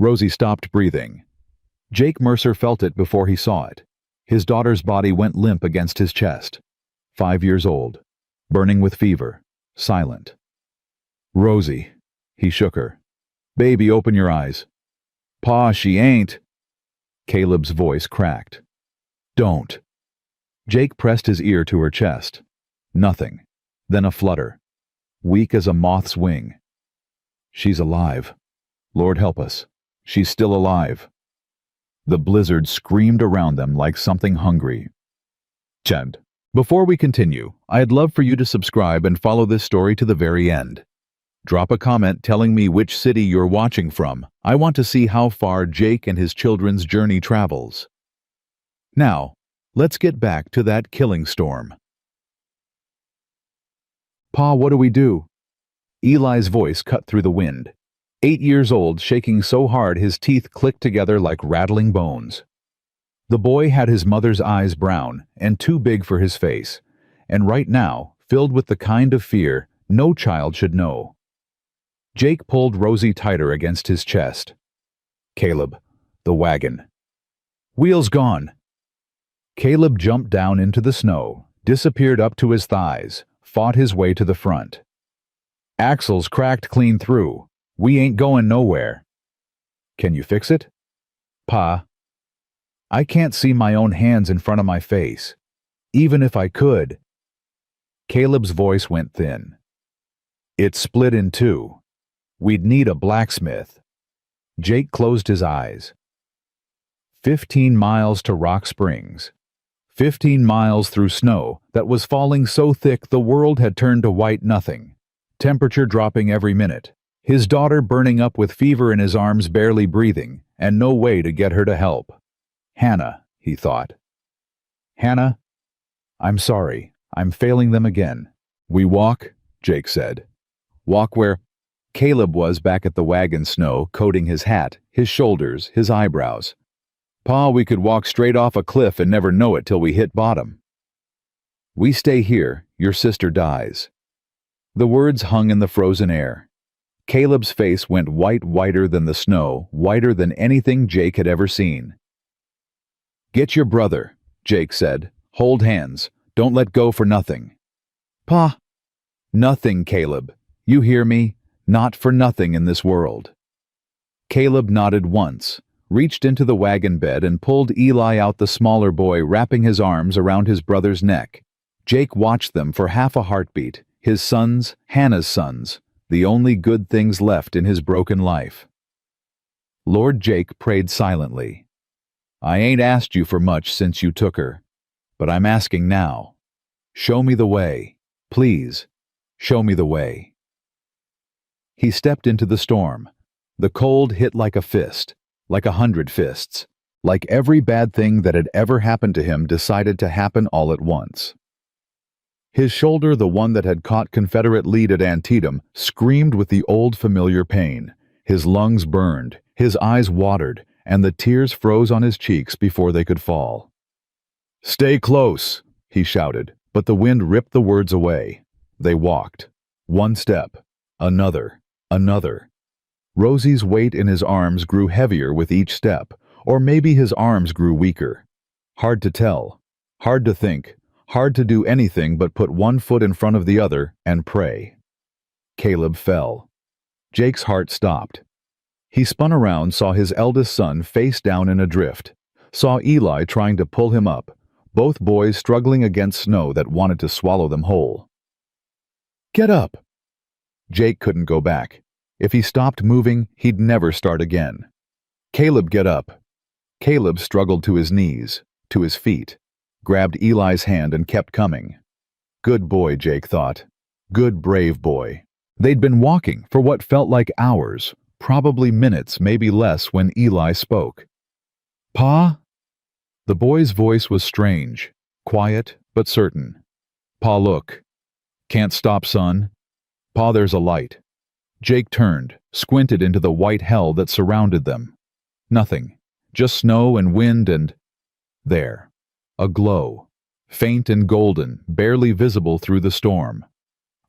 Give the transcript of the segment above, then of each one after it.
Rosie stopped breathing. Jake Mercer felt it before he saw it. His daughter's body went limp against his chest. 5 years old, burning with fever, silent. "Rosie," he shook her. "Baby, open your eyes." "Pa, she ain't." Caleb's voice cracked. "Don't." Jake pressed his ear to her chest. Nothing. Then a flutter, weak as a moth's wing. "She's alive. Lord help us. She's still alive." The blizzard screamed around them like something hungry. Chend. Before we continue, I'd love for you to subscribe and follow this story to the very end. Drop a comment telling me which city you're watching from. I want to see how far Jake and his children's journey travels. Now, let's get back to that killing storm. "Pa, what do we do?" Eli's voice cut through the wind. 8 years old, shaking so hard his teeth clicked together like rattling bones. The boy had his mother's eyes brown and too big for his face, and right now, filled with the kind of fear no child should know. Jake pulled Rosie tighter against his chest. "Caleb, the wagon." "Wheels gone." Caleb jumped down into the snow, disappeared up to his thighs, fought his way to the front. "Axles cracked clean through. We ain't going nowhere." "Can you fix it?" "Pa, I can't see my own hands in front of my face. Even if I could." Caleb's voice went thin. "It's split in two. We'd need a blacksmith." Jake closed his eyes. 15 miles to Rock Springs. 15 miles through snow that was falling so thick the world had turned to white nothing. Temperature dropping every minute. His daughter burning up with fever in his arms, barely breathing, and no way to get her to help. Hannah, he thought. "Hannah, I'm sorry. I'm failing them again." "We walk," Jake said. "Walk where?" Caleb was back at the wagon snow, coating his hat, his shoulders, his eyebrows. "Pa, we could walk straight off a cliff and never know it till we hit bottom." "We stay here, your sister dies." The words hung in the frozen air. Caleb's face went whiter than the snow, whiter than anything Jake had ever seen. "Get your brother," Jake said. "Hold hands. Don't let go for nothing." "Pa." "Nothing, Caleb. You hear me? Not for nothing in this world." Caleb nodded once, reached into the wagon bed and pulled Eli out, the smaller boy wrapping his arms around his brother's neck. Jake watched them for half a heartbeat, his sons, Hannah's sons, the only good things left in his broken life. Lord Jake prayed silently. "I ain't asked you for much since you took her, but I'm asking now. Show me the way. Please, show me the way." He stepped into the storm. The cold hit like a fist, like 100 fists, like every bad thing that had ever happened to him decided to happen all at once. His shoulder, the one that had caught Confederate lead at Antietam, screamed with the old familiar pain. His lungs burned, his eyes watered, and the tears froze on his cheeks before they could fall. "Stay close," he shouted, but the wind ripped the words away. They walked. One step, another. Another. Rosie's weight in his arms grew heavier with each step, or maybe his arms grew weaker. Hard to tell, hard to think, hard to do anything but put one foot in front of the other and pray. Caleb fell. Jake's heart stopped. He spun around, saw his eldest son face down in a drift, saw Eli trying to pull him up, both boys struggling against snow that wanted to swallow them whole. "Get up!" Jake couldn't go back. If he stopped moving, he'd never start again. "Caleb, get up." Caleb struggled to his knees, to his feet, grabbed Eli's hand and kept coming. Good boy, Jake thought. Good, brave boy. They'd been walking for what felt like hours, probably minutes, maybe less, when Eli spoke. "Pa?" The boy's voice was strange, quiet but certain. "Pa, look." "Can't stop, son." "Pa, there's a light." Jake turned, squinted into the white hell that surrounded them. Nothing, just snow and wind and... There, a glow, faint and golden, barely visible through the storm.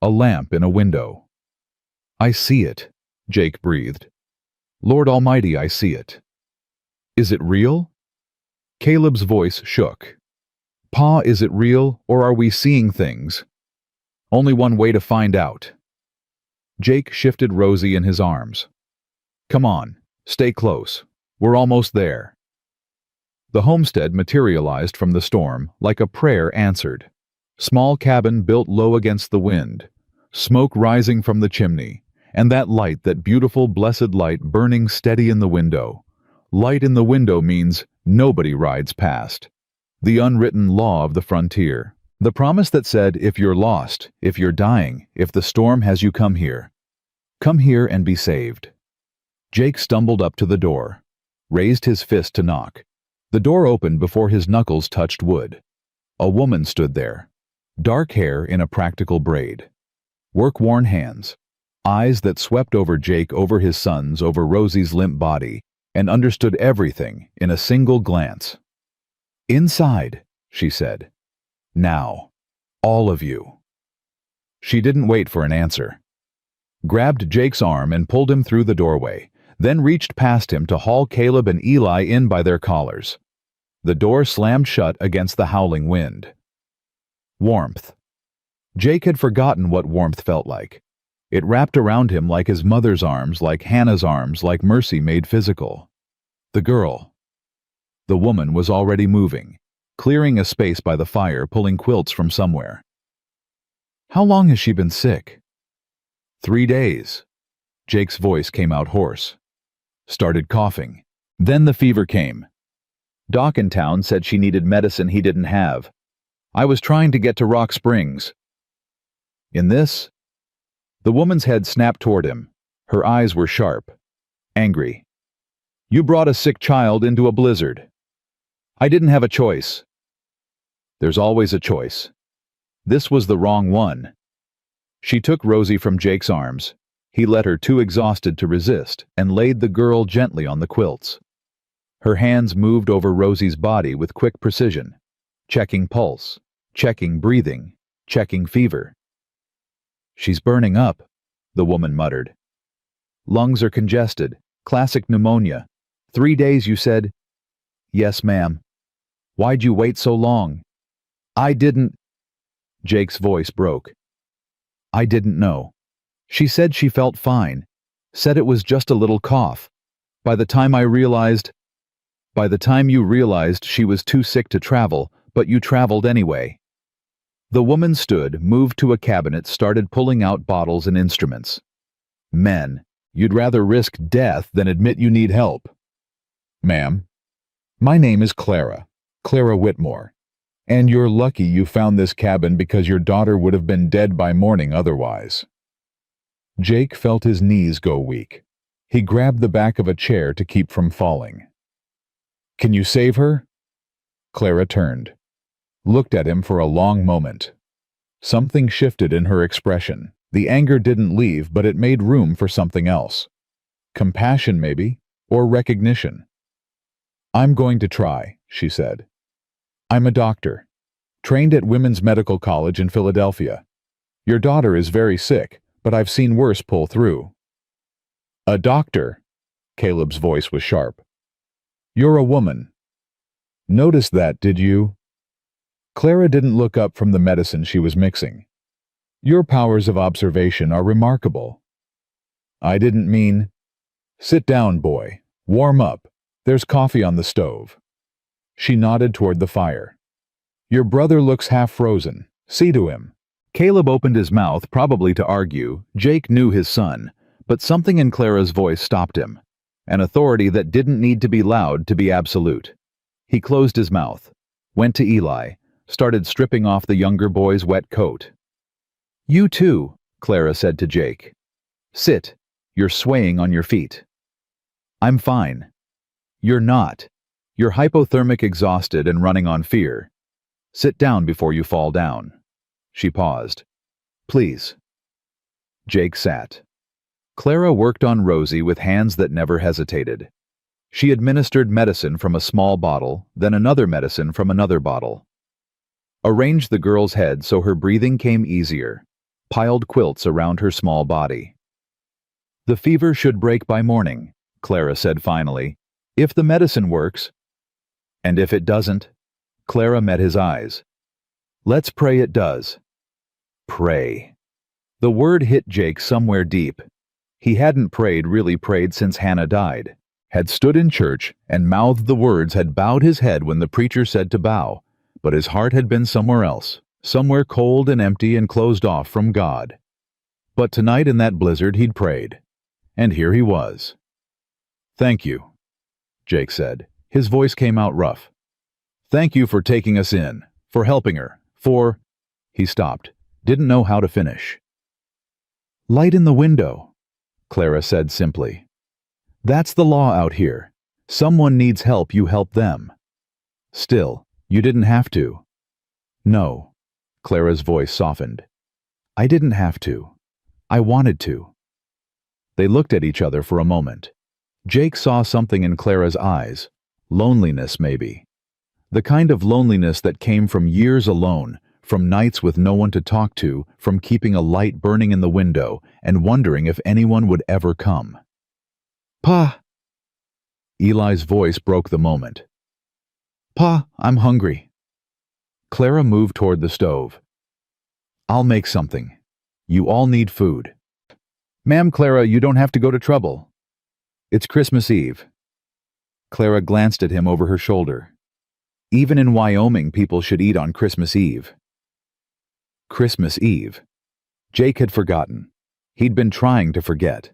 A lamp in a window. "I see it," Jake breathed. Lord Almighty, I see it. Is it real? Caleb's voice shook. Pa, is it real, or are we seeing things? Only one way to find out. Jake shifted Rosie in his arms. Come on, stay close. We're almost there. The homestead materialized from the storm like a prayer answered. Small cabin built low against the wind, smoke rising from the chimney, and that beautiful blessed light burning steady in the window. Light in the window means nobody rides past. The unwritten law of the frontier. The promise that said, if you're lost, if you're dying, if the storm has you come here and be saved. Jake stumbled up to the door, raised his fist to knock. The door opened before his knuckles touched wood. A woman stood there, dark hair in a practical braid, work-worn hands, eyes that swept over Jake, over his sons, over Rosie's limp body, and understood everything in a single glance. Inside, she said. Now, all of you. She didn't wait for an answer. Grabbed Jake's arm and pulled him through the doorway, then reached past him to haul Caleb and Eli in by their collars. The door slammed shut against the howling wind. Warmth. Jake had forgotten what warmth felt like. It wrapped around him like his mother's arms, like Hannah's arms, like Mercy made physical. The girl. The woman was already moving, clearing a space by the fire, pulling quilts from somewhere. How long has she been sick? 3 days. Jake's voice came out hoarse. Started coughing. Then the fever came. Doc in town said she needed medicine he didn't have. I was trying to get to Rock Springs. In this? The woman's head snapped toward him. Her eyes were sharp, angry. You brought a sick child into a blizzard. I didn't have a choice. There's always a choice. This was the wrong one. She took Rosie from Jake's arms. He let her, too exhausted to resist, and laid the girl gently on the quilts. Her hands moved over Rosie's body with quick precision, checking pulse, checking breathing, checking fever. She's burning up, the woman muttered. Lungs are congested, classic pneumonia. 3 days, you said? Yes, ma'am. Why'd you wait so long? I didn't... Jake's voice broke. I didn't know. She said she felt fine, said it was just a little cough. By the time you realized she was too sick to travel, but you traveled anyway. The woman stood, moved to a cabinet, started pulling out bottles and instruments. Men, you'd rather risk death than admit you need help. Ma'am, my name is Clara Whitmore, and you're lucky you found this cabin because your daughter would have been dead by morning otherwise. Jake felt his knees go weak. He grabbed the back of a chair to keep from falling. Can you save her? Clara turned, looked at him for a long moment. Something shifted in her expression. The anger didn't leave, but it made room for something else. Compassion, maybe, or recognition. I'm going to try, she said. I'm a doctor, trained at Women's Medical College in Philadelphia. Your daughter is very sick, but I've seen worse pull through. A doctor? Caleb's voice was sharp. You're a woman. Notice that, did you? Clara didn't look up from the medicine she was mixing. Your powers of observation are remarkable. I didn't mean... Sit down, boy. Warm up. There's coffee on the stove. She nodded toward the fire. Your brother looks half frozen. See to him. Caleb opened his mouth, probably to argue. Jake knew his son, but something in Clara's voice stopped him. An authority that didn't need to be loud to be absolute. He closed his mouth, went to Eli, started stripping off the younger boy's wet coat. You too, Clara said to Jake. Sit. You're swaying on your feet. I'm fine. You're not. You're hypothermic, exhausted, and running on fear. Sit down before you fall down. She paused. Please. Jake sat. Clara worked on Rosie with hands that never hesitated. She administered medicine from a small bottle, then another medicine from another bottle. Arranged the girl's head so her breathing came easier, piled quilts around her small body. The fever should break by morning, Clara said finally. "If the medicine works." "And if it doesn't?" Clara met his eyes. "Let's pray it does." Pray. The word hit Jake somewhere deep. He hadn't really prayed since Hannah died, had stood in church and mouthed the words, had bowed his head when the preacher said to bow, but his heart had been somewhere else, somewhere cold and empty and closed off from God. But tonight in that blizzard he'd prayed, and here he was. "Thank you," Jake said. His voice came out rough. "Thank you for taking us in, for helping her, for—" He stopped, didn't know how to finish. "Light in the window," Clara said simply. "That's the law out here. Someone needs help, you help them. Still, you didn't have to." "No," Clara's voice softened. "I didn't have to. I wanted to." They looked at each other for a moment. Jake saw something in Clara's eyes. Loneliness, maybe. The kind of loneliness that came from years alone, from nights with no one to talk to, from keeping a light burning in the window and wondering if anyone would ever come. "Pa!" Eli's voice broke the moment. "Pa, I'm hungry." Clara moved toward the stove. "I'll make something. You all need food." "Ma'am, Clara, you don't have to go to trouble. It's Christmas Eve." Clara glanced at him over her shoulder. "Even in Wyoming, people should eat on Christmas Eve." Christmas Eve. Jake had forgotten. He'd been trying to forget.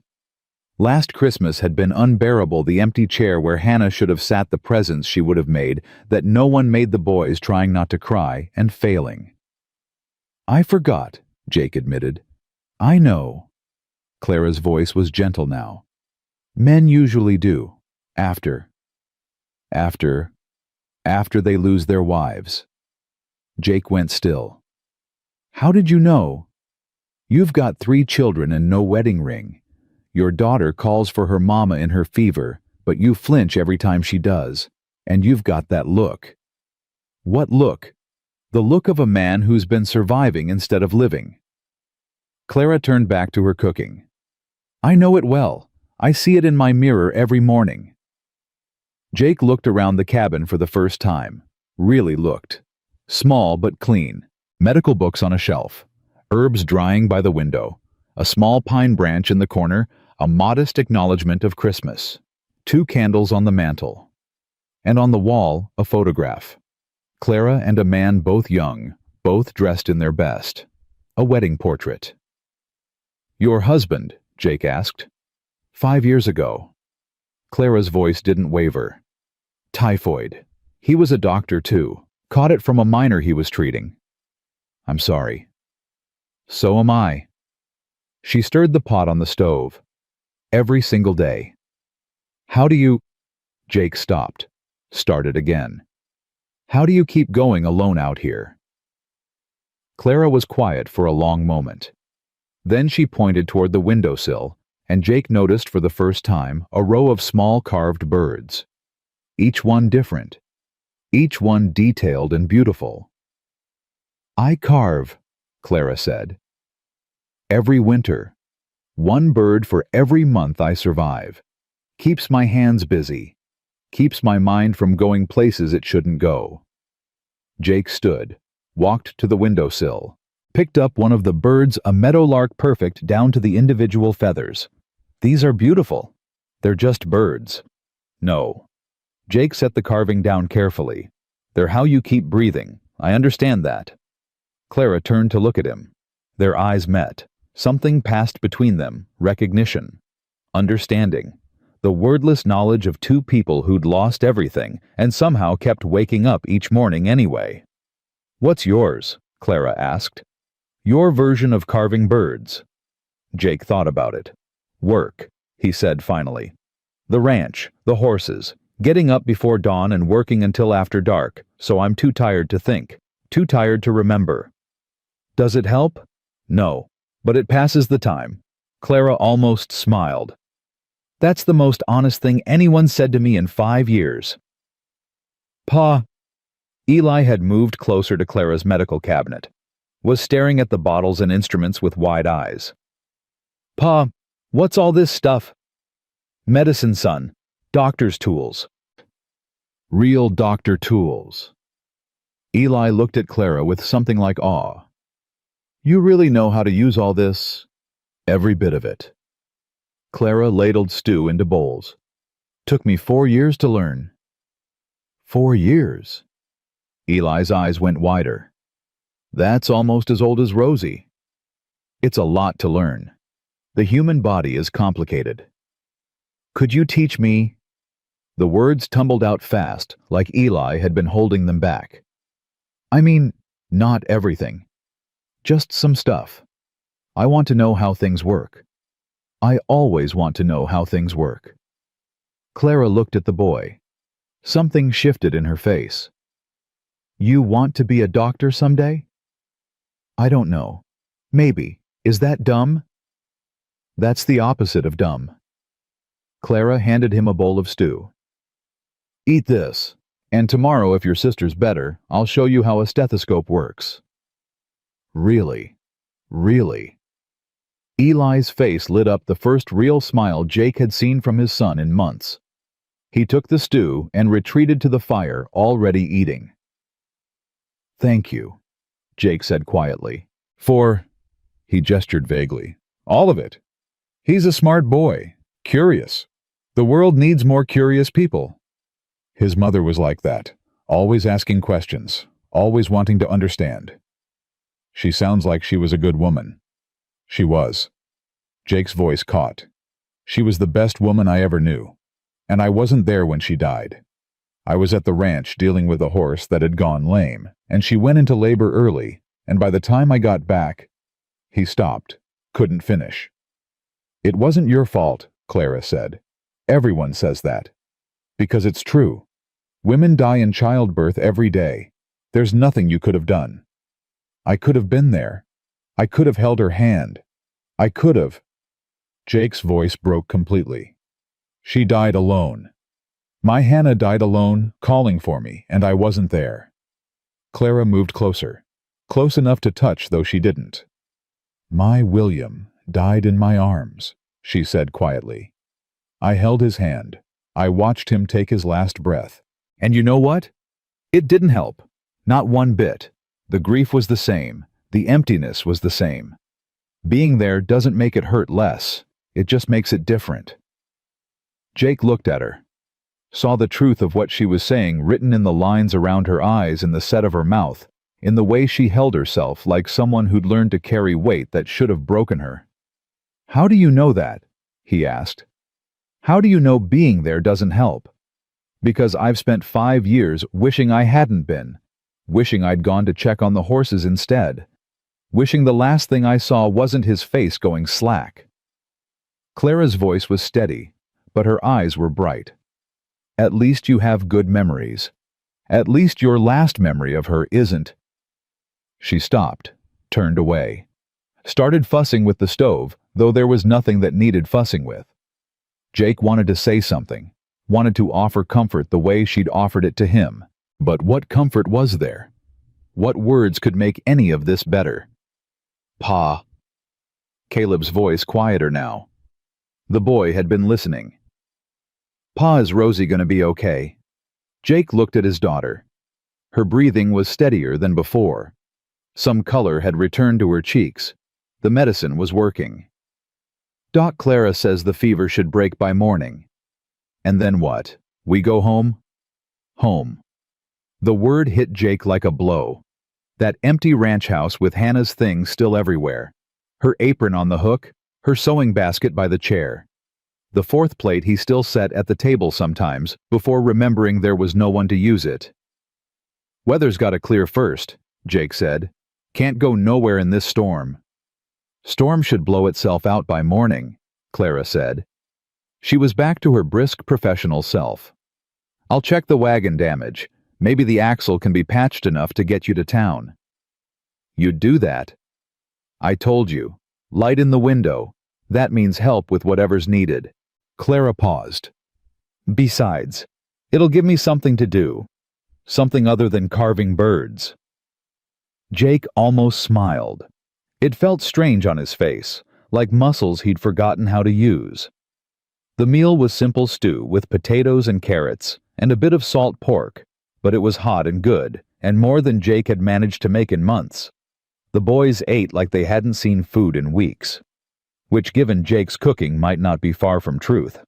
Last Christmas had been unbearable, the empty chair where Hannah should have sat, the presents she would have made, that no one made, the boys trying not to cry and failing. "I forgot," Jake admitted. "I know." Clara's voice was gentle now. "Men usually do. After they lose their wives." Jake went still. "How did you know? You've got 3 children and no wedding ring. Your daughter calls for her mama in her fever, but you flinch every time she does. And you've got that look." "What look?" "The look of a man who's been surviving instead of living." Clara turned back to her cooking. "I know it well. I see it in my mirror every morning." Jake looked around the cabin for the first time. Really looked. Small but clean. Medical books on a shelf. Herbs drying by the window. A small pine branch in the corner. A modest acknowledgement of Christmas. 2 candles on the mantel. And on the wall, a photograph. Clara and a man, both young, both dressed in their best. A wedding portrait. "Your husband?" Jake asked. 5 years ago." Clara's voice didn't waver. "Typhoid. He was a doctor too. Caught it from a miner he was treating." "I'm sorry." "So am I." She stirred the pot on the stove. "Every single day." "How do you—" Jake stopped. Started again. "How do you keep going alone out here?" Clara was quiet for a long moment. Then she pointed toward the windowsill, and Jake noticed for the first time a row of small carved birds. Each one different. Each one detailed and beautiful. "I carve," Clara said. "Every winter. 1 bird for every month I survive. Keeps my hands busy. Keeps my mind from going places it shouldn't go." Jake stood, walked to the windowsill, picked up one of the birds, a meadowlark, perfect down to the individual feathers. "These are beautiful. They're just birds." "No." Jake set the carving down carefully. "They're how you keep breathing. I understand that." Clara turned to look at him. Their eyes met. Something passed between them, recognition, understanding, the wordless knowledge of 2 people who'd lost everything and somehow kept waking up each morning anyway. "What's yours?" Clara asked. "Your version of carving birds." Jake thought about it. "Work," he said finally. "The ranch, the horses, getting up before dawn and working until after dark, so I'm too tired to think, too tired to remember." "Does it help?" "No. But it passes the time." Clara almost smiled. "That's the most honest thing anyone said to me in 5 years." "Pa." Eli had moved closer to Clara's medical cabinet, was staring at the bottles and instruments with wide eyes. "Pa, what's all this stuff?" Medicine, son. Doctor's tools. Real doctor tools. Eli looked at Clara with something like awe. You really know how to use all this? Every bit of it. Clara ladled stew into bowls. Took me 4 years to learn. 4 years? Eli's eyes went wider. That's almost as old as Rosie. It's a lot to learn. The human body is complicated. Could you teach me? The words tumbled out fast, like Eli had been holding them back. I mean, not everything. Just some stuff. I want to know how things work. I always want to know how things work. Clara looked at the boy. Something shifted in her face. You want to be a doctor someday? I don't know. Maybe. Is that dumb? That's the opposite of dumb. Clara handed him a bowl of stew. Eat this, and tomorrow, if your sister's better, I'll show you how a stethoscope works. Really? Really? Eli's face lit up, the first real smile Jake had seen from his son in months. He took the stew and retreated to the fire, already eating. Thank you, Jake said quietly. He gestured vaguely. All of it. He's a smart boy, curious. The world needs more curious people. His mother was like that, always asking questions, always wanting to understand. She sounds like she was a good woman. She was. Jake's voice caught. She was the best woman I ever knew. And I wasn't there when she died. I was at the ranch dealing with a horse that had gone lame, and she went into labor early, and by the time I got back, he stopped, couldn't finish. It wasn't your fault, Clara said. Everyone says that. Because it's true. Women die in childbirth every day. There's nothing you could have done. I could have been there. I could have held her hand. I could have. Jake's voice broke completely. She died alone. My Hannah died alone, calling for me, and I wasn't there. Clara moved closer, close enough to touch, though she didn't. My William died in my arms, she said quietly. I held his hand. I watched him take his last breath. And you know what? It didn't help. Not one bit. The grief was the same. The emptiness was the same. Being there doesn't make it hurt less. It just makes it different. Jake looked at her, saw the truth of what she was saying written in the lines around her eyes, in the set of her mouth, in the way she held herself like someone who'd learned to carry weight that should have broken her. How do you know that? He asked. How do you know being there doesn't help? Because I've spent 5 years wishing I hadn't been, wishing I'd gone to check on the horses instead, wishing the last thing I saw wasn't his face going slack. Clara's voice was steady, but her eyes were bright. At least you have good memories. At least your last memory of her isn't. She stopped, turned away, started fussing with the stove, though there was nothing that needed fussing with. Jake wanted to say something, wanted to offer comfort the way she'd offered it to him. But what comfort was there? What words could make any of this better? Pa. Caleb's voice quieter now. The boy had been listening. Pa, is Rosie going to be okay? Jake looked at his daughter. Her breathing was steadier than before. Some color had returned to her cheeks. The medicine was working. Doc Clara says the fever should break by morning. And then what? We go home? Home. The word hit Jake like a blow. That empty ranch house with Hannah's things still everywhere. Her apron on the hook, her sewing basket by the chair. The 4th plate he still set at the table sometimes, before remembering there was no one to use it. Weather's got to clear first, Jake said. Can't go nowhere in this storm. Storm should blow itself out by morning, Clara said. She was back to her brisk professional self. I'll check the wagon damage. Maybe the axle can be patched enough to get you to town. You'd do that? I told you. Light in the window. That means help with whatever's needed. Clara paused. Besides, it'll give me something to do. Something other than carving birds. Jake almost smiled. It felt strange on his face, like muscles he'd forgotten how to use. The meal was simple stew with potatoes and carrots and a bit of salt pork, but it was hot and good, and more than Jake had managed to make in months. The boys ate like they hadn't seen food in weeks, which given Jake's cooking might not be far from truth.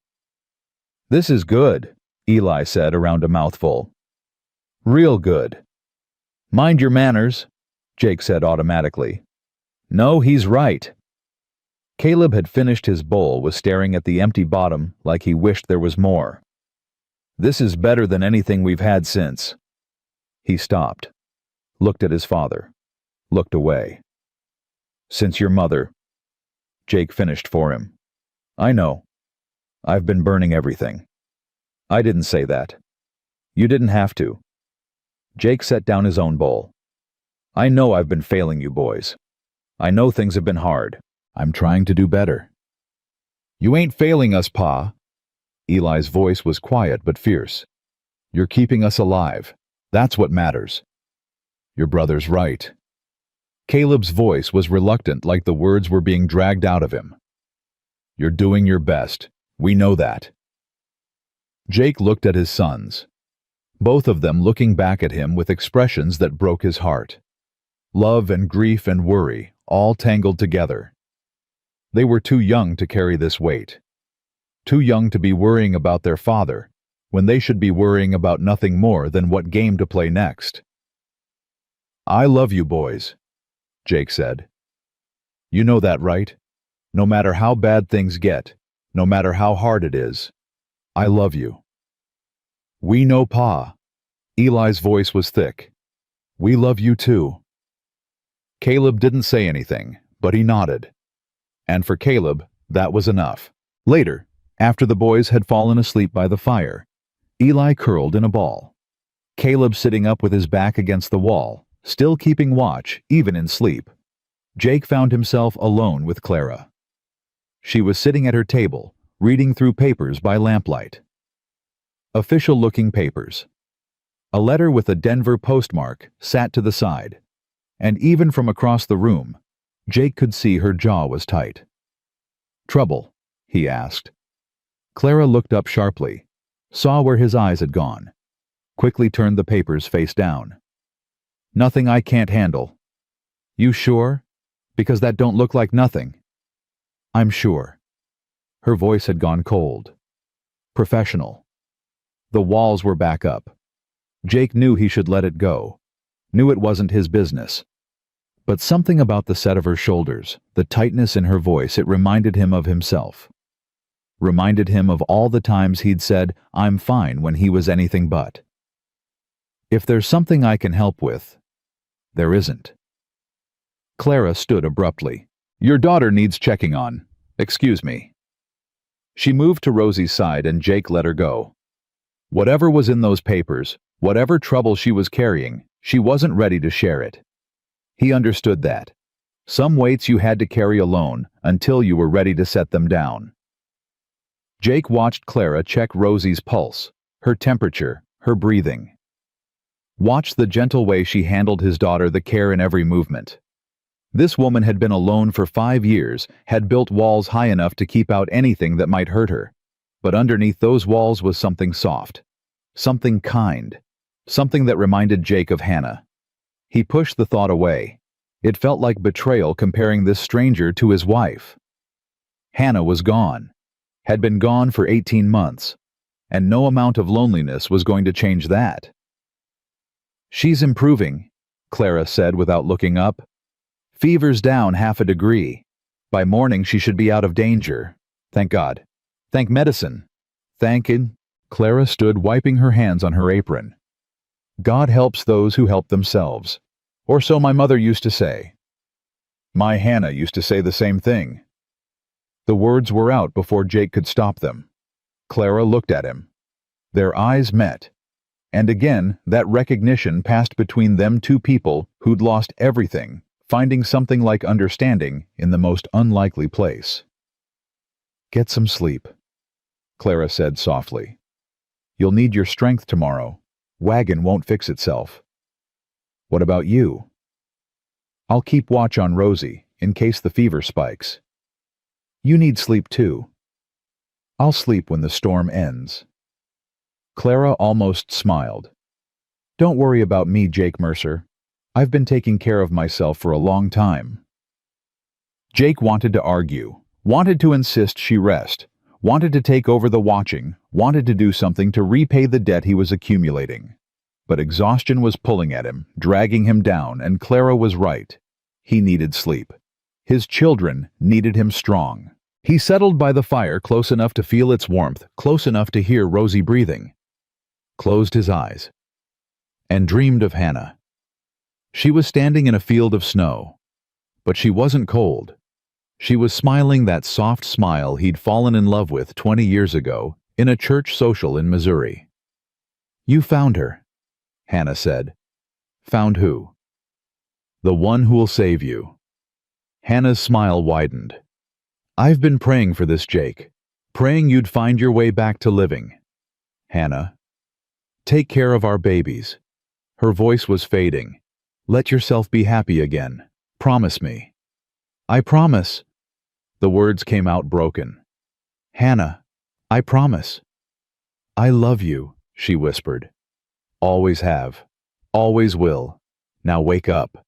"This is good," Eli said around a mouthful. "Real good." "Mind your manners," Jake said automatically. "No, he's right." Caleb had finished his bowl, was staring at the empty bottom like he wished there was more. "This is better than anything we've had since." He stopped, looked at his father, looked away. "Since your mother." Jake finished for him. "I know. I've been burning everything." "I didn't say that. You didn't have to." Jake set down his own bowl. "I know I've been failing you boys. I know things have been hard. I'm trying to do better." "You ain't failing us, Pa." Eli's voice was quiet but fierce. "You're keeping us alive. That's what matters." "Your brother's right." Caleb's voice was reluctant, like the words were being dragged out of him. "You're doing your best. We know that." Jake looked at his sons, both of them looking back at him with expressions that broke his heart. Love and grief and worry, all tangled together. They were too young to carry this weight. Too young to be worrying about their father, when they should be worrying about nothing more than what game to play next. "I love you boys," Jake said. "You know that, right? No matter how bad things get, no matter how hard it is, I love you." "We know, Pa." Eli's voice was thick. "We love you too." Caleb didn't say anything, but he nodded. And for Caleb, that was enough. Later, after the boys had fallen asleep by the fire, Eli curled in a ball. Caleb sitting up with his back against the wall, still keeping watch, even in sleep. Jake found himself alone with Clara. She was sitting at her table, reading through papers by lamplight. Official-looking papers. A letter with a Denver postmark sat to the side, and even from across the room, Jake could see her jaw was tight. "Trouble?" he asked. Clara looked up sharply, saw where his eyes had gone, quickly turned the papers face down. "Nothing I can't handle." "You sure? Because that don't look like nothing." "I'm sure." Her voice had gone cold. Professional. The walls were back up. Jake knew he should let it go, knew it wasn't his business. But something about the set of her shoulders, the tightness in her voice, it reminded him of himself. Reminded him of all the times he'd said, "I'm fine," when he was anything but. "If there's something I can help with," there isn't. Clara stood abruptly. "Your daughter needs checking on. Excuse me." She moved to Rosie's side and Jake let her go. Whatever was in those papers, whatever trouble she was carrying, she wasn't ready to share it. He understood that. Some weights you had to carry alone until you were ready to set them down. Jake watched Clara check Rosie's pulse, her temperature, her breathing. Watched the gentle way she handled his daughter, the care in every movement. This woman had been alone for 5 years, had built walls high enough to keep out anything that might hurt her. But underneath those walls was something soft, something kind, something that reminded Jake of Hannah. He pushed the thought away. It felt like betrayal comparing this stranger to his wife. Hannah was gone, had been gone for 18 months, and no amount of loneliness was going to change that. "She's improving," Clara said without looking up. "Fever's down 1/2 degree. By morning she should be out of danger. Thank God. Thank medicine. Thanking." Clara stood wiping her hands on her apron. "God helps those who help themselves. Or so my mother used to say. My Hannah used to say the same thing." The words were out before Jake could stop them. Clara looked at him. Their eyes met. And again, that recognition passed between them, two people who'd lost everything, finding something like understanding in the most unlikely place. "Get some sleep," Clara said softly. "You'll need your strength tomorrow. Wagon won't fix itself." "What about you?" "I'll keep watch on Rosie, in case the fever spikes." "You need sleep too." I'll sleep when the storm ends." Clara almost smiled. "Don't worry about me, Jake Mercer. I've been taking care of myself for a long time." Jake wanted to argue, wanted to insist she rest, wanted to take over the watching, wanted to do something to repay the debt he was accumulating. But exhaustion was pulling at him, dragging him down, and Clara was right. He needed sleep. His children needed him strong. He settled by the fire close enough to feel its warmth, close enough to hear Rosie breathing. Closed his eyes and dreamed of Hannah. She was standing in a field of snow, but she wasn't cold. She was smiling that soft smile he'd fallen in love with 20 years ago in a church social in Missouri. "You found her," Hannah said. "Found who?" "The one who'll save you." Hannah's smile widened. "I've been praying for this, Jake. Praying you'd find your way back to living." "Hannah, take care of our babies." Her voice was fading. "Let yourself be happy again. Promise me." "I promise." The words came out broken. "Hannah, I promise." "I love you," she whispered. "Always have. Always will. Now wake up."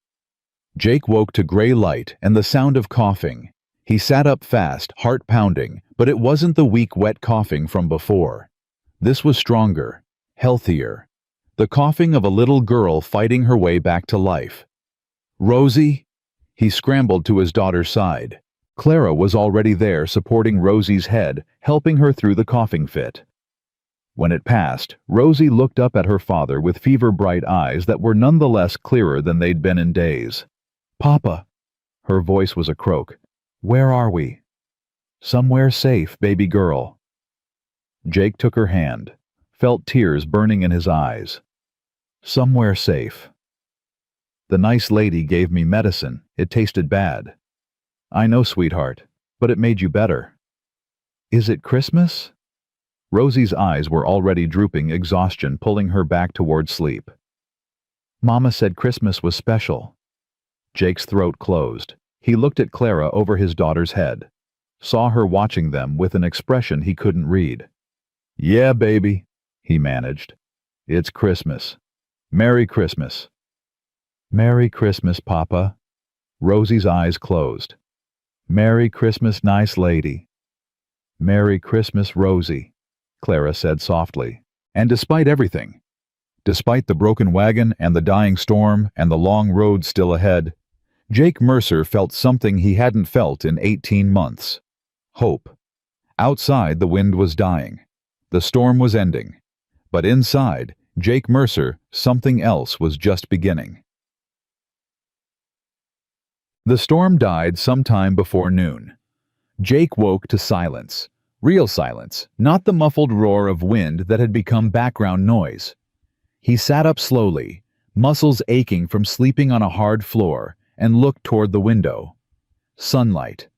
Jake woke to gray light and the sound of coughing. He sat up fast, heart pounding, but it wasn't the weak, wet coughing from before. This was stronger, healthier. The coughing of a little girl fighting her way back to life. "Rosie?" He scrambled to his daughter's side. Clara was already there, supporting Rosie's head, helping her through the coughing fit. When it passed, Rosie looked up at her father with fever-bright eyes that were nonetheless clearer than they'd been in days. "Papa." Her voice was a croak. "Where are we?" "Somewhere safe, baby girl." Jake took her hand, felt tears burning in his eyes. "Somewhere safe. The nice lady gave me medicine. It tasted bad." "I know, sweetheart, but it made you better." "Is it Christmas?" Rosie's eyes were already drooping, exhaustion pulling her back toward sleep. "Mama said Christmas was special." Jake's throat closed. He looked at Clara over his daughter's head, saw her watching them with an expression he couldn't read. "Yeah, baby," he managed. "It's Christmas. Merry Christmas." "Merry Christmas, Papa." Rosie's eyes closed. "Merry Christmas, nice lady." "Merry Christmas, Rosie," Clara said softly. And despite everything, despite the broken wagon and the dying storm and the long road still ahead, Jake Mercer felt something he hadn't felt in 18 months. Hope. Outside, the wind was dying. The storm was ending. But inside, Jake Mercer, something else was just beginning. The storm died sometime before noon. Jake woke to silence. Real silence, not the muffled roar of wind that had become background noise. He sat up slowly, muscles aching from sleeping on a hard floor, and looked toward the window. Sunlight.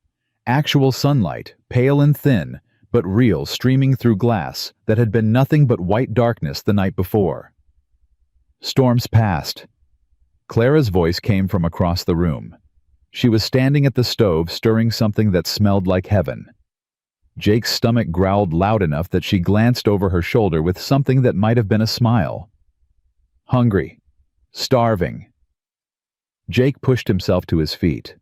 Actual sunlight, pale and thin, but real, streaming through glass that had been nothing but white darkness the night before. Storms passed. Clara's voice came from across the room. She was standing at the stove stirring something that smelled like heaven. Jake's stomach growled loud enough that she glanced over her shoulder with something that might have been a smile. "Hungry. Starving." Jake pushed himself to his feet.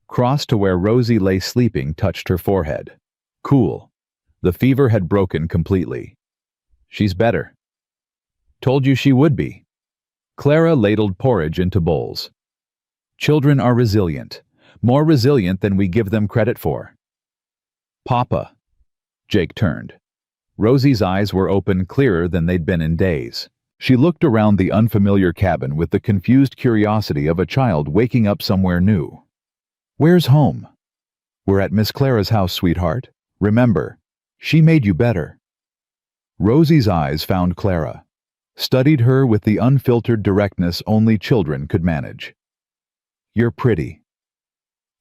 Crossed to where Rosie lay sleeping, touched her forehead. Cool. The fever had broken completely. "She's better." "Told you she would be." Clara ladled porridge into bowls. "Children are resilient. More resilient than we give them credit for." "Papa." Jake turned. Rosie's eyes were open, clearer than they'd been in days. She looked around the unfamiliar cabin with the confused curiosity of a child waking up somewhere new. "Where's home?" "We're at Miss Clara's house, sweetheart. Remember, she made you better." Rosie's eyes found Clara, studied her with the unfiltered directness only children could manage. "You're pretty."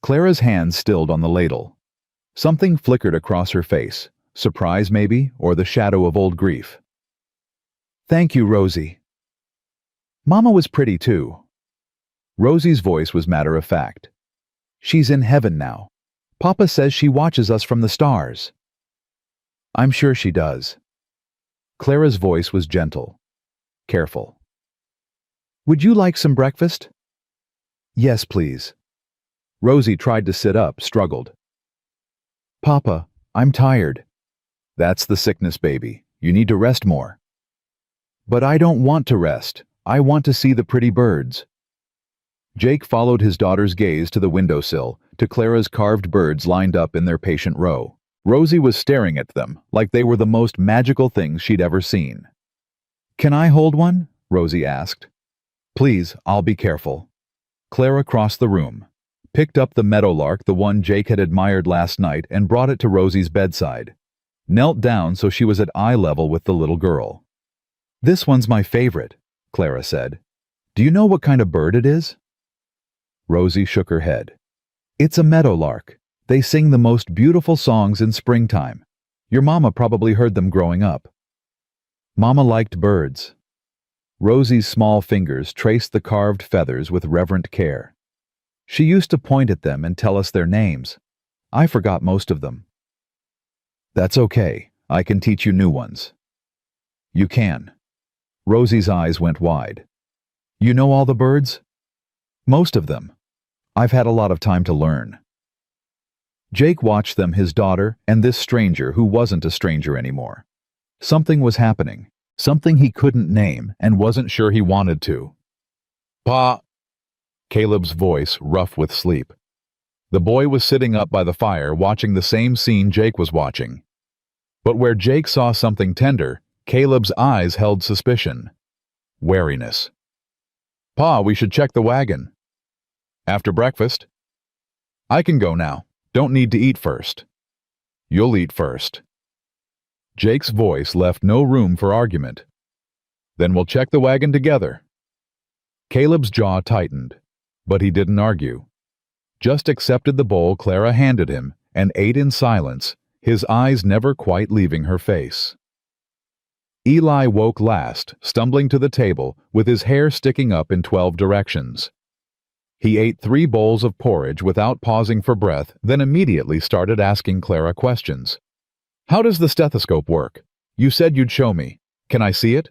Clara's hands stilled on the ladle. Something flickered across her face, surprise maybe, or the shadow of old grief. "Thank you, Rosie." "Mama was pretty too." Rosie's voice was matter of fact. "She's in heaven now. Papa says she watches us from the stars." I'm sure she does. Clara's voice was gentle, careful. Would you like some breakfast? Yes, please. Rosie tried to sit up, struggled. Papa, I'm tired. That's the sickness, baby. You need to rest more. But I don't want to rest. I want to see the pretty birds. Jake followed his daughter's gaze to the windowsill, to Clara's carved birds lined up in their patient row. Rosie was staring at them like they were the most magical things she'd ever seen. Can I hold one? Rosie asked. Please, I'll be careful. Clara crossed the room, picked up the meadowlark, the one Jake had admired last night, and brought it to Rosie's bedside. Knelt down so she was at eye level with the little girl. This one's my favorite, Clara said. Do you know what kind of bird it is? Rosie shook her head. It's a meadowlark. They sing the most beautiful songs in springtime. Your mama probably heard them growing up. Mama liked birds. Rosie's small fingers traced the carved feathers with reverent care. She used to point at them and tell us their names. I forgot most of them. That's okay. I can teach you new ones. You can. Rosie's eyes went wide. You know all the birds? Most of them. I've had a lot of time to learn. Jake watched them, his daughter, and this stranger who wasn't a stranger anymore. Something was happening, something he couldn't name and wasn't sure he wanted to. Pa! Caleb's voice rough with sleep. The boy was sitting up by the fire watching the same scene Jake was watching. But where Jake saw something tender, Caleb's eyes held suspicion. Wariness. Pa, we should check the wagon. After breakfast? I can go now. Don't need to eat first. You'll eat first. Jake's voice left no room for argument. Then we'll check the wagon together. Caleb's jaw tightened, but he didn't argue. Just accepted the bowl Clara handed him and ate in silence, his eyes never quite leaving her face. Eli woke last, stumbling to the table with his hair sticking up in 12 directions. He ate 3 bowls of porridge without pausing for breath, then immediately started asking Clara questions. How does the stethoscope work? You said you'd show me. Can I see it?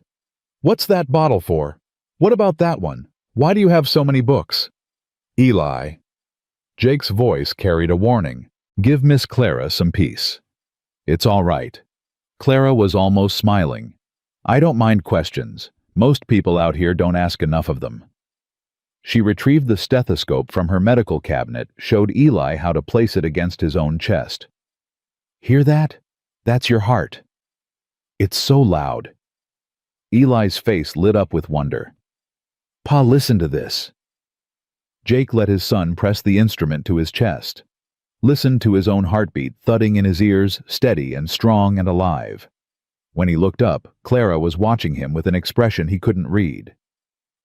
What's that bottle for? What about that one? Why do you have so many books? Eli. Jake's voice carried a warning. Give Miss Clara some peace. It's all right. Clara was almost smiling. I don't mind questions. Most people out here don't ask enough of them. She retrieved the stethoscope from her medical cabinet, showed Eli how to place it against his own chest. Hear that? That's your heart. It's so loud. Eli's face lit up with wonder. Pa, listen to this. Jake let his son press the instrument to his chest. Listened to his own heartbeat thudding in his ears, steady and strong and alive. When he looked up, Clara was watching him with an expression he couldn't read.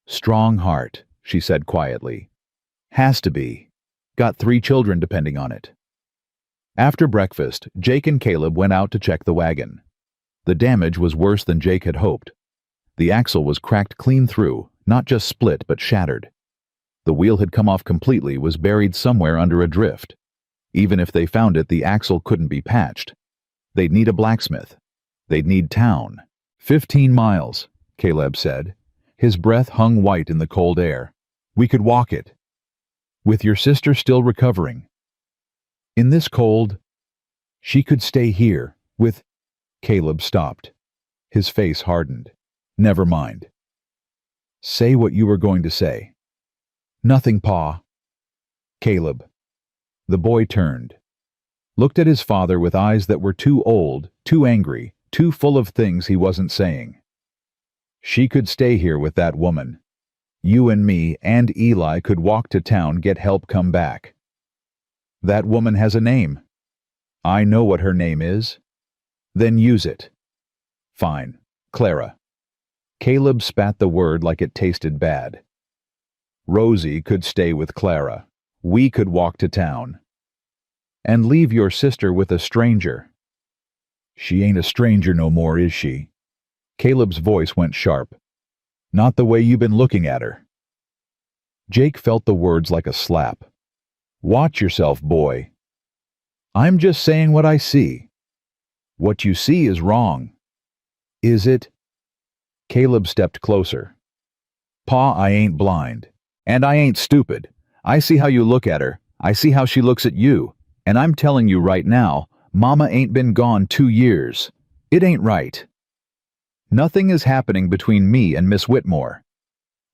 Strong heart, she said quietly. Has to be. Got 3 children depending on it. After breakfast, Jake and Caleb went out to check the wagon. The damage was worse than Jake had hoped. The axle was cracked clean through, not just split but shattered. The wheel had come off completely, was buried somewhere under a drift. Even if they found it, the axle couldn't be patched. They'd need a blacksmith. They'd need town. 15 miles, Caleb said. His breath hung white in the cold air. We could walk it. With your sister still recovering. In this cold, she could stay here, with... Caleb stopped. His face hardened. Never mind. Say what you were going to say. Nothing, Pa. Caleb. The boy turned. Looked at his father with eyes that were too old, too angry, too full of things he wasn't saying. She could stay here with that woman. You and me and Eli could walk to town, get help, come back. That woman has a name. I know what her name is. Then use it. Fine. Clara. Caleb spat the word like it tasted bad. Rosie could stay with Clara. We could walk to town. And leave your sister with a stranger. She ain't a stranger no more, is she? Caleb's voice went sharp. Not the way you've been looking at her. Jake felt the words like a slap. Watch yourself, boy. I'm just saying what I see. What you see is wrong. Is it? Caleb stepped closer. Pa, I ain't blind. And I ain't stupid. I see how you look at her. I see how she looks at you. And I'm telling you right now, Mama ain't been gone 2 years. It ain't right. Nothing is happening between me and Miss Whitmore.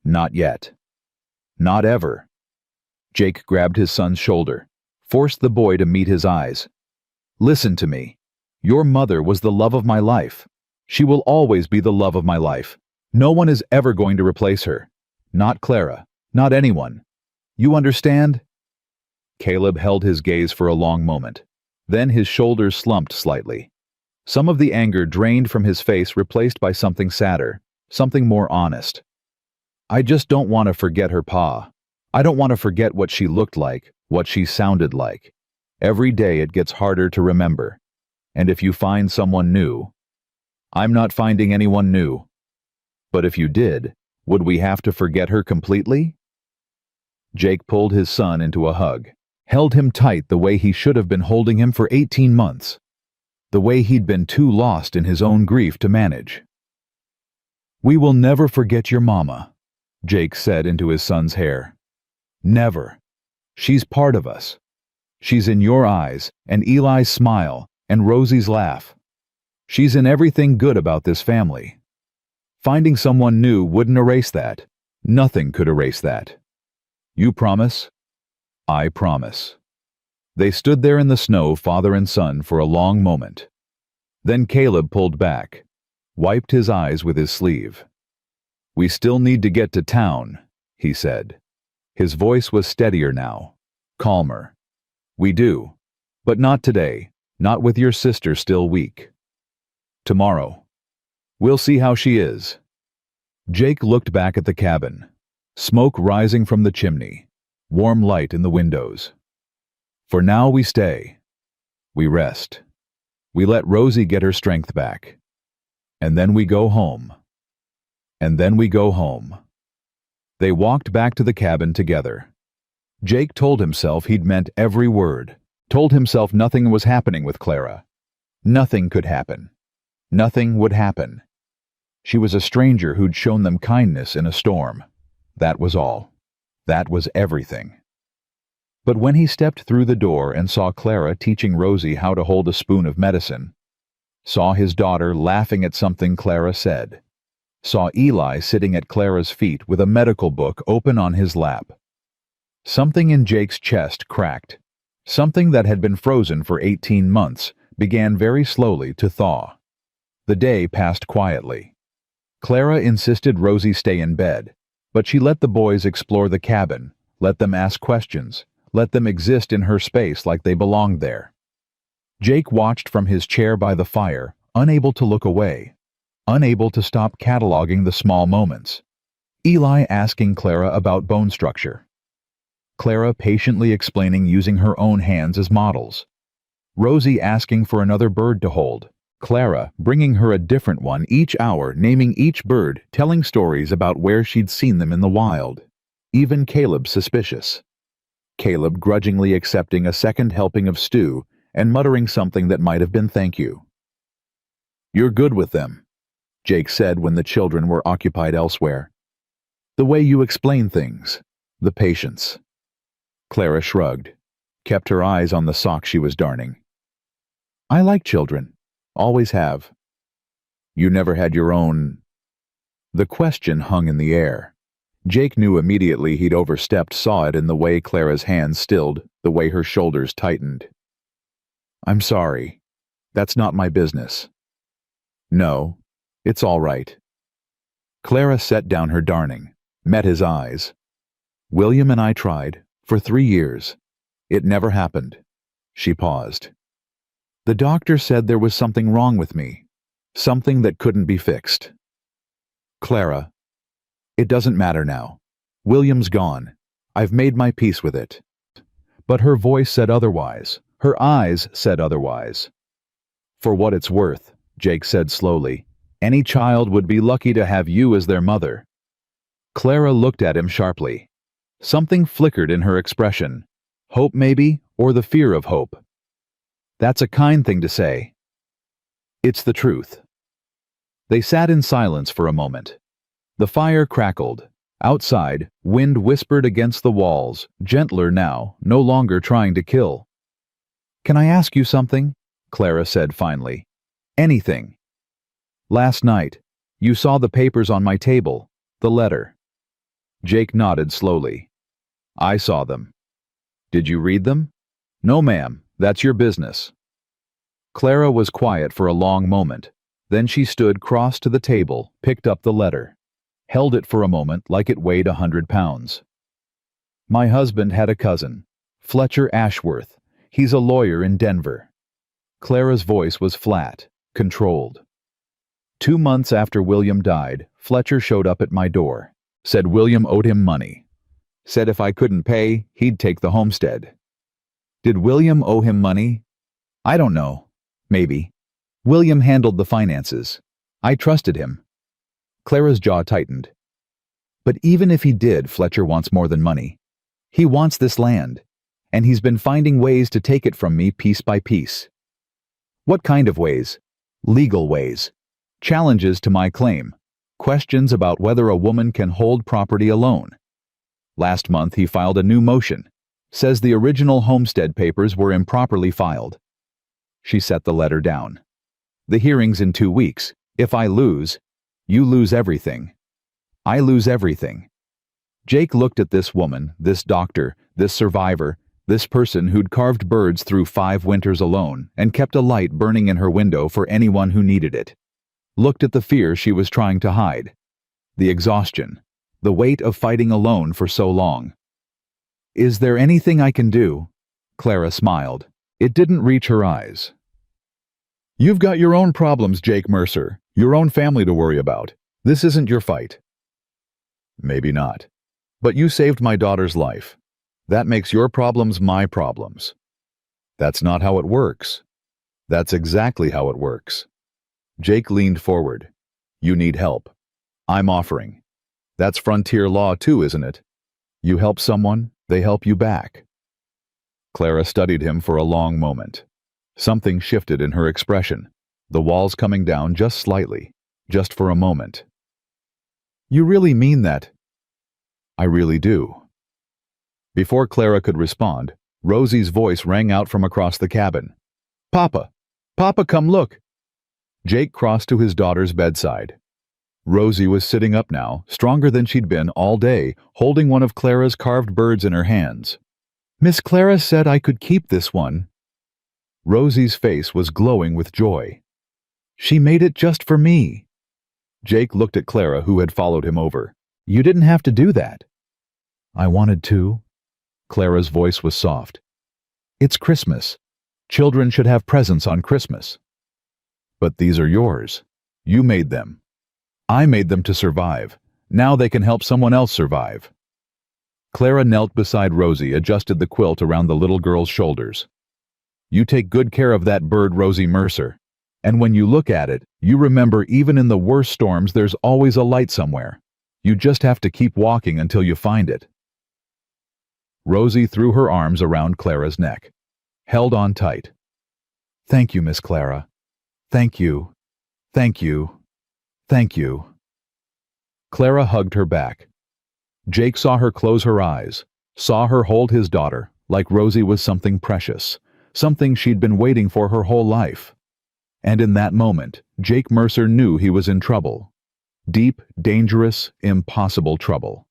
Not yet. Not ever. Jake grabbed his son's shoulder, forced the boy to meet his eyes. Listen to me. Your mother was the love of my life. She will always be the love of my life. No one is ever going to replace her. Not Clara. Not anyone. You understand? Caleb held his gaze for a long moment. Then his shoulders slumped slightly. Some of the anger drained from his face, replaced by something sadder, something more honest. I just don't want to forget her, Pa. I don't want to forget what she looked like, what she sounded like. Every day it gets harder to remember. And if you find someone new... I'm not finding anyone new. But if you did, would we have to forget her completely? Jake pulled his son into a hug, held him tight the way he should have been holding him for 18 months, the way he'd been too lost in his own grief to manage. We will never forget your mama, Jake said into his son's hair. Never. She's part of us. She's in your eyes, and Eli's smile, and Rosie's laugh. She's in everything good about this family. Finding someone new wouldn't erase that. Nothing could erase that. You promise? I promise. They stood there in the snow, father and son, for a long moment. Then Caleb pulled back, wiped his eyes with his sleeve. We still need to get to town, he said. His voice was steadier now, calmer. We do, but not today, not with your sister still weak. Tomorrow. We'll see how she is. Jake looked back at the cabin, smoke rising from the chimney, warm light in the windows. For now we stay. We rest. We let Rosie get her strength back. And then we go home. And then we go home. They walked back to the cabin together. Jake told himself he'd meant every word, told himself nothing was happening with Clara. Nothing could happen. Nothing would happen. She was a stranger who'd shown them kindness in a storm. That was all. That was everything. But when he stepped through the door and saw Clara teaching Rosie how to hold a spoon of medicine, saw his daughter laughing at something Clara said, saw Eli sitting at Clara's feet with a medical book open on his lap, something in Jake's chest cracked. Something that had been frozen for 18 months began very slowly to thaw. The day passed quietly. Clara insisted Rosie stay in bed, but she let the boys explore the cabin, let them ask questions, let them exist in her space like they belonged there. Jake watched from his chair by the fire, unable to look away, unable to stop cataloging the small moments. Eli asking Clara about bone structure. Clara patiently explaining using her own hands as models. Rosie asking for another bird to hold. Clara bringing her a different one each hour, naming each bird, telling stories about where she'd seen them in the wild. Even Caleb suspicious. Caleb grudgingly accepting a second helping of stew and muttering something that might have been thank you. You're good with them, Jake said when the children were occupied elsewhere. The way you explain things, the patience. Clara shrugged, kept her eyes on the sock she was darning. I like children. Always have. You never had your own... The question hung in the air. Jake knew immediately he'd overstepped, saw it in the way Clara's hands stilled, the way her shoulders tightened. I'm sorry. That's not my business. No, it's all right. Clara set down her darning, met his eyes. William and I tried, for 3 years. It never happened. She paused. The doctor said there was something wrong with me, something that couldn't be fixed. Clara, it doesn't matter now. William's gone. I've made my peace with it. But her voice said otherwise. Her eyes said otherwise. For what it's worth, Jake said slowly, any child would be lucky to have you as their mother. Clara looked at him sharply. Something flickered in her expression. Hope maybe, or the fear of hope. That's a kind thing to say. It's the truth." They sat in silence for a moment. The fire crackled. Outside, wind whispered against the walls, gentler now, no longer trying to kill. "Can I ask you something?" Clara said finally. "Anything." "Last night, you saw the papers on my table, the letter." Jake nodded slowly. "I saw them." "Did you read them?" "No, ma'am, that's your business." Clara was quiet for a long moment. Then she stood cross to the table, picked up the letter, held it for a moment like it weighed 100 pounds. "My husband had a cousin, Fletcher Ashworth. He's a lawyer in Denver." Clara's voice was flat, controlled. "2 months after William died, Fletcher showed up at my door. Said William owed him money. Said if I couldn't pay, he'd take the homestead." "Did William owe him money?" "I don't know. Maybe. William handled the finances. I trusted him." Clara's jaw tightened. "But even if he did, Fletcher wants more than money. He wants this land, and he's been finding ways to take it from me piece by piece." "What kind of ways?" "Legal ways. Challenges to my claim. Questions about whether a woman can hold property alone. Last month he filed a new motion. Says the original homestead papers were improperly filed." She set the letter down. "The hearing's in 2 weeks. If I lose, you lose everything. I lose everything." Jake looked at this woman, this doctor, this survivor, this person who'd carved birds through 5 winters alone and kept a light burning in her window for anyone who needed it. Looked at the fear she was trying to hide. The exhaustion. The weight of fighting alone for so long. "Is there anything I can do?" Clara smiled. It didn't reach her eyes. "You've got your own problems, Jake Mercer. Your own family to worry about. This isn't your fight." "Maybe not. But you saved my daughter's life. That makes your problems my problems." "That's not how it works." "That's exactly how it works." Jake leaned forward. "You need help. I'm offering. That's frontier law too, isn't it? You help someone, they help you back." Clara studied him for a long moment. Something shifted in her expression, the walls coming down just slightly, just for a moment. "You really mean that?" "I really do." Before Clara could respond, Rosie's voice rang out from across the cabin. "Papa! Papa, come look!" Jake crossed to his daughter's bedside. Rosie was sitting up now, stronger than she'd been all day, holding one of Clara's carved birds in her hands. "Miss Clara said I could keep this one." Rosie's face was glowing with joy. "She made it just for me." Jake looked at Clara, who had followed him over. "You didn't have to do that." "I wanted to." Clara's voice was soft. "It's Christmas. Children should have presents on Christmas." "But these are yours. You made them. I made them to survive. Now they can help someone else survive." Clara knelt beside Rosie, adjusted the quilt around the little girl's shoulders. "You take good care of that bird, Rosie Mercer. And when you look at it, you remember even in the worst storms there's always a light somewhere. You just have to keep walking until you find it." Rosie threw her arms around Clara's neck. Held on tight. "Thank you, Miss Clara. Thank you. Thank you. Thank you." Clara hugged her back. Jake saw her close her eyes, saw her hold his daughter, like Rosie was something precious, something she'd been waiting for her whole life. And in that moment, Jake Mercer knew he was in trouble. Deep, dangerous, impossible trouble.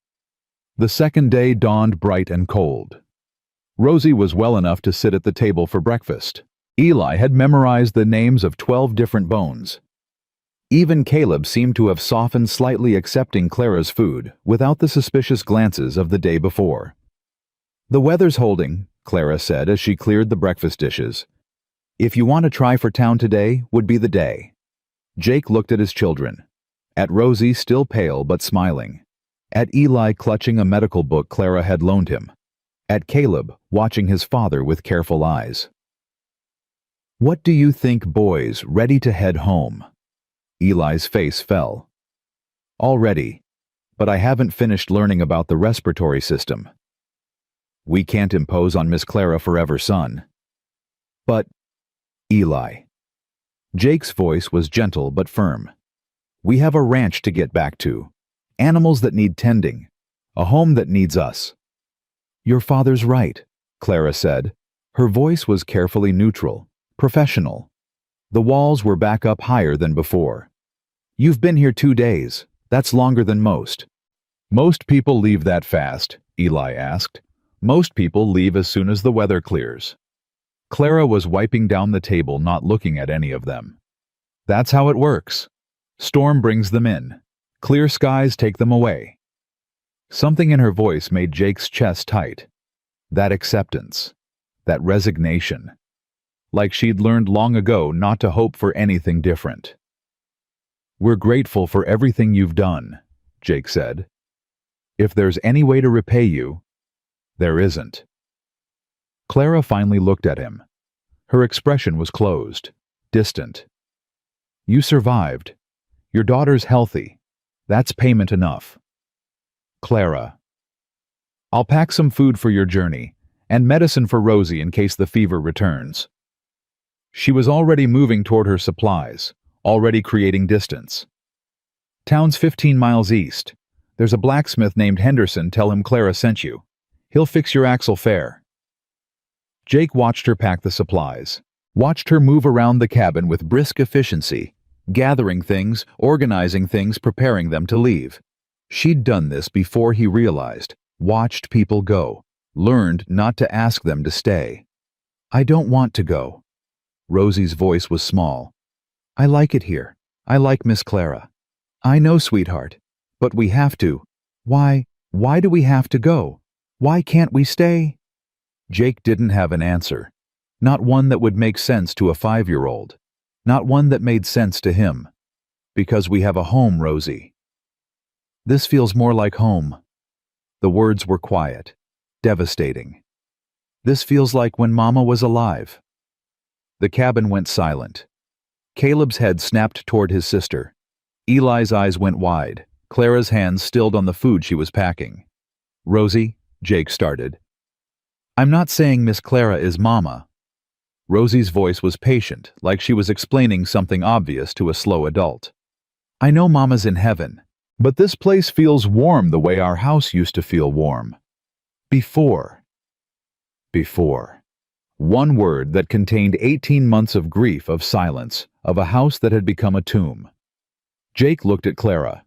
The second day dawned bright and cold. Rosie was well enough to sit at the table for breakfast. Eli had memorized the names of 12 different bones. Even Caleb seemed to have softened slightly, accepting Clara's food without the suspicious glances of the day before. "The weather's holding," Clara said as she cleared the breakfast dishes. "If you want to try for town today, would be the day." Jake looked at his children. At Rosie, still pale but smiling. At Eli, clutching a medical book Clara had loaned him. At Caleb, watching his father with careful eyes. "What do you think, boys, ready to head home?" Eli's face fell. "Already, but I haven't finished learning about the respiratory system." "We can't impose on Miss Clara forever, son." "But, Eli, Jake's voice was gentle but firm. We have a ranch to get back to. Animals that need tending. A home that needs us. Your father's right, Clara said. Her voice was carefully neutral, professional. The walls were back up higher than before. You've been here 2 days. That's longer than most. Most people leave that fast, Eli asked. Most people leave as soon as the weather clears. Clara was wiping down the table, not looking at any of them. That's how it works. Storm brings them in. Clear skies take them away. Something in her voice made Jake's chest tight. That acceptance. That resignation. Like she'd learned long ago not to hope for anything different. We're grateful for everything you've done, Jake said. If there's any way to repay you, there isn't. Clara finally looked at him. Her expression was closed, distant. You survived. Your daughter's healthy. That's payment enough. Clara. I'll pack some food for your journey, and medicine for Rosie in case the fever returns. She was already moving toward her supplies, already creating distance. Town's 15 miles east. There's a blacksmith named Henderson. Tell him Clara sent you. He'll fix your axle fair. Jake watched her pack the supplies, watched her move around the cabin with brisk efficiency, gathering things, organizing things, preparing them to leave. She'd done this before he realized, watched people go, learned not to ask them to stay. I don't want to go. Rosie's voice was small. I like it here. I like Miss Clara. I know, sweetheart. But we have to. Why do we have to go? Why can't we stay? Jake didn't have an answer. Not one that would make sense to a 5-year-old. Not one that made sense to him. Because we have a home, Rosie. This feels more like home. The words were quiet, devastating. This feels like when Mama was alive. The cabin went silent. Caleb's head snapped toward his sister. Eli's eyes went wide. Clara's hands stilled on the food she was packing. Rosie, Jake started. I'm not saying Miss Clara is Mama. Rosie's voice was patient, like she was explaining something obvious to a slow adult. I know Mama's in heaven, but this place feels warm the way our house used to feel warm. Before. One word that contained 18 months of grief, of silence, of a house that had become a tomb. Jake looked at Clara.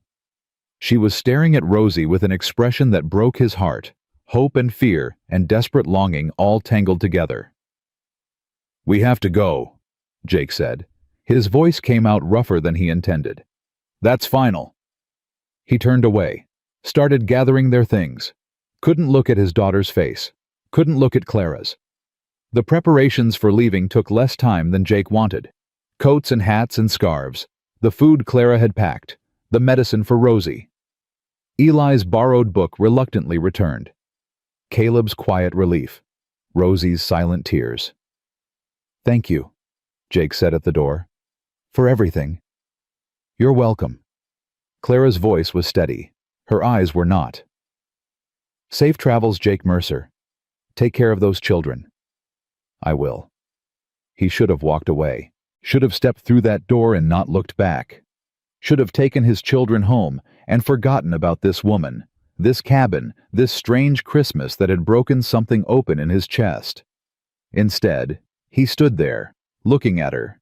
She was staring at Rosie with an expression that broke his heart, hope and fear and desperate longing all tangled together. We have to go, Jake said. His voice came out rougher than he intended. That's final. He turned away, started gathering their things. Couldn't look at his daughter's face. Couldn't look at Clara's. The preparations for leaving took less time than Jake wanted. Coats and hats and scarves, the food Clara had packed, the medicine for Rosie. Eli's borrowed book reluctantly returned. Caleb's quiet relief. Rosie's silent tears. Thank you, Jake said at the door. For everything. You're welcome. Clara's voice was steady. Her eyes were not. Safe travels, Jake Mercer. Take care of those children. I will. He should have walked away. Should have stepped through that door and not looked back. Should have taken his children home and forgotten about this woman, this cabin, this strange Christmas that had broken something open in his chest. Instead, he stood there, looking at her,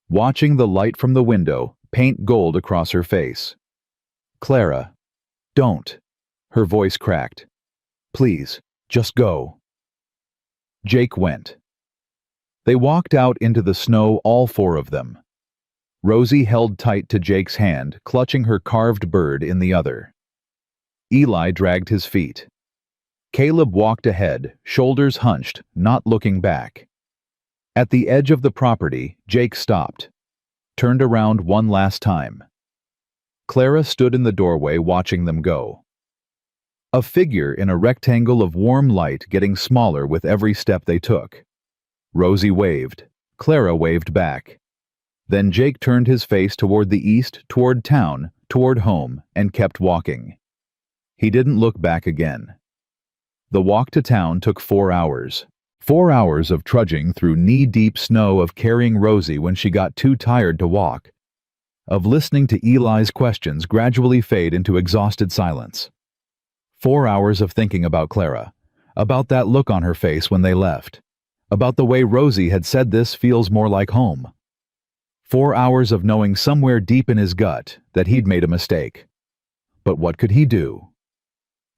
watching the light from the window paint gold across her face. Clara, don't. Her voice cracked. Please, just go. Jake went. They walked out into the snow, all 4 of them. Rosie held tight to Jake's hand, clutching her carved bird in the other. Eli dragged his feet. Caleb walked ahead, shoulders hunched, not looking back. At the edge of the property, Jake stopped, turned around one last time. Clara stood in the doorway watching them go. A figure in a rectangle of warm light getting smaller with every step they took. Rosie waved. Clara waved back. Then Jake turned his face toward the east, toward town, toward home, and kept walking. He didn't look back again. The walk to town took 4 hours. 4 hours of trudging through knee-deep snow, of carrying Rosie when she got too tired to walk, of listening to Eli's questions gradually fade into exhausted silence. 4 hours of thinking about Clara, about that look on her face when they left, about the way Rosie had said this feels more like home. 4 hours of knowing somewhere deep in his gut that he'd made a mistake. But what could he do?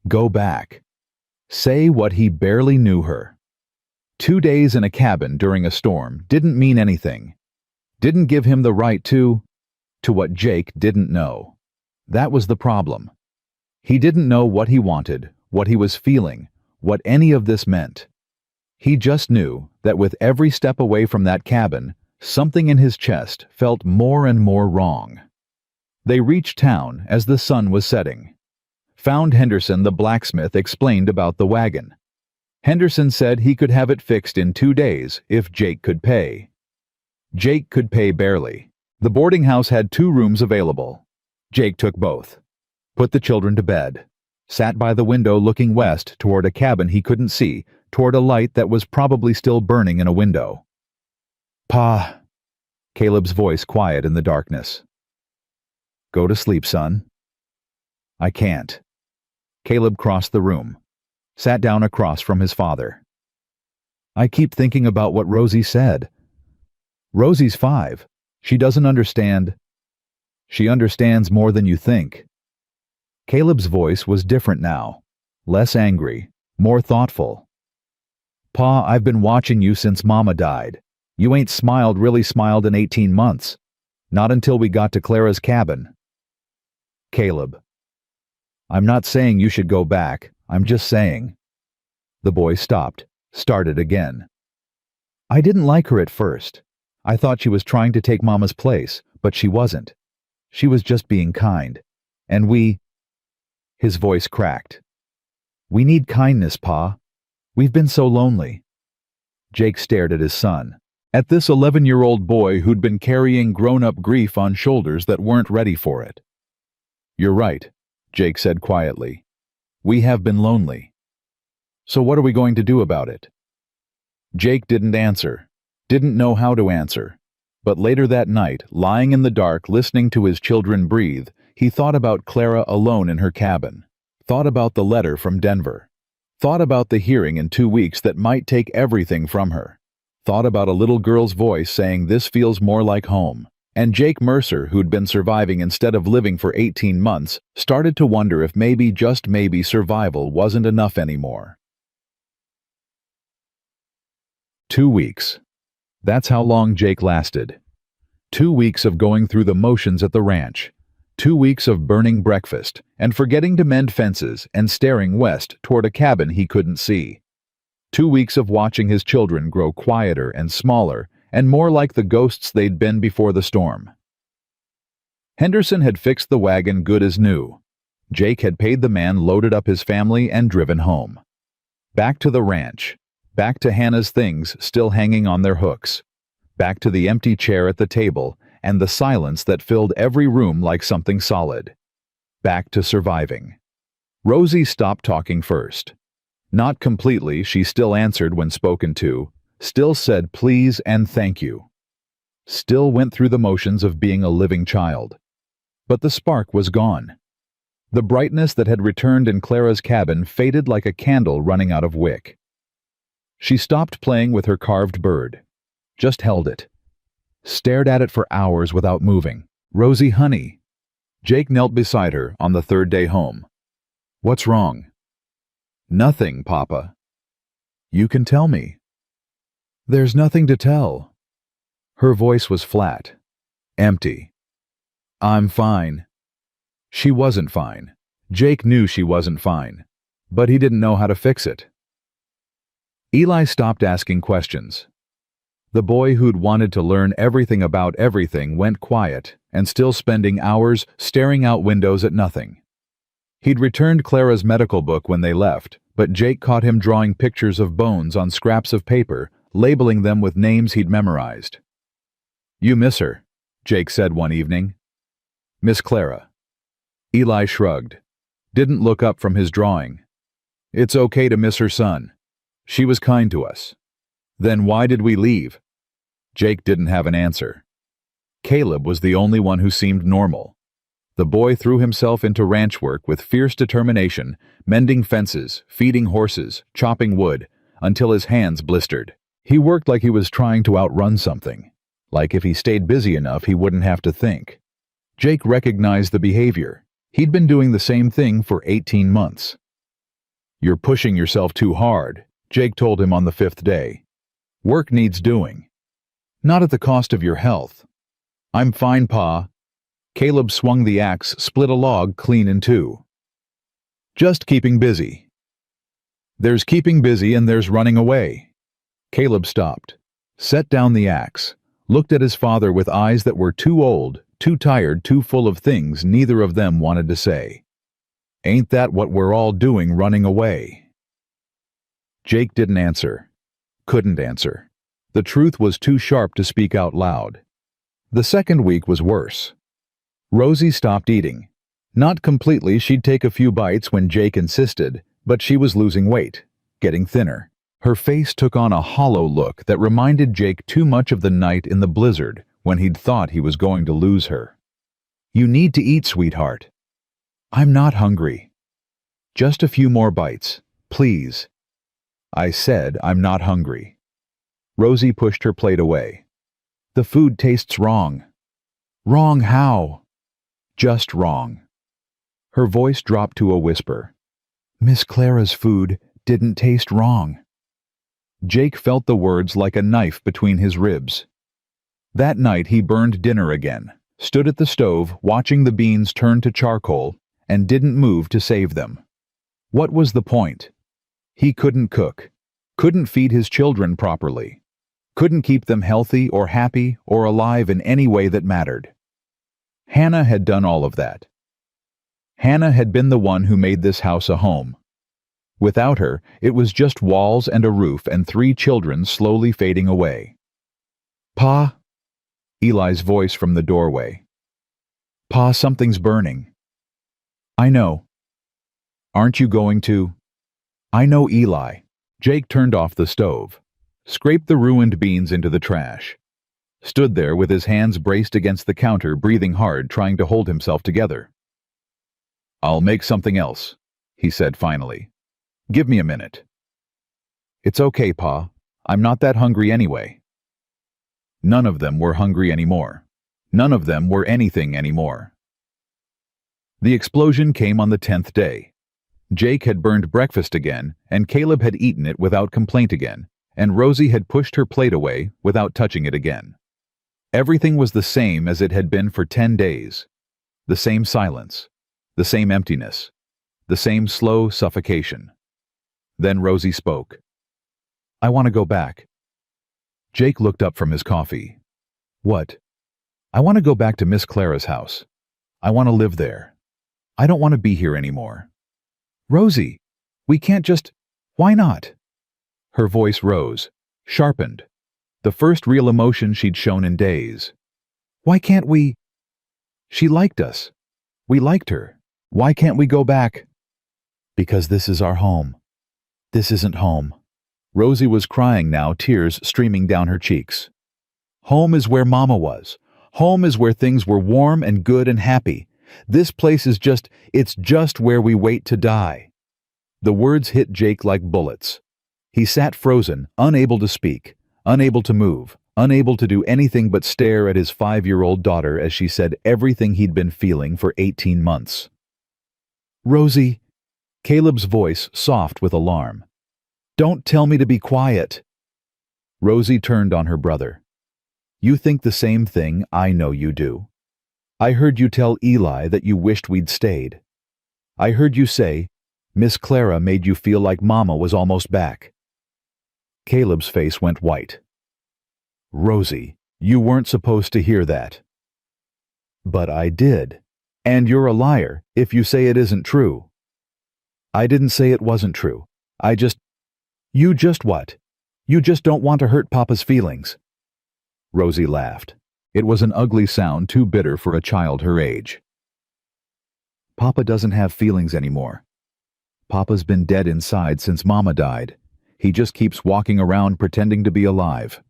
Go back. Say what he barely knew her. 2 days in a cabin during a storm didn't mean anything. Didn't give him the right to what Jake didn't know. That was the problem. He didn't know what he wanted, what he was feeling, what any of this meant. He just knew that with every step away from that cabin, something in his chest felt more and more wrong. They reached town as the sun was setting. Found Henderson, the blacksmith, explained about the wagon. Henderson said he could have it fixed in 2 days if Jake could pay. Jake could pay barely. The boarding house had 2 rooms available. Jake took both. Put the children to bed. Sat by the window looking west toward a cabin he couldn't see, toward a light that was probably still burning in a window. "Pa," Caleb's voice quiet in the darkness. "Go to sleep, son." "I can't." Caleb crossed the room, sat down across from his father. "I keep thinking about what Rosie said. Rosie's 5. She doesn't understand." "She understands more than you think." Caleb's voice was different now, less angry, more thoughtful. "Pa, I've been watching you since Mama died. You ain't really smiled in 18 months. Not until we got to Clara's cabin." "Caleb, I'm not saying you should go back. I'm just saying." The boy stopped, started again. "I didn't like her at first. I thought she was trying to take Mama's place, but she wasn't. She was just being kind. And we—" His voice cracked. "We need kindness, Pa. We've been so lonely." Jake stared at his son, at this 11-year-old boy who'd been carrying grown-up grief on shoulders that weren't ready for it. "You're right," Jake said quietly. "We have been lonely. So what are we going to do about it?" Jake didn't answer, didn't know how to answer. But later that night, lying in the dark listening to his children breathe, he thought about Clara alone in her cabin, thought about the letter from Denver, thought about the hearing in 2 weeks that might take everything from her, thought about a little girl's voice saying this feels more like home, and Jake Mercer, who'd been surviving instead of living for 18 months, started to wonder if maybe, just maybe, survival wasn't enough anymore. 2 weeks. That's how long Jake lasted. 2 weeks of going through the motions at the ranch. 2 weeks of burning breakfast and forgetting to mend fences and staring west toward a cabin he couldn't see. 2 weeks of watching his children grow quieter and smaller and more like the ghosts they'd been before the storm. Henderson had fixed the wagon good as new. Jake had paid the man, loaded up his family, and driven home. Back to the ranch. Back to Hannah's things still hanging on their hooks. Back to the empty chair at the table and the silence that filled every room like something solid. Back to surviving. Rosie stopped talking first. Not completely, she still answered when spoken to, still said please and thank you. Still went through the motions of being a living child. But the spark was gone. The brightness that had returned in Clara's cabin faded like a candle running out of wick. She stopped playing with her carved bird. Just held it. Stared at it for hours without moving. "Rosie, honey." Jake knelt beside her on the 3rd day home. "What's wrong?" "Nothing, Papa." "You can tell me." "There's nothing to tell." Her voice was flat, empty. "I'm fine." She wasn't fine. Jake knew she wasn't fine, but he didn't know how to fix it. Eli stopped asking questions. The boy who'd wanted to learn everything about everything went quiet and still spending hours staring out windows at nothing. He'd returned Clara's medical book when they left, but Jake caught him drawing pictures of bones on scraps of paper, labeling them with names he'd memorized. "You miss her," Jake said one evening. "Miss Clara." Eli shrugged. Didn't look up from his drawing. "It's okay to miss her, son. She was kind to us. Then why did we leave? Jake didn't have an answer. Caleb was the only one who seemed normal. The boy threw himself into ranch work with fierce determination, mending fences, feeding horses, chopping wood, until his hands blistered. He worked like he was trying to outrun something, like if he stayed busy enough he wouldn't have to think. Jake recognized the behavior. He'd been doing the same thing for 18 months. "You're pushing yourself too hard," Jake told him on the 5th day. "Work needs doing. Not at the cost of your health." "I'm fine, Pa." Caleb swung the axe, split a log clean in two. "Just keeping busy." "There's keeping busy and there's running away." Caleb stopped, set down the axe, looked at his father with eyes that were too old, too tired, too full of things neither of them wanted to say. "Ain't that what we're all doing, running away?" Jake didn't answer. Couldn't answer. The truth was too sharp to speak out loud. The second week was worse. Rosie stopped eating. Not completely, she'd take a few bites when Jake insisted, but she was losing weight, getting thinner. Her face took on a hollow look that reminded Jake too much of the night in the blizzard when he'd thought he was going to lose her. "You need to eat, sweetheart." "I'm not hungry." "Just a few more bites, please." "I said I'm not hungry." Rosie pushed her plate away. "The food tastes wrong." "Wrong how?" "Just wrong." Her voice dropped to a whisper. "Miss Clara's food didn't taste wrong." Jake felt the words like a knife between his ribs. That night he burned dinner again, stood at the stove watching the beans turn to charcoal, and didn't move to save them. What was the point? He couldn't cook, couldn't feed his children properly, couldn't keep them healthy or happy or alive in any way that mattered. Hannah had done all of that. Hannah had been the one who made this house a home. Without her, it was just walls and a roof and 3 children slowly fading away. "Pa?" Eli's voice from the doorway. "Pa, something's burning." "I know." "Aren't you going to?" "I know, Eli." Jake turned off the stove, scraped the ruined beans into the trash, stood there with his hands braced against the counter, breathing hard, trying to hold himself together. "I'll make something else," he said finally. "Give me a minute." "It's okay, Pa. I'm not that hungry anyway." None of them were hungry anymore. None of them were anything anymore. The explosion came on the 10th day. Jake had burned breakfast again, and Caleb had eaten it without complaint again, and Rosie had pushed her plate away without touching it again. Everything was the same as it had been for 10 days. The same silence, the same emptiness, the same slow suffocation. Then Rosie spoke. "I want to go back." Jake looked up from his coffee. "What?" "I want to go back to Miss Clara's house. I want to live there. I don't want to be here anymore." "Rosie, we can't just... Why not?" Her voice rose, sharpened, the first real emotion she'd shown in days. "Why can't we... She liked us. We liked her. Why can't we go back?" "Because this is our home. This isn't home." Rosie was crying now, tears streaming down her cheeks. "Home is where Mama was. Home is where things were warm and good and happy. This place is just, it's just where we wait to die." The words hit Jake like bullets. He sat frozen, unable to speak, unable to move, unable to do anything but stare at his 5-year-old daughter as she said everything he'd been feeling for 18 months. "Rosie," Caleb's voice soft with alarm. "Don't tell me to be quiet." Rosie turned on her brother. "You think the same thing I know you do. I heard you tell Eli that you wished we'd stayed. I heard you say, Miss Clara made you feel like Mama was almost back." Caleb's face went white. "Rosie, you weren't supposed to hear that." "But I did. And you're a liar if you say it isn't true." "I didn't say it wasn't true. You just what? You just don't want to hurt Papa's feelings." Rosie laughed. It was an ugly sound too bitter for a child her age. "Papa doesn't have feelings anymore. Papa's been dead inside since Mama died. He just keeps walking around pretending to be alive.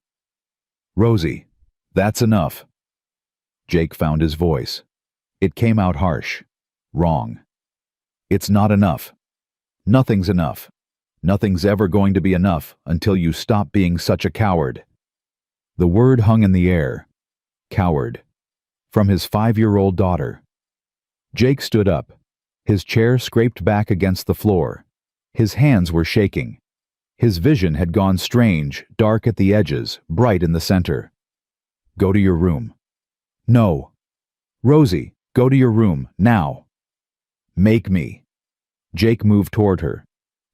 Rosie, that's enough. Jake found his voice. It came out harsh. Wrong. It's not enough. Nothing's enough. Nothing's ever going to be enough until you stop being such a coward. The word hung in the air. Coward. From his 5-year-old daughter. Jake stood up. His chair scraped back against the floor. His hands were shaking. His vision had gone strange, dark at the edges, bright in the center. Go to your room. No. Rosie, go to your room, now. Make me. Jake moved toward her.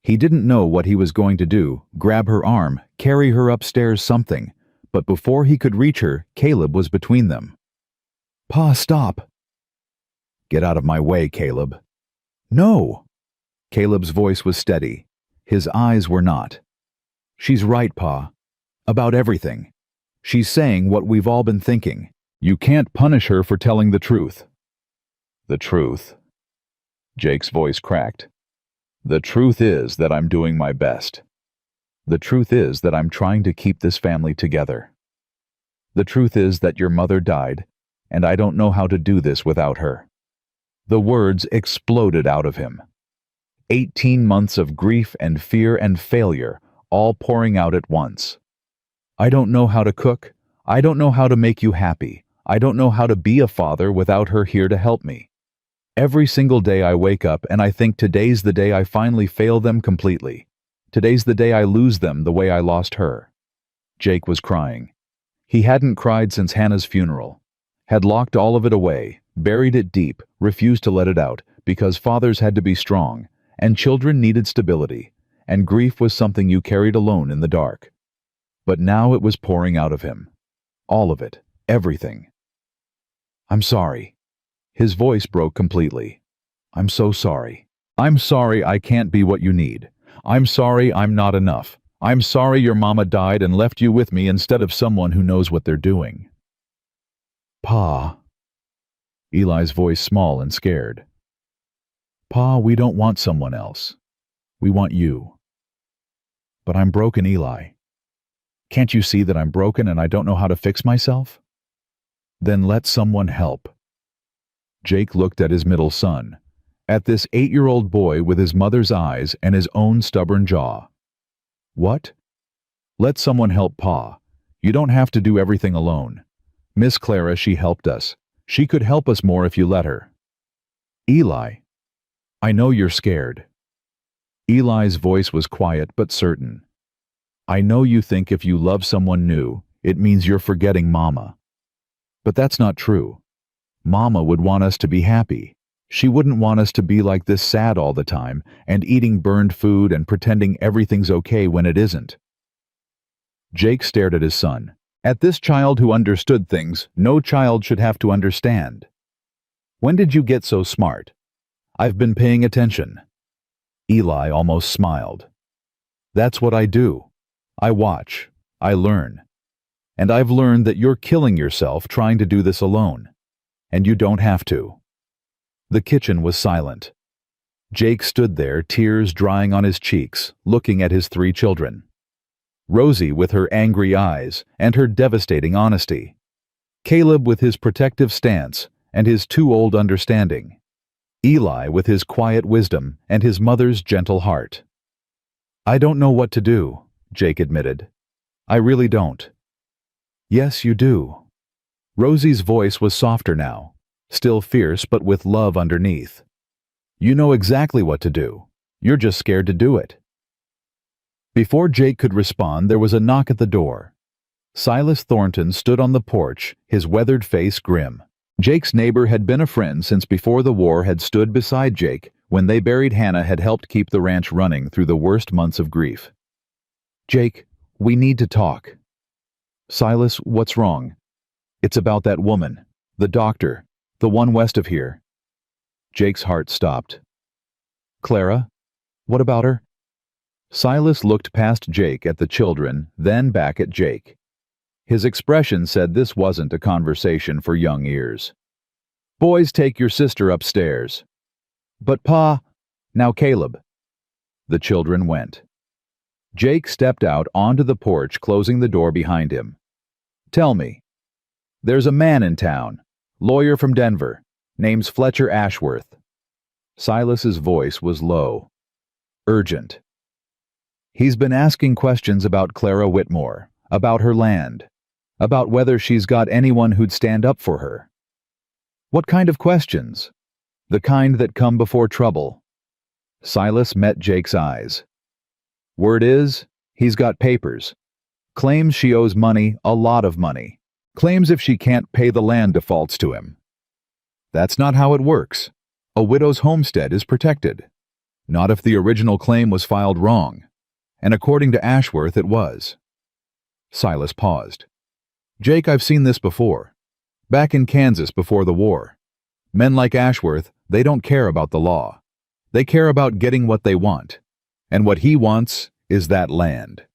He didn't know what he was going to do, grab her arm, carry her upstairs, something, but before he could reach her, Caleb was between them. Pa, stop. Get out of my way, Caleb. No. Caleb's voice was steady. His eyes were not. She's right, Pa. About everything. She's saying what we've all been thinking. You can't punish her for telling the truth. The truth? Jake's voice cracked. The truth is that I'm doing my best. The truth is that I'm trying to keep this family together. The truth is that your mother died, and I don't know how to do this without her. The words exploded out of him. 18 months of grief and fear and failure, all pouring out at once. I don't know how to cook. I don't know how to make you happy. I don't know how to be a father without her here to help me. Every single day I wake up and I think today's the day I finally fail them completely. Today's the day I lose them the way I lost her. Jake was crying. He hadn't cried since Hannah's funeral. Had locked all of it away, buried it deep, refused to let it out, because fathers had to be strong, and children needed stability, and grief was something you carried alone in the dark. But now it was pouring out of him. All of it, everything. I'm sorry. His voice broke completely. I'm so sorry. I'm sorry I can't be what you need. I'm sorry I'm not enough. I'm sorry your mama died and left you with me instead of someone who knows what they're doing. Pa. Eli's voice small and scared. Pa, we don't want someone else. We want you. But I'm broken, Eli. Can't you see that I'm broken and I don't know how to fix myself? Then let someone help. Jake looked at his middle son, at this 8-year-old boy with his mother's eyes and his own stubborn jaw. What? Let someone help Pa. You don't have to do everything alone. Miss Clara, she helped us. She could help us more if you let her. Eli. I know you're scared. Eli's voice was quiet but certain. I know you think if you love someone new, it means you're forgetting Mama. But that's not true. Mama would want us to be happy. She wouldn't want us to be like this, sad all the time and eating burned food and pretending everything's okay when it isn't. Jake stared at his son. At this child who understood things no child should have to understand. When did you get so smart? I've been paying attention. Eli almost smiled. That's what I do. I watch. I learn. And I've learned that you're killing yourself trying to do this alone. And you don't have to. The kitchen was silent. Jake stood there, tears drying on his cheeks, looking at his 3 children. Rosie with her angry eyes and her devastating honesty. Caleb with his protective stance and his too old understanding. Eli with his quiet wisdom and his mother's gentle heart. I don't know what to do, Jake admitted. I really don't. Yes, you do. Rosie's voice was softer now, still fierce but with love underneath. You know exactly what to do. You're just scared to do it. Before Jake could respond, there was a knock at the door. Silas Thornton stood on the porch, his weathered face grim. Jake's neighbor had been a friend since before the war, had stood beside Jake when they buried Hannah, had helped keep the ranch running through the worst months of grief. Jake, we need to talk. Silas, what's wrong? It's about that woman, the doctor, the one west of here. Jake's heart stopped. Clara? What about her? Silas looked past Jake at the children, then back at Jake. His expression said this wasn't a conversation for young ears. Boys, take your sister upstairs. But Pa, now Caleb. The children went. Jake stepped out onto the porch, closing the door behind him. "Tell me." "There's a man in town, lawyer from Denver, name's Fletcher Ashworth." Silas's voice was low, urgent. "He's been asking questions about Clara Whitmore, about her land, about whether she's got anyone who'd stand up for her." "What kind of questions?" "The kind that come before trouble." Silas met Jake's eyes. "Word is, he's got papers. Claims she owes money, a lot of money. Claims if she can't pay the land defaults to him." "That's not how it works. A widow's homestead is protected. Not if the original claim was filed wrong. And according to Ashworth, it was." Silas paused. "Jake, I've seen this before. Back in Kansas before the war. Men like Ashworth, they don't care about the law. They care about getting what they want. And what he wants is that land."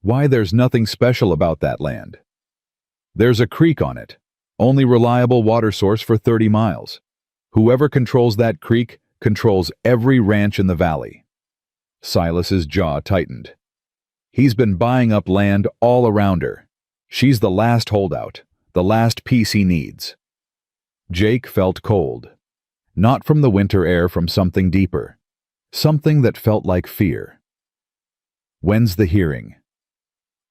"Why, there's nothing special about that land." "There's a creek on it. Only reliable water source for 30 miles. Whoever controls that creek controls every ranch in the valley." Silas's jaw tightened. "He's been buying up land all around her. She's the last holdout, the last piece he needs." Jake felt cold. Not from the winter air, from something deeper. Something that felt like fear. "When's the hearing?"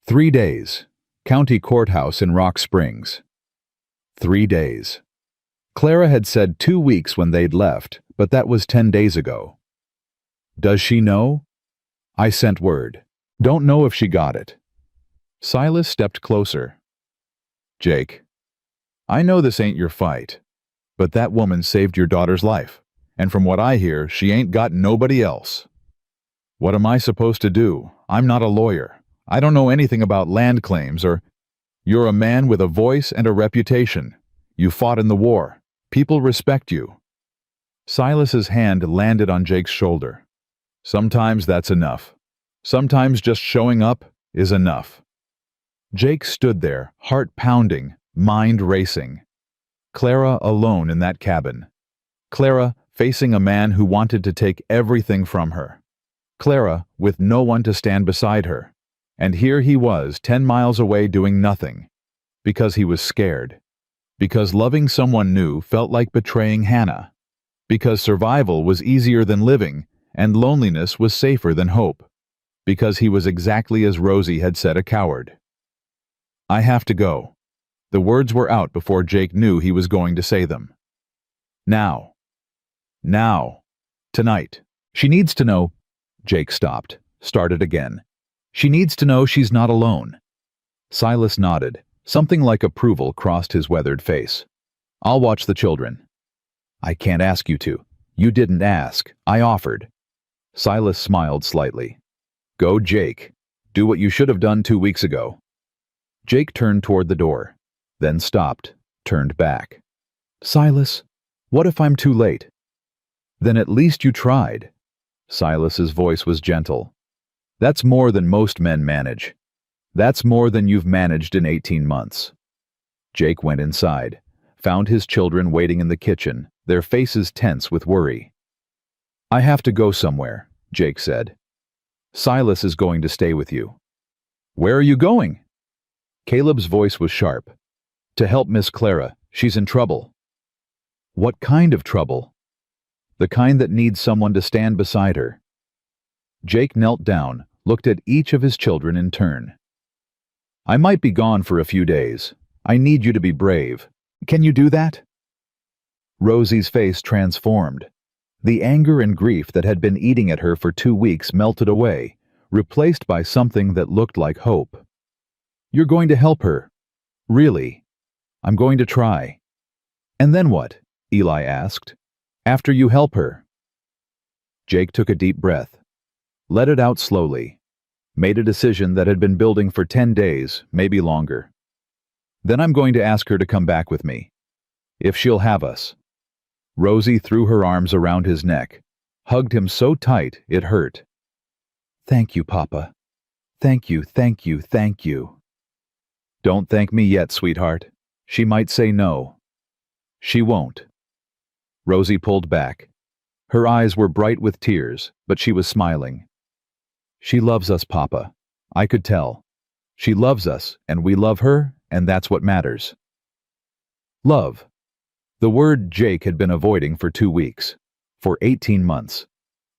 3 days. County courthouse in Rock Springs. 3 days. Clara had said 2 weeks when they'd left, but that was 10 days ago. "Does she know?" "I sent word. Don't know if she got it." Silas stepped closer. "Jake, I know this ain't your fight, but that woman saved your daughter's life, and from what I hear, she ain't got nobody else." "What am I supposed to do? I'm not a lawyer. I don't know anything about land claims or—" "You're a man with a voice and a reputation. You fought in the war. People respect you." Silas's hand landed on Jake's shoulder. "Sometimes that's enough. Sometimes just showing up is enough." Jake stood there, heart pounding, mind racing. Clara alone in that cabin. Clara facing a man who wanted to take everything from her. Clara with no one to stand beside her. And here he was, 10 miles away doing nothing. Because he was scared. Because loving someone new felt like betraying Hannah. Because survival was easier than living, and loneliness was safer than hope. Because he was exactly as Rosie had said, a coward. "I have to go." The words were out before Jake knew he was going to say them. "Now. Now. Tonight. She needs to know—" Jake stopped, started again. "She needs to know she's not alone." Silas nodded. Something like approval crossed his weathered face. "I'll watch the children." "I can't ask you to." "You didn't ask. I offered." Silas smiled slightly. "Go, Jake. Do what you should have done 2 weeks ago." Jake turned toward the door, then stopped, turned back. "Silas, what if I'm too late?" "Then at least you tried." Silas's voice was gentle. "That's more than most men manage. That's more than you've managed in 18 months. Jake went inside, found his children waiting in the kitchen, their faces tense with worry. "I have to go somewhere," Jake said. "Silas is going to stay with you." "Where are you going?" Caleb's voice was sharp. "To help Miss Clara. She's in trouble." "What kind of trouble?" "The kind that needs someone to stand beside her." Jake knelt down, looked at each of his children in turn. "I might be gone for a few days. I need you to be brave. Can you do that?" Rosie's face transformed. The anger and grief that had been eating at her for 2 weeks melted away, replaced by something that looked like hope. "You're going to help her?" "Really?" "I'm going to try." "And then what?" Eli asked. "After you help her?" Jake took a deep breath, let it out slowly, made a decision that had been building for 10 days, maybe longer. "Then I'm going to ask her to come back with me. If she'll have us." Rosie threw her arms around his neck, hugged him so tight it hurt. "Thank you, Papa. Thank you, thank you, thank you." "Don't thank me yet, sweetheart. She might say no." "She won't." Rosie pulled back. Her eyes were bright with tears, but she was smiling. She loves us, Papa. I could tell. She loves us, and we love her, and that's what matters. Love. The word Jake had been avoiding for 2 weeks. For 18 months.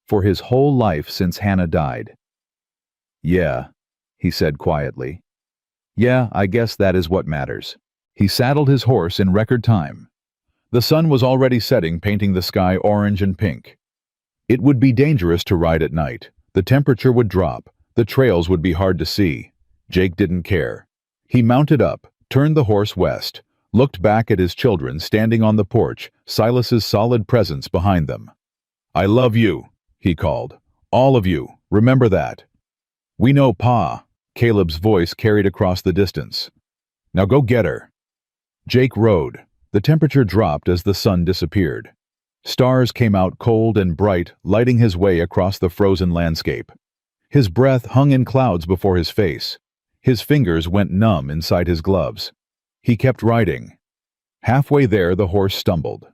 For his whole life since Hannah died. Yeah, he said quietly. Yeah, I guess that is what matters. He saddled his horse in record time. The sun was already setting, painting the sky orange and pink. It would be dangerous to ride at night. The temperature would drop. The trails would be hard to see. Jake didn't care. He mounted up, turned the horse west, looked back at his children standing on the porch, Silas's solid presence behind them. I love you, he called. All of you, remember that. We know, Pa, Caleb's voice carried across the distance. Now go get her. Jake rode. The temperature dropped as the sun disappeared. Stars came out cold and bright, lighting his way across the frozen landscape. His breath hung in clouds before his face. His fingers went numb inside his gloves. He kept riding. Halfway there, the horse stumbled.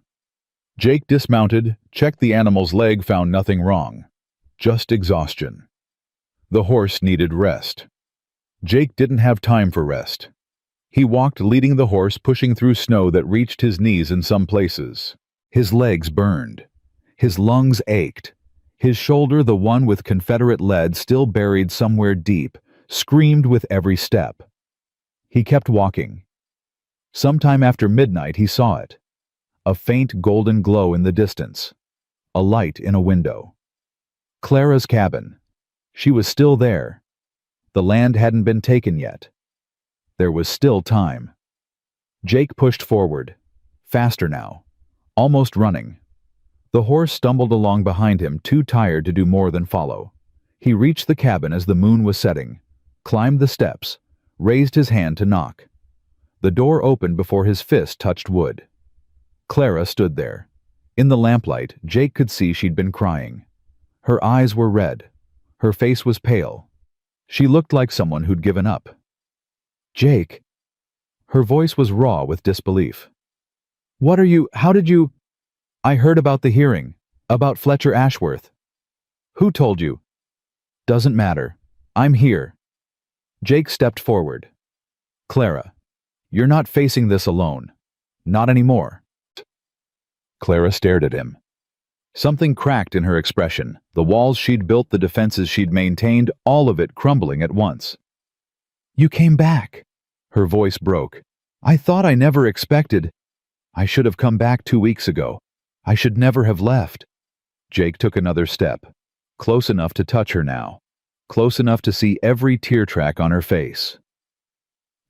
Jake dismounted, checked the animal's leg, found nothing wrong. Just exhaustion. The horse needed rest. Jake didn't have time for rest. He walked leading the horse, pushing through snow that reached his knees in some places. His legs burned. His lungs ached. His shoulder, the one with Confederate lead still buried somewhere deep, screamed with every step. He kept walking. Sometime after midnight he saw it. A faint golden glow in the distance. A light in a window. Clara's cabin. She was still there. The land hadn't been taken yet. There was still time. Jake pushed forward. Faster now. Almost running. The horse stumbled along behind him, too tired to do more than follow. He reached the cabin as the moon was setting, climbed the steps, raised his hand to knock. The door opened before his fist touched wood. Clara stood there. In the lamplight, Jake could see she'd been crying. Her eyes were red. Her face was pale. She looked like someone who'd given up. Jake. Her voice was raw with disbelief. How did you? I heard about the hearing, about Fletcher Ashworth. Who told you? Doesn't matter. I'm here. Jake stepped forward. Clara, you're not facing this alone. Not anymore. Clara stared at him. Something cracked in her expression, the walls she'd built, the defenses she'd maintained, all of it crumbling at once. You came back. Her voice broke. I thought I never expected. I should have come back 2 weeks ago. I should never have left. Jake took another step, close enough to touch her now, close enough to see every tear track on her face.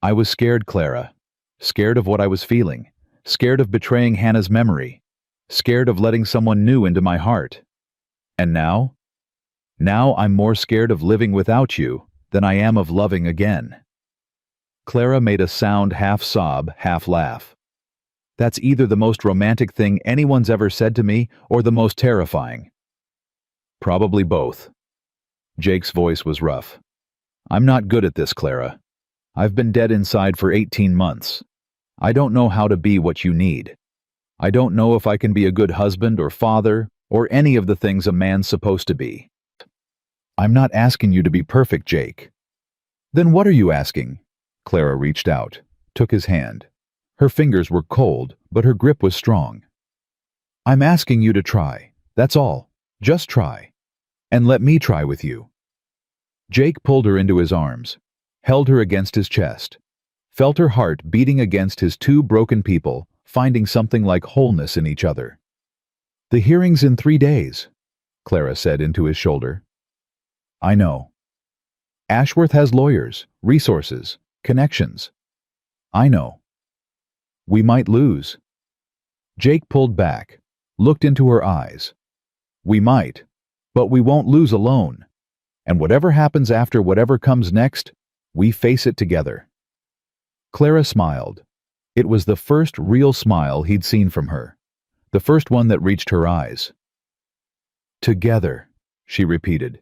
I was scared, Clara. Scared of what I was feeling. Scared of betraying Hannah's memory. Scared of letting someone new into my heart. And now? Now I'm more scared of living without you than I am of loving again. Clara made a sound half sob, half laugh. That's either the most romantic thing anyone's ever said to me or the most terrifying. Probably both. Jake's voice was rough. I'm not good at this, Clara. I've been dead inside for 18 months. I don't know how to be what you need. I don't know if I can be a good husband or father or any of the things a man's supposed to be. I'm not asking you to be perfect, Jake. Then what are you asking? Clara reached out, took his hand. Her fingers were cold, but her grip was strong. I'm asking you to try. That's all. Just try. And let me try with you. Jake pulled her into his arms, held her against his chest, felt her heart beating against his. Two broken people, finding something like wholeness in each other. The hearing's in 3 days, Clara said into his shoulder. I know. Ashworth has lawyers, resources, connections. I know. We might lose. Jake pulled back, looked into her eyes. We might, but we won't lose alone. And whatever happens after, whatever comes next, we face it together. Clara smiled. It was the first real smile he'd seen from her, the first one that reached her eyes. Together, she repeated.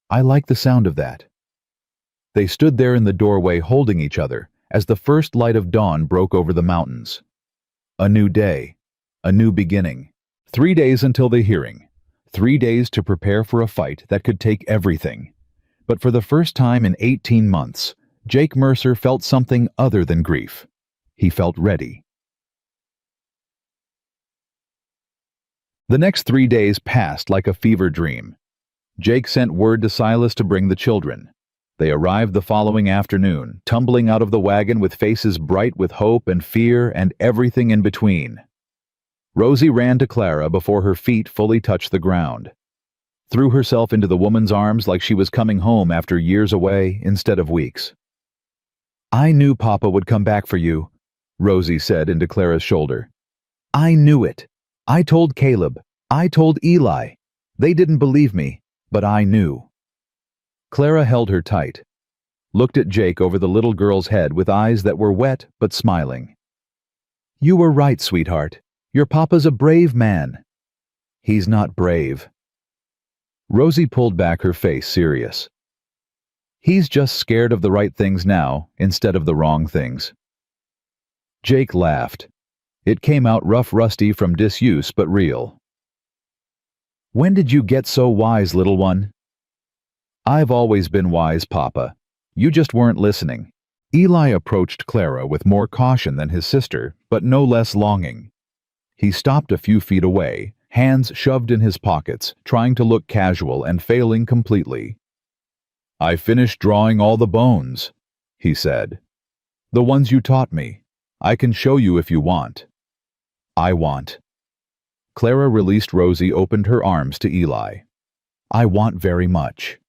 I like the sound of that. They stood there in the doorway holding each other as the first light of dawn broke over the mountains. A new day, a new beginning. 3 days until the hearing. 3 days to prepare for a fight that could take everything. But for the first time in 18 months, Jake Mercer felt something other than grief. He felt ready. The next 3 days passed like a fever dream. Jake sent word to Silas to bring the children. They arrived the following afternoon, tumbling out of the wagon with faces bright with hope and fear and everything in between. Rosie ran to Clara before her feet fully touched the ground. Threw herself into the woman's arms like she was coming home after years away instead of weeks. "I knew Papa would come back for you," Rosie said into Clara's shoulder. "I knew it. I told Caleb. I told Eli. They didn't believe me, but I knew." Clara held her tight, looked at Jake over the little girl's head with eyes that were wet but smiling. "You were right, sweetheart. Your papa's a brave man." "He's not brave." Rosie pulled back, her face serious. "He's just scared of the right things now instead of the wrong things." Jake laughed. It came out rough, rusty from disuse, but real. "When did you get so wise, little one?" "I've always been wise, Papa. You just weren't listening." Eli approached Clara with more caution than his sister, but no less longing. He stopped a few feet away, hands shoved in his pockets, trying to look casual and failing completely. "I finished drawing all the bones," he said. "The ones you taught me. I can show you if you want." "I want." Clara released Rosie, opened her arms to Eli. "I want very much."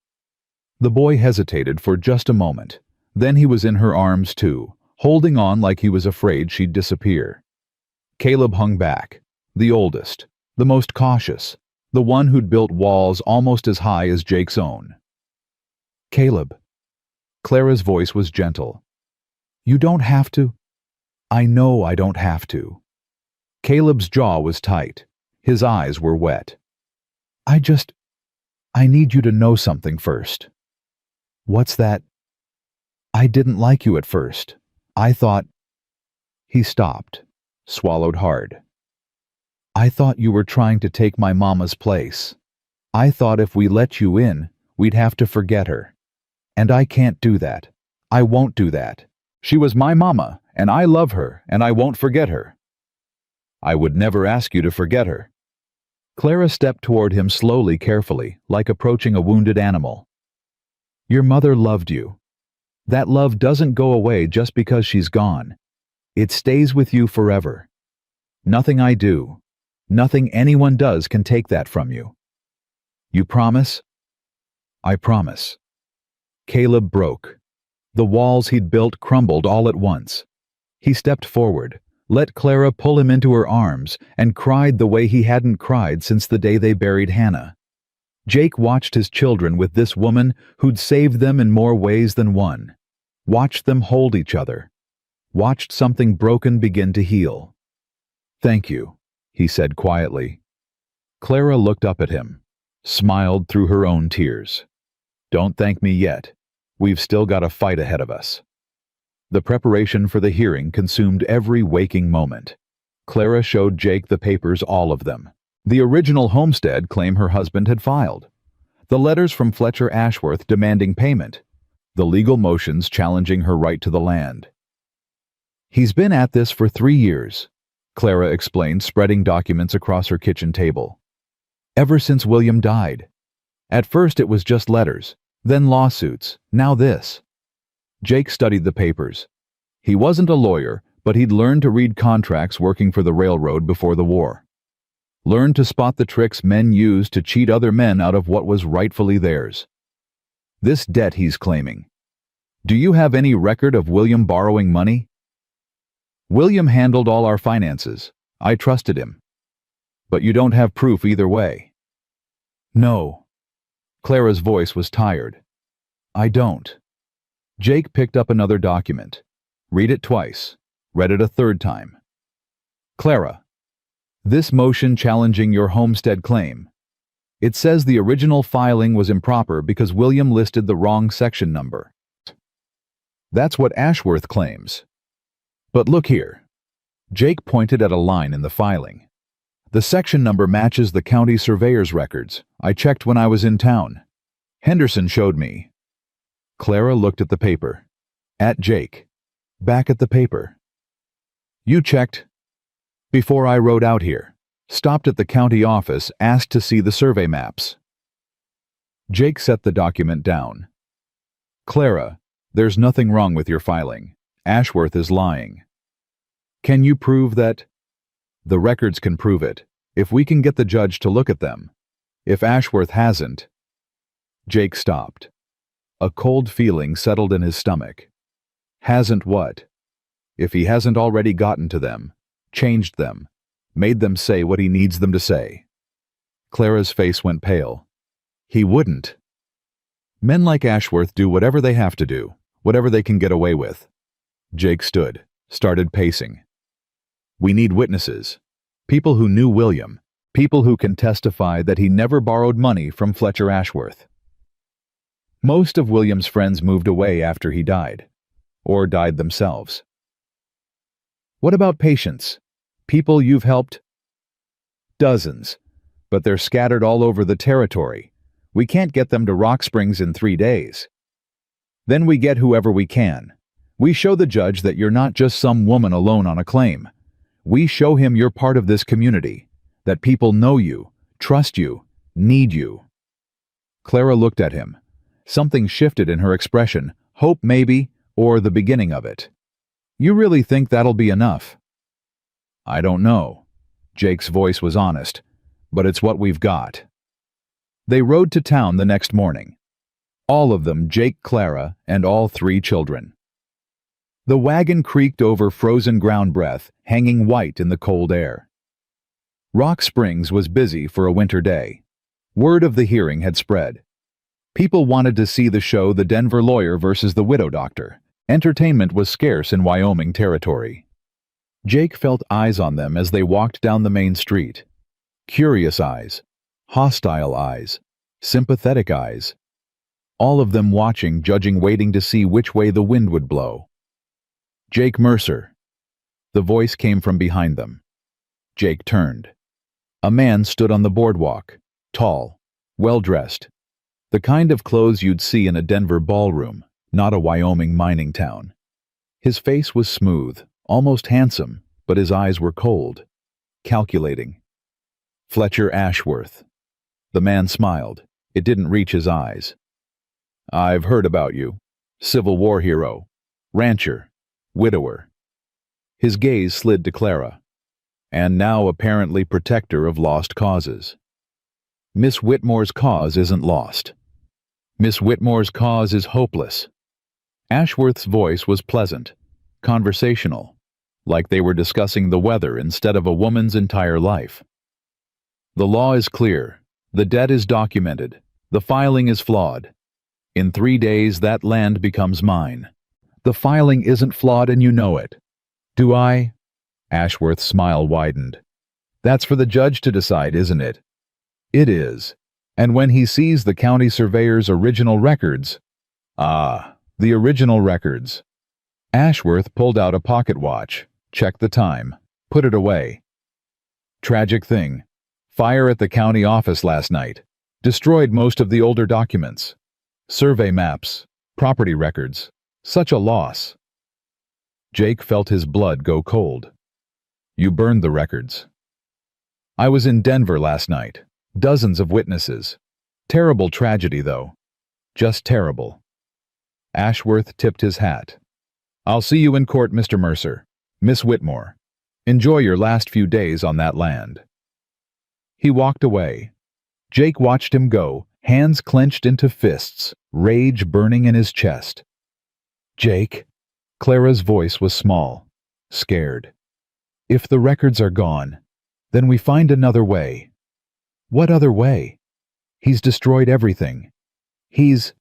The boy hesitated for just a moment. Then he was in her arms too, holding on like he was afraid she'd disappear. Caleb hung back, the oldest, the most cautious, the one who'd built walls almost as high as Jake's own. "Caleb." Clara's voice was gentle. "You don't have to." "I know I don't have to." Caleb's jaw was tight. His eyes were wet. I need you to know something first." "What's that?" "I didn't like you at first. I thought—" He stopped, swallowed hard. "I thought you were trying to take my mama's place. I thought if we let you in, we'd have to forget her. And I can't do that. I won't do that. She was my mama, and I love her, and I won't forget her." "I would never ask you to forget her." Clara stepped toward him slowly, carefully, like approaching a wounded animal. "Your mother loved you. That love doesn't go away just because she's gone. It stays with you forever. Nothing I do, nothing anyone does can take that from you. You promise?" "I promise." Caleb broke. The walls he'd built crumbled all at once. He stepped forward, let Clara pull him into her arms, and cried the way he hadn't cried since the day they buried Hannah. Jake watched his children with this woman who'd saved them in more ways than one. Watched them hold each other. Watched something broken begin to heal. "Thank you," he said quietly. Clara looked up at him, smiled through her own tears. "Don't thank me yet. We've still got a fight ahead of us." The preparation for the hearing consumed every waking moment. Clara showed Jake the papers, all of them. The original homestead claim her husband had filed. The letters from Fletcher Ashworth demanding payment. The legal motions challenging her right to the land. "He's been at this for 3 years," Clara explained, spreading documents across her kitchen table. "Ever since William died. At first it was just letters, then lawsuits, now this." Jake studied the papers. He wasn't a lawyer, but he'd learned to read contracts working for the railroad before the war. Learned to spot the tricks men used to cheat other men out of what was rightfully theirs. This debt he's claiming. Do you have any record of William borrowing money? "William handled all our finances. I trusted him." "But you don't have proof either way." "No." Clara's voice was tired. "I don't." Jake picked up another document. Read it twice. Read it a third time. "Clara, this motion challenging your homestead claim. It says the original filing was improper because William listed the wrong section number. That's what Ashworth claims. But look here." Jake pointed at a line in the filing. "The section number matches the county surveyor's records. I checked when I was in town. Henderson showed me. Clara looked at the paper. At Jake. Back at the paper. You checked. Before I rode out here. Stopped at the county office, asked to see the survey maps. Jake set the document down. Clara, there's nothing wrong with your filing. Ashworth is lying. Can you prove that? The records can prove it, if we can get the judge to look at them. If Ashworth hasn't. Jake stopped. A cold feeling settled in his stomach. Hasn't what? If he hasn't already gotten to them, changed them, made them say what he needs them to say. Clara's face went pale. He wouldn't. Men like Ashworth do whatever they have to do, whatever they can get away with. Jake stood, started pacing. We need witnesses. People who knew William. People who can testify that he never borrowed money from Fletcher Ashworth. Most of William's friends moved away after he died, or died themselves. What about patients? People you've helped? Dozens, but they're scattered all over the territory. We can't get them to Rock Springs in 3 days. Then we get whoever we can. We show the judge that you're not just some woman alone on a claim. We show him you're part of this community, that people know you, trust you, need you. Clara looked at him. Something shifted in her expression, hope maybe, or the beginning of it. You really think that'll be enough? I don't know. Jake's voice was honest, but it's what we've got. They rode to town the next morning. All of them, Jake, Clara, and all 3 children. The wagon creaked over frozen ground breath, hanging white in the cold air. Rock Springs was busy for a winter day. Word of the hearing had spread. People wanted to see the show The Denver Lawyer versus the Widow Doctor. Entertainment was scarce in Wyoming territory. Jake felt eyes on them as they walked down the main street. Curious eyes, hostile eyes, sympathetic eyes. All of them watching, judging, waiting to see which way the wind would blow. Jake Mercer. The voice came from behind them. Jake turned. A man stood on the boardwalk, tall, well-dressed. The kind of clothes you'd see in a Denver ballroom, not a Wyoming mining town. His face was smooth, almost handsome, but his eyes were cold, calculating. Fletcher Ashworth. The man smiled. It didn't reach his eyes. I've heard about you. Civil War hero. Rancher. Widower. His gaze slid to Clara. And now apparently protector of lost causes. Miss Whitmore's cause isn't lost. Miss Whitmore's cause is hopeless. Ashworth's voice was pleasant, conversational, like they were discussing the weather instead of a woman's entire life. The law is clear. The debt is documented. The filing is flawed. In 3 days, that land becomes mine. The filing isn't flawed and you know it. Do I? Ashworth's smile widened. That's for the judge to decide, isn't it? It is. And when he sees the county surveyor's original records... Ah, the original records. Ashworth pulled out a pocket watch, checked the time, put it away. Tragic thing. Fire at the county office last night. Destroyed most of the older documents. Survey maps, property records. Such a loss. Jake felt his blood go cold. You burned the records. I was in Denver last night. Dozens of witnesses. Terrible tragedy, though. Just terrible. Ashworth tipped his hat. I'll see you in court, Mr. Mercer. Miss Whitmore. Enjoy your last few days on that land. He walked away. Jake watched him go, hands clenched into fists, rage burning in his chest. Jake? Clara's voice was small, scared. If the records are gone, then we find another way. What other way? He's destroyed everything. He's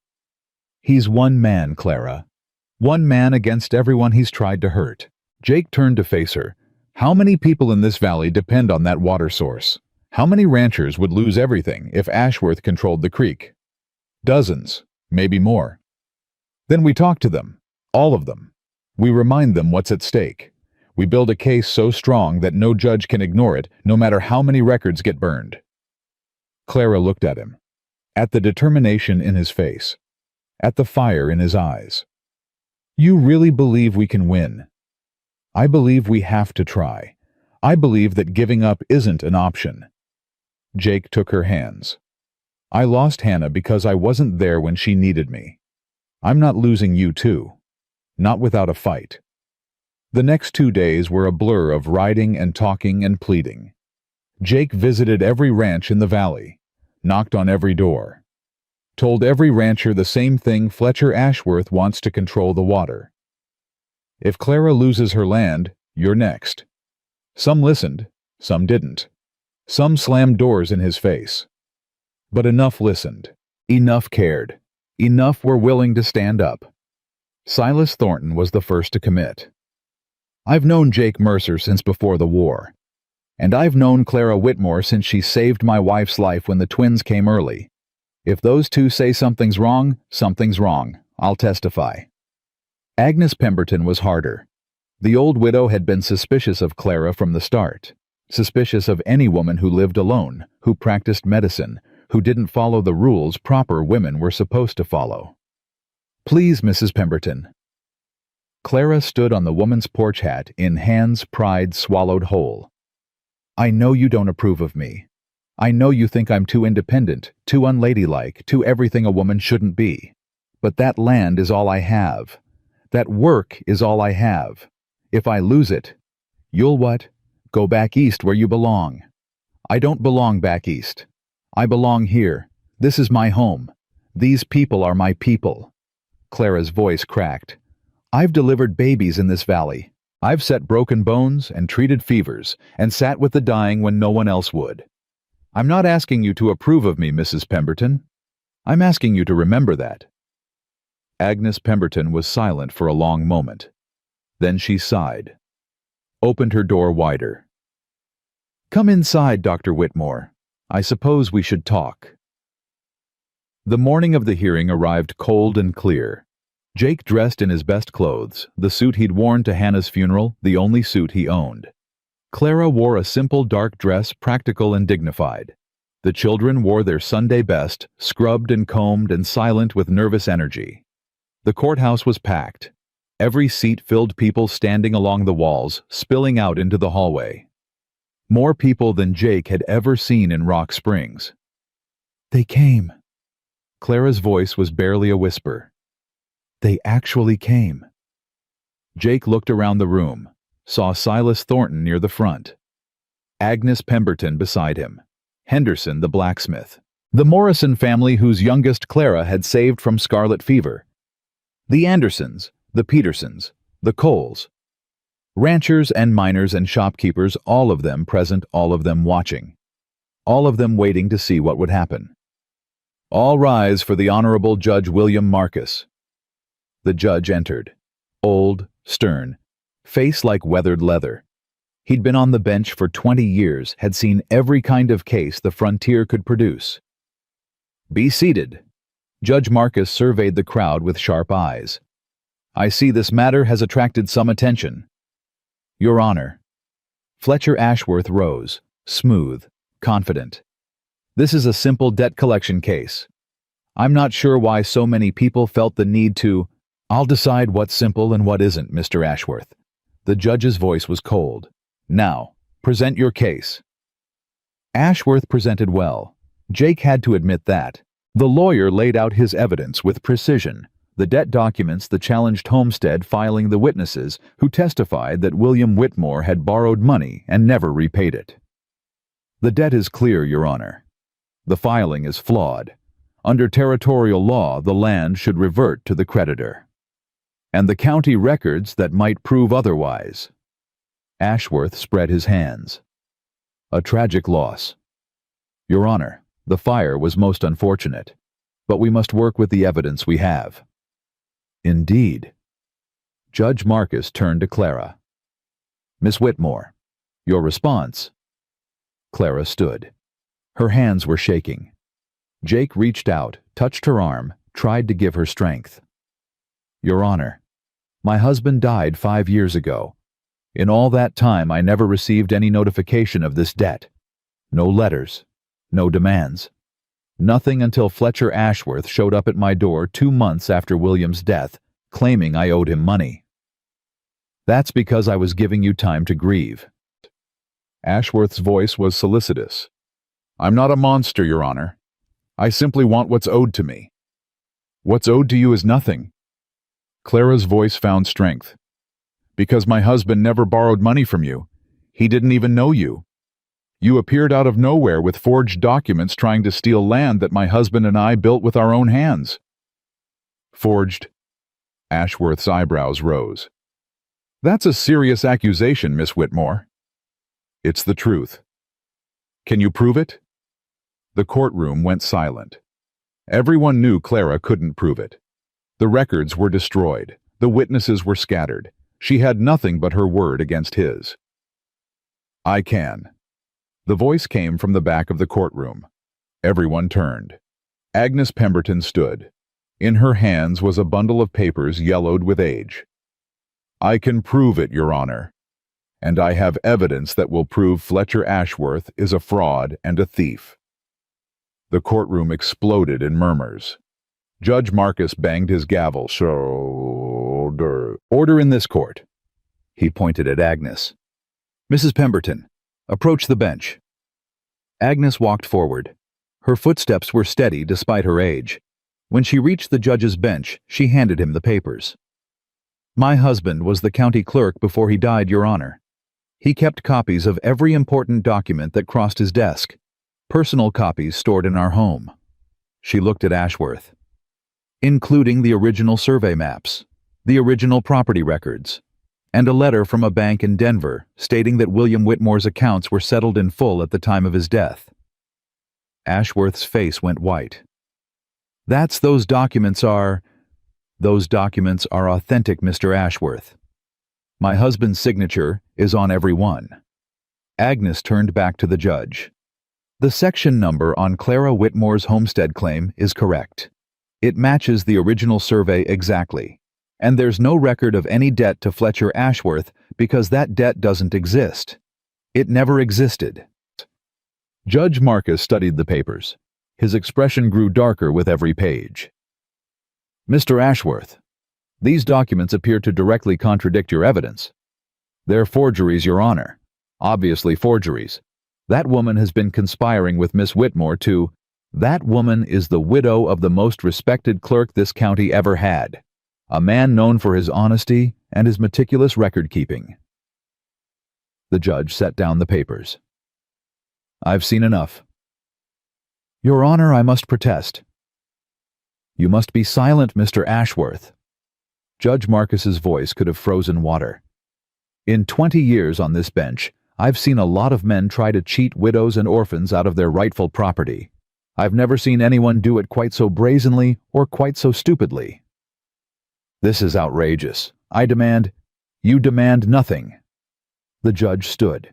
one man, Clara. One man against everyone he's tried to hurt. Jake turned to face her. How many people in this valley depend on that water source? How many ranchers would lose everything if Ashworth controlled the creek? Dozens, maybe more. Then we talk to them, all of them. We remind them what's at stake. We build a case so strong that no judge can ignore it, no matter how many records get burned. Clara looked at him, at the determination in his face. at the fire in his eyes. You really believe we can win? I believe we have to try. I believe that giving up isn't an option. Jake took her hands. I lost Hannah because I wasn't there when she needed me. I'm not losing you too. Not without a fight. The next 2 days were a blur of riding and talking and pleading. Jake visited every ranch in the valley, knocked on every door, told every rancher the same thing: Fletcher Ashworth wants to control the water. If Clara loses her land, you're next. Some listened, some didn't. Some slammed doors in his face. But enough listened. Enough cared. Enough were willing to stand up. Silas Thornton was the first to commit. I've known Jake Mercer since before the war. And I've known Clara Whitmore since she saved my wife's life when the twins came early. If those two say something's wrong, something's wrong. I'll testify. Agnes Pemberton was harder. The old widow had been suspicious of Clara from the start. Suspicious of any woman who lived alone, who practiced medicine, who didn't follow the rules proper women were supposed to follow. Please, Mrs. Pemberton. Clara stood on the woman's porch hat in hands pride swallowed whole. I know you don't approve of me. I know you think I'm too independent, too unladylike, too everything a woman shouldn't be. But that land is all I have. That work is all I have. If I lose it, you'll what? Go back east where you belong. I don't belong back east. I belong here. This is my home. These people are my people. Clara's voice cracked. I've delivered babies in this valley. I've set broken bones and treated fevers and sat with the dying when no one else would. I'm not asking you to approve of me, Mrs. Pemberton. I'm asking you to remember that. Agnes Pemberton was silent for a long moment. Then she sighed, opened her door wider. Come inside, Dr. Whitmore. I suppose we should talk. The morning of the hearing arrived cold and clear. Jake dressed in his best clothes, the suit he'd worn to Hannah's funeral, the only suit he owned. Clara wore a simple dark dress, practical and dignified. The children wore their Sunday best, scrubbed and combed and silent with nervous energy. The courthouse was packed. Every seat filled, people standing along the walls, spilling out into the hallway. More people than Jake had ever seen in Rock Springs. They came. Clara's voice was barely a whisper. They actually came. Jake looked around the room, saw Silas Thornton near the front, Agnes Pemberton beside him, Henderson the blacksmith, the Morrison family whose youngest Clara had saved from scarlet fever, the Andersons, the Petersons, the Coles, ranchers and miners and shopkeepers, all of them present, all of them watching, all of them waiting to see what would happen. All rise for the Honorable Judge William Marcus. The judge entered, old, stern, face like weathered leather. He'd been on the bench for 20 years, had seen every kind of case the frontier could produce. Be seated. Judge Marcus surveyed the crowd with sharp eyes. I see this matter has attracted some attention. Your Honor. Fletcher Ashworth rose, smooth, confident. This is a simple debt collection case. I'm not sure why so many people felt the need to. I'll decide what's simple and what isn't, Mr. Ashworth. The judge's voice was cold. Now, present your case. Ashworth presented well. Jake had to admit that. The lawyer laid out his evidence with precision. The debt documents, the challenged homestead filing the witnesses who testified that William Whitmore had borrowed money and never repaid it. The debt is clear, Your Honor. The filing is flawed. Under territorial law, the land should revert to the creditor. And the county records that might prove otherwise. Ashworth spread his hands. A tragic loss. Your Honor, the fire was most unfortunate, but we must work with the evidence we have. Indeed. Judge Marcus turned to Clara. Miss Whitmore, your response. Clara stood. Her hands were shaking. Jake reached out, touched her arm, tried to give her strength. Your Honor, my husband died 5 years ago. In all that time, I never received any notification of this debt. No letters, no demands. Nothing until Fletcher Ashworth showed up at my door 2 months after William's death, claiming I owed him money. That's because I was giving you time to grieve. Ashworth's voice was solicitous. I'm not a monster, Your Honor. I simply want what's owed to me. What's owed to you is nothing. Clara's voice found strength. Because my husband never borrowed money from you. He didn't even know you. You appeared out of nowhere with forged documents trying to steal land that my husband and I built with our own hands. Forged? Ashworth's eyebrows rose. That's a serious accusation, Miss Whitmore. It's the truth. Can you prove it? The courtroom went silent. Everyone knew Clara couldn't prove it. The records were destroyed. The witnesses were scattered. She had nothing but her word against his. I can. The voice came from the back of the courtroom. Everyone turned. Agnes Pemberton stood. In her hands was a bundle of papers yellowed with age. I can prove it, Your Honor. And I have evidence that will prove Fletcher Ashworth is a fraud and a thief. The courtroom exploded in murmurs. Judge Marcus banged his gavel. Order in this court. He pointed at Agnes. Mrs. Pemberton, approach the bench. Agnes walked forward. Her footsteps were steady despite her age. When she reached the judge's bench, she handed him the papers. My husband was the county clerk before he died, Your Honor. He kept copies of every important document that crossed his desk, personal copies stored in our home. She looked at Ashworth. Including the original survey maps, the original property records, and a letter from a bank in Denver stating that William Whitmore's accounts were settled in full at the time of his death. Ashworth's face went white. Those documents are authentic, Mr. Ashworth. My husband's signature is on every one. Agnes turned back to the judge. The section number on Clara Whitmore's homestead claim is correct. It matches the original survey exactly. And there's no record of any debt to Fletcher Ashworth because that debt doesn't exist. It never existed. Judge Marcus studied the papers. His expression grew darker with every page. Mr. Ashworth, these documents appear to directly contradict your evidence. They're forgeries, Your Honor. Obviously forgeries. That woman has been conspiring with Miss Whitmore to... That woman is the widow of the most respected clerk this county ever had. A man known for his honesty and his meticulous record-keeping. The judge set down the papers. I've seen enough. Your Honor, I must protest. You must be silent, Mr. Ashworth. Judge Marcus's voice could have frozen water. In 20 years on this bench, I've seen a lot of men try to cheat widows and orphans out of their rightful property. I've never seen anyone do it quite so brazenly or quite so stupidly. This is outrageous. You demand nothing. The judge stood.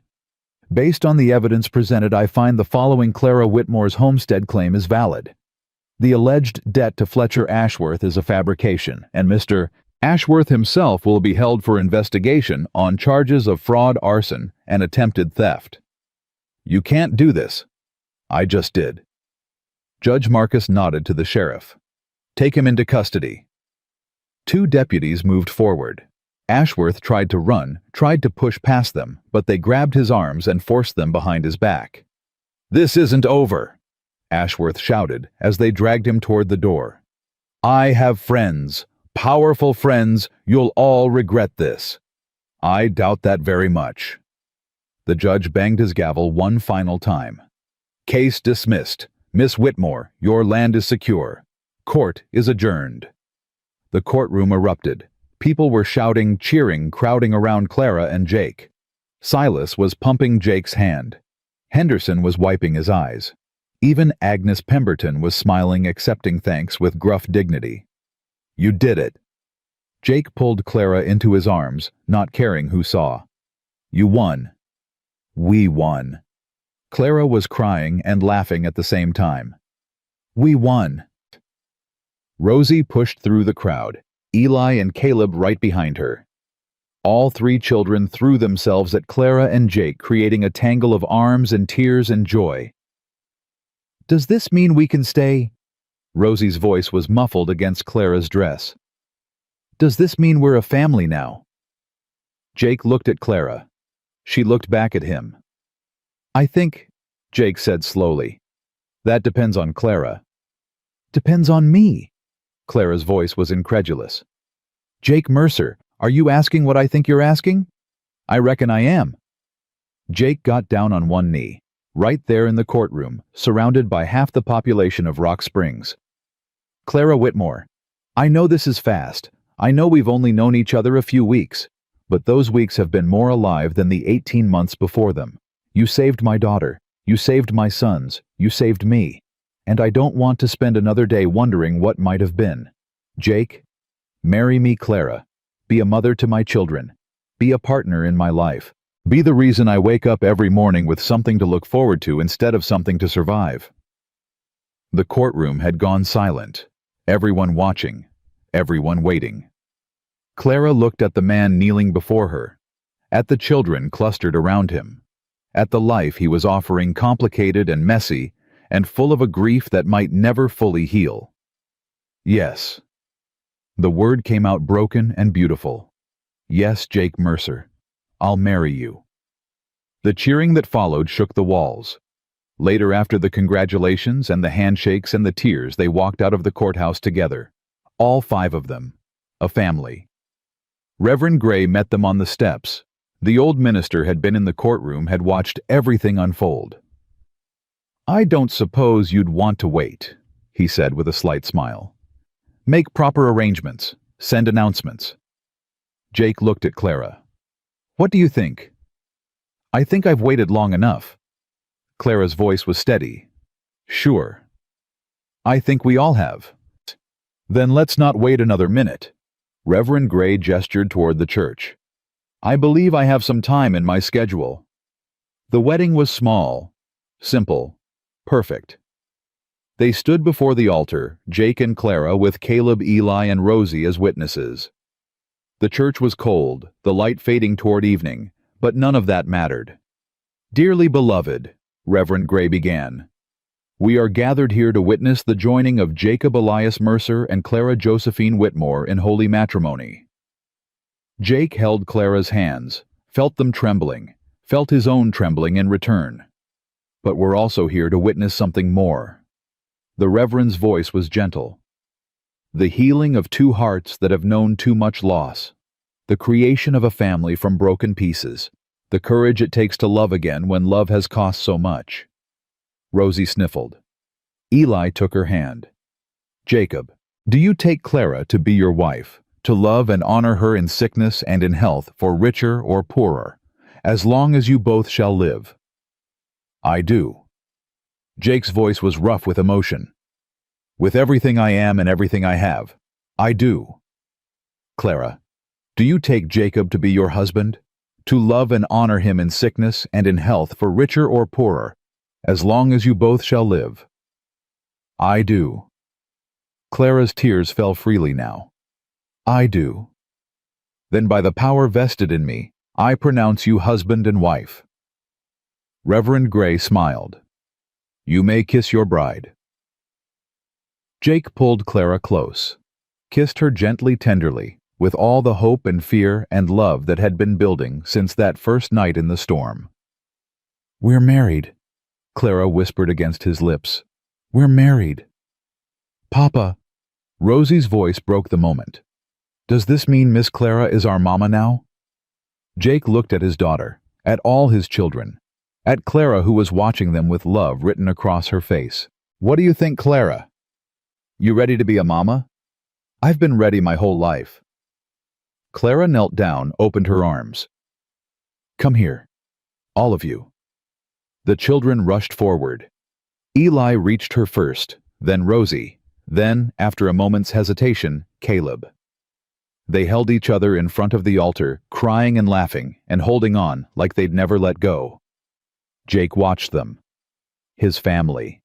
Based on the evidence presented, I find the following Clara Whitmore's homestead claim is valid. The alleged debt to Fletcher Ashworth is a fabrication, and Mr. Ashworth himself will be held for investigation on charges of fraud, arson, and attempted theft. You can't do this. I just did. Judge Marcus nodded to the sheriff. Take him into custody. 2 deputies moved forward. Ashworth tried to run, tried to push past them, but they grabbed his arms and forced them behind his back. This isn't over, Ashworth shouted as they dragged him toward the door. I have friends, powerful friends. You'll all regret this. I doubt that very much. The judge banged his gavel one final time. Case dismissed. Miss Whitmore, your land is secure. Court is adjourned. The courtroom erupted. People were shouting, cheering, crowding around Clara and Jake. Silas was pumping Jake's hand. Henderson was wiping his eyes. Even Agnes Pemberton was smiling, accepting thanks with gruff dignity. You did it. Jake pulled Clara into his arms, not caring who saw. You won. We won. Clara was crying and laughing at the same time. We won. Rosie pushed through the crowd, Eli and Caleb right behind her. All 3 children threw themselves at Clara and Jake, creating a tangle of arms and tears and joy. Does this mean we can stay? Rosie's voice was muffled against Clara's dress. Does this mean we're a family now? Jake looked at Clara. She looked back at him. I think, Jake said slowly, that depends on Clara. Depends on me. Clara's voice was incredulous. Jake Mercer, are you asking what I think you're asking? I reckon I am. Jake got down on one knee, right there in the courtroom, surrounded by half the population of Rock Springs. Clara Whitmore, I know this is fast. I know we've only known each other a few weeks, but those weeks have been more alive than the 18 months before them. You saved my daughter. You saved my sons. You saved me. And I don't want to spend another day wondering what might have been. Jake, marry me, Clara. Be a mother to my children. Be a partner in my life. Be the reason I wake up every morning with something to look forward to instead of something to survive. The courtroom had gone silent. Everyone watching. Everyone waiting. Clara looked at the man kneeling before her, at the children clustered around him, at the life he was offering, complicated and messy and full of a grief that might never fully heal. Yes. The word came out broken and beautiful. Yes, Jake Mercer. I'll marry you. The cheering that followed shook the walls. Later, after the congratulations and the handshakes and the tears, they walked out of the courthouse together. All 5 of them. A family. Reverend Gray met them on the steps. The old minister had been in the courtroom, had watched everything unfold. I don't suppose you'd want to wait, he said with a slight smile. Make proper arrangements. Send announcements. Jake looked at Clara. What do you think? I think I've waited long enough. Clara's voice was steady. Sure. I think we all have. Then let's not wait another minute. Reverend Gray gestured toward the church. I believe I have some time in my schedule. The wedding was small, simple, perfect. They stood before the altar, Jake and Clara, with Caleb, Eli, and Rosie as witnesses. The church was cold, the light fading toward evening, but none of that mattered. Dearly beloved, Reverend Gray began, we are gathered here to witness the joining of Jacob Elias Mercer and Clara Josephine Whitmore in holy matrimony. Jake held Clara's hands, felt them trembling, felt his own trembling in return. But we're also here to witness something more. The Reverend's voice was gentle. The healing of 2 hearts that have known too much loss. The creation of a family from broken pieces. The courage it takes to love again when love has cost so much. Rosie sniffled. Eli took her hand. Jacob, do you take Clara to be your wife, to love and honor her in sickness and in health, for richer or poorer, as long as you both shall live? I do. Jake's voice was rough with emotion. With everything I am and everything I have, I do. Clara, do you take Jacob to be your husband, to love and honor him in sickness and in health, for richer or poorer, as long as you both shall live? I do. Clara's tears fell freely now. I do. Then by the power vested in me, I pronounce you husband and wife. Reverend Gray smiled. You may kiss your bride. Jake pulled Clara close, kissed her gently, tenderly, with all the hope and fear and love that had been building since that first night in the storm. We're married, Clara whispered against his lips. We're married. Papa. Rosie's voice broke the moment. Does this mean Miss Clara is our mama now? Jake looked at his daughter, at all his children, at Clara, who was watching them with love written across her face. What do you think, Clara? You ready to be a mama? I've been ready my whole life. Clara knelt down, opened her arms. Come here, all of you. The children rushed forward. Eli reached her first, then Rosie, then, after a moment's hesitation, Caleb. They held each other in front of the altar, crying and laughing, and holding on like they'd never let go. Jake watched them. His family.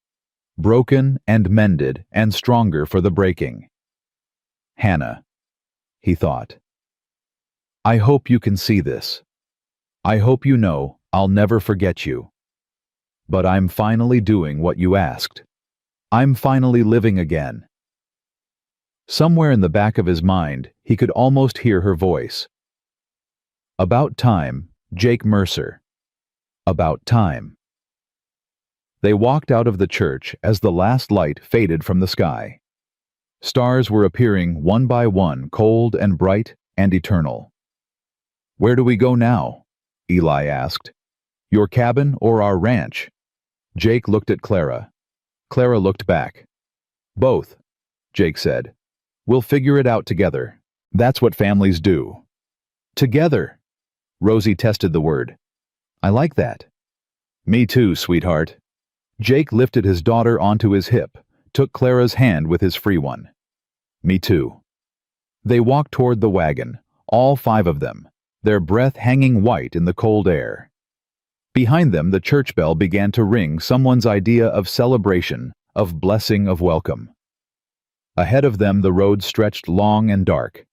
Broken and mended and stronger for the breaking. Hannah, he thought. I hope you can see this. I hope you know I'll never forget you. But I'm finally doing what you asked. I'm finally living again. Somewhere in the back of his mind, he could almost hear her voice. About time, Jake Mercer. About time. They walked out of the church as the last light faded from the sky. Stars were appearing one by one, cold and bright and eternal. Where do we go now? Eli asked. Your cabin or our ranch? Jake looked at Clara. Clara looked back. Both, Jake said. We'll figure it out together. That's what families do. Together. Rosie tested the word. I like that. Me too, sweetheart. Jake lifted his daughter onto his hip, took Clara's hand with his free one. Me too. They walked toward the wagon, all 5 of them, their breath hanging white in the cold air. Behind them, the church bell began to ring someone's idea of celebration, of blessing, of welcome. Ahead of them, the road stretched long and dark.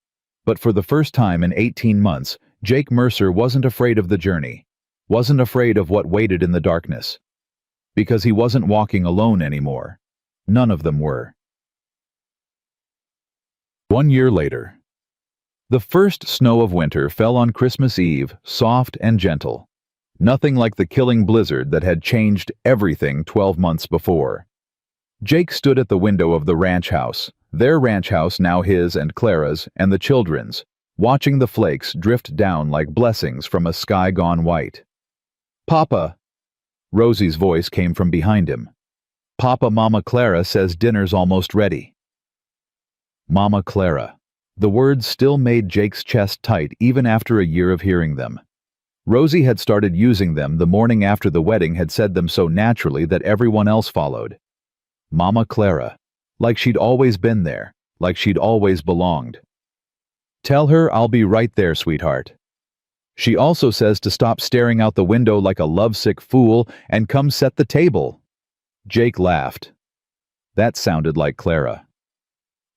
But for the first time in 18 months, Jake Mercer wasn't afraid of the journey, wasn't afraid of what waited in the darkness. Because he wasn't walking alone anymore. None of them were. 1 year later. The first snow of winter fell on Christmas Eve, soft and gentle. Nothing like the killing blizzard that had changed everything 12 months before. Jake stood at the window of the ranch house, their ranch house now his and Clara's and the children's, watching the flakes drift down like blessings from a sky gone white. Papa! Rosie's voice came from behind him. Papa, Mama Clara says dinner's almost ready. Mama Clara. The words still made Jake's chest tight even after a year of hearing them. Rosie had started using them the morning after the wedding, had said them so naturally that everyone else followed. Mama Clara. Like she'd always been there, like she'd always belonged. Tell her I'll be right there, sweetheart. She also says to stop staring out the window like a lovesick fool and come set the table. Jake laughed. That sounded like Clara.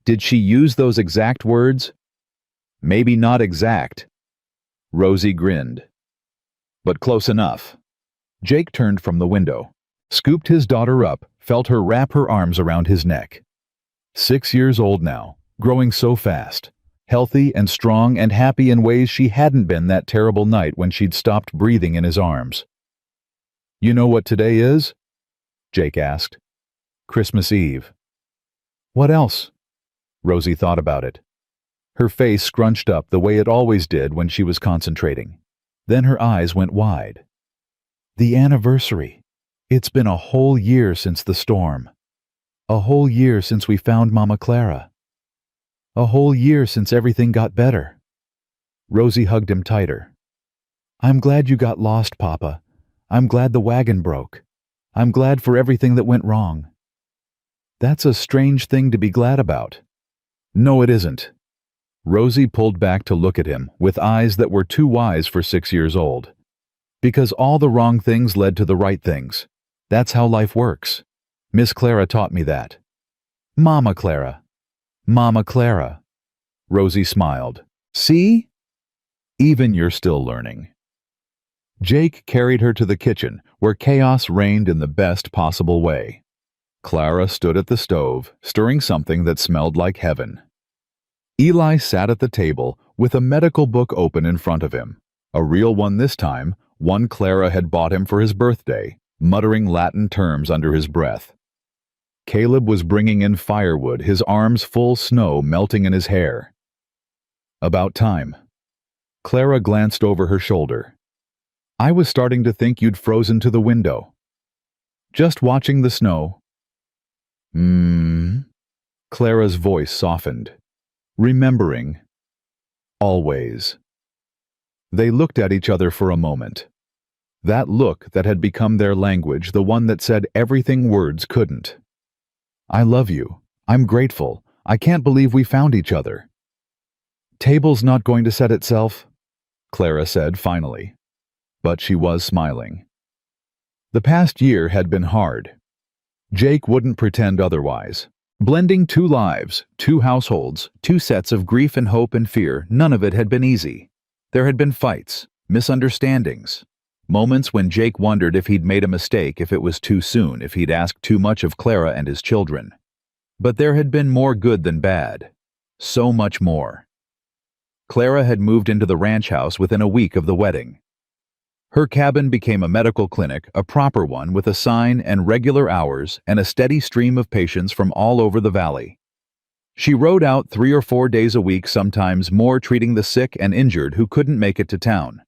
Did she use those exact words? Maybe not exact. Rosie grinned. But close enough. Jake turned from the window, scooped his daughter up, felt her wrap her arms around his neck. 6 years old now, growing so fast, healthy and strong and happy in ways she hadn't been that terrible night when she'd stopped breathing in his arms. You know what today is? Jake asked. Christmas Eve. What else? Rosie thought about it. Her face scrunched up the way it always did when she was concentrating. Then her eyes went wide. The anniversary. It's been a whole year since the storm. A whole year since we found Mama Clara. A whole year since everything got better. Rosie hugged him tighter. I'm glad you got lost, Papa. I'm glad the wagon broke. I'm glad for everything that went wrong. That's a strange thing to be glad about. No, it isn't. Rosie pulled back to look at him with eyes that were too wise for 6 years old. Because all the wrong things led to the right things. That's how life works. Miss Clara taught me that. Mama Clara. Mama Clara. Rosie smiled. See? Even you're still learning. Jake carried her to the kitchen, where chaos reigned in the best possible way. Clara stood at the stove, stirring something that smelled like heaven. Eli sat at the table with a medical book open in front of him, a real one this time, one Clara had bought him for his birthday, muttering Latin terms under his breath. Caleb was bringing in firewood, his arms full snow melting in his hair. About time. Clara glanced over her shoulder. I was starting to think you'd frozen to the window. Just watching the snow. Clara's voice softened. Remembering. Always. They looked at each other for a moment. That look that had become their language, the one that said everything words couldn't. I love you. I'm grateful. I can't believe we found each other. Table's not going to set itself, Clara said finally. But she was smiling. The past year had been hard. Jake wouldn't pretend otherwise. Blending 2 lives, 2 households, 2 sets of grief and hope and fear, none of it had been easy. There had been fights, misunderstandings, Moments when Jake wondered if he'd made a mistake, if it was too soon, if he'd asked too much of Clara and his children. But there had been more good than bad. So much more. Clara had moved into the ranch house within a week of the wedding. Her cabin became a medical clinic, a proper one with a sign and regular hours and a steady stream of patients from all over the valley. She rode out 3 or 4 days a week, sometimes more, treating the sick and injured who couldn't make it to town.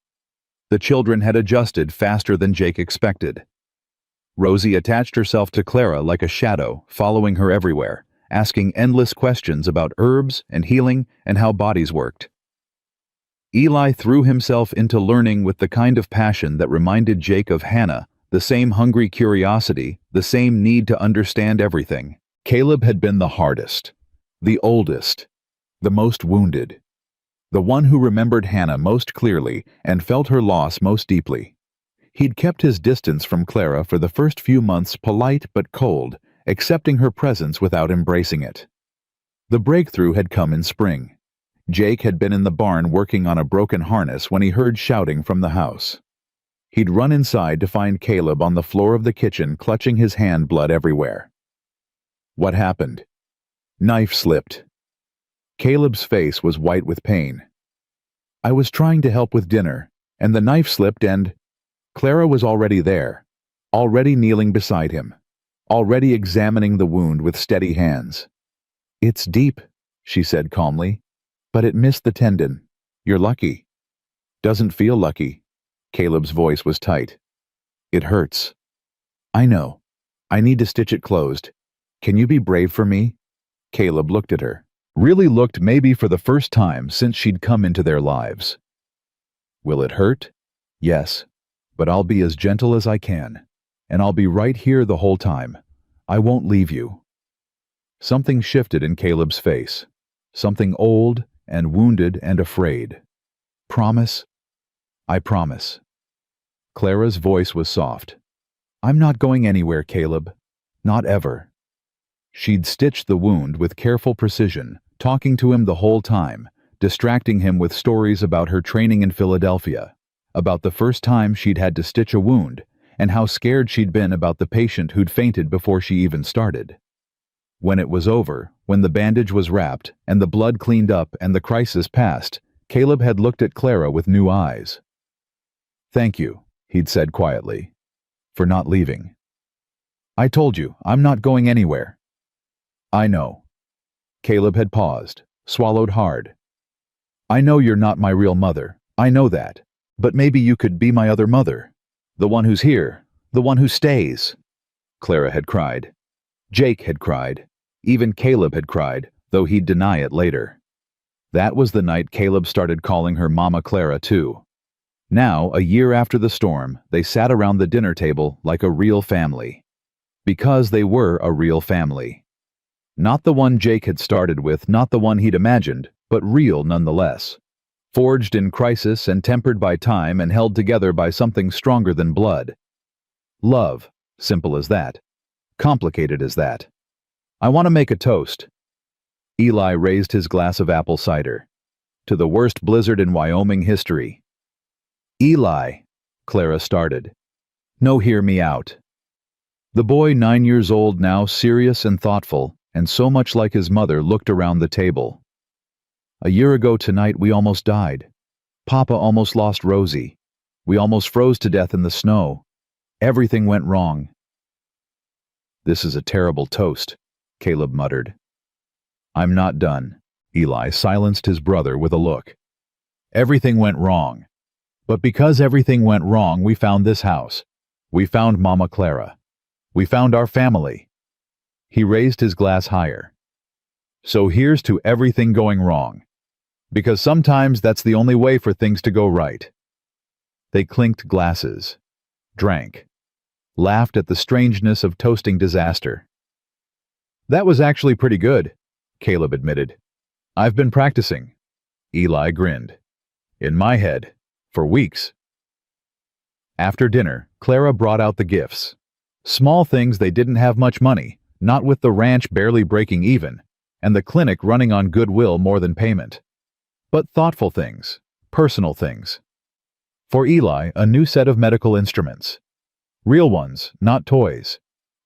The children had adjusted faster than Jake expected. Rosie attached herself to Clara like a shadow, following her everywhere, asking endless questions about herbs and healing and how bodies worked. Eli threw himself into learning with the kind of passion that reminded Jake of Hannah, the same hungry curiosity, the same need to understand everything. Caleb had been the hardest, the oldest, the most wounded, the one who remembered Hannah most clearly and felt her loss most deeply. He'd kept his distance from Clara for the first few months, polite but cold, accepting her presence without embracing it. The breakthrough had come in spring. Jake had been in the barn working on a broken harness when he heard shouting from the house. He'd run inside to find Caleb on the floor of the kitchen, clutching his hand, blood everywhere. What happened? Knife slipped. Caleb's face was white with pain. I was trying to help with dinner, and the knife slipped and... Clara was already there, already kneeling beside him, already examining the wound with steady hands. It's deep, she said calmly. But it missed the tendon. You're lucky. Doesn't feel lucky. Caleb's voice was tight. It hurts. I know. I need to stitch it closed. Can you be brave for me? Caleb looked at her. Really looked, maybe for the first time since she'd come into their lives. Will it hurt? Yes. But I'll be as gentle as I can. And I'll be right here the whole time. I won't leave you. Something shifted in Caleb's face. Something old and wounded and afraid. Promise? I promise. Clara's voice was soft. I'm not going anywhere, Caleb. Not ever. She'd stitched the wound with careful precision, talking to him the whole time, distracting him with stories about her training in Philadelphia, about the first time she'd had to stitch a wound, and how scared she'd been about the patient who'd fainted before she even started. When it was over, when the bandage was wrapped, and the blood cleaned up and the crisis passed, Caleb had looked at Clara with new eyes. Thank you, he'd said quietly, for not leaving. I told you, I'm not going anywhere. I know. Caleb had paused, swallowed hard. I know you're not my real mother, I know that, but maybe you could be my other mother. The one who's here, the one who stays. Clara had cried. Jake had cried. Even Caleb had cried, though he'd deny it later. That was the night Caleb started calling her Mama Clara, too. Now, a year after the storm, they sat around the dinner table like a real family. Because they were a real family. Not the one Jake had started with, not the one he'd imagined, but real nonetheless. Forged in crisis and tempered by time and held together by something stronger than blood. Love, simple as that. Complicated as that. I want to make a toast. Eli raised his glass of apple cider. To the worst blizzard in Wyoming history. Eli, Clara started. No, hear me out. The boy, 9 years old now, serious and thoughtful, and so much like his mother, looked around the table. A year ago tonight we almost died. Papa almost lost Rosie. We almost froze to death in the snow. Everything went wrong. This is a terrible toast, Caleb muttered. I'm not done. Eli silenced his brother with a look. Everything went wrong. But because everything went wrong, we found this house. We found Mama Clara. We found our family. He raised his glass higher. So here's to everything going wrong. Because sometimes that's the only way for things to go right. They clinked glasses, drank, laughed at the strangeness of toasting disaster. That was actually pretty good, Caleb admitted. I've been practicing. Eli grinned. In my head, for weeks. After dinner, Clara brought out the gifts. Small things. They didn't have much money, not with the ranch barely breaking even, and the clinic running on goodwill more than payment. But thoughtful things, personal things. For Eli, a new set of medical instruments. Real ones, not toys.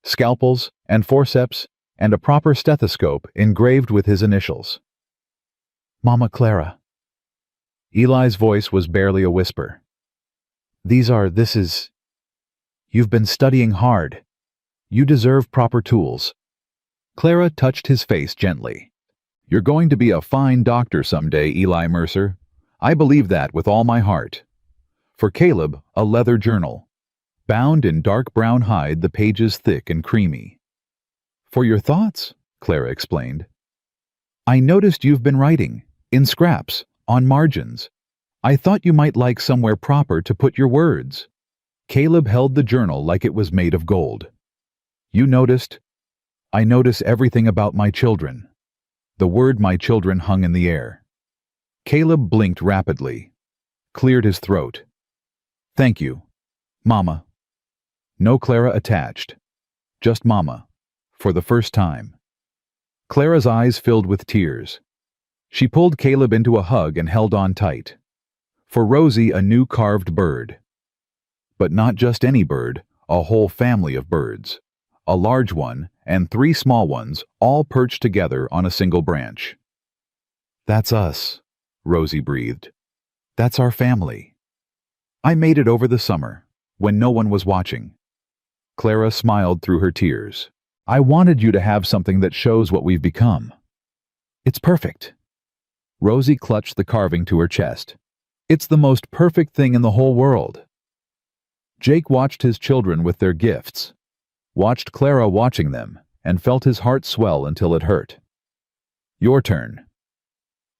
Scalpels and forceps and a proper stethoscope engraved with his initials. Mama Clara. Eli's voice was barely a whisper. This is... You've been studying hard. You deserve proper tools. Clara touched his face gently. You're going to be a fine doctor someday, Eli Mercer. I believe that with all my heart. For Caleb, a leather journal. Bound in dark brown hide, the pages thick and creamy. For your thoughts, Clara explained. I noticed you've been writing, in scraps, on margins. I thought you might like somewhere proper to put your words. Caleb held the journal like it was made of gold. You noticed? I notice everything about my children. The word my children hung in the air. Caleb blinked rapidly, cleared his throat. Thank you, Mama. No Clara attached. Just Mama, for the first time. Clara's eyes filled with tears. She pulled Caleb into a hug and held on tight. For Rosie, a new carved bird. But not just any bird, a whole family of birds. A large one and 3 small ones, all perched together on a single branch. That's us, Rosie breathed. That's our family. I made it over the summer, when no one was watching. Clara smiled through her tears. I wanted you to have something that shows what we've become. It's perfect. Rosie clutched the carving to her chest. It's the most perfect thing in the whole world. Jake watched his children with their gifts, watched Clara watching them, and felt his heart swell until it hurt. Your turn.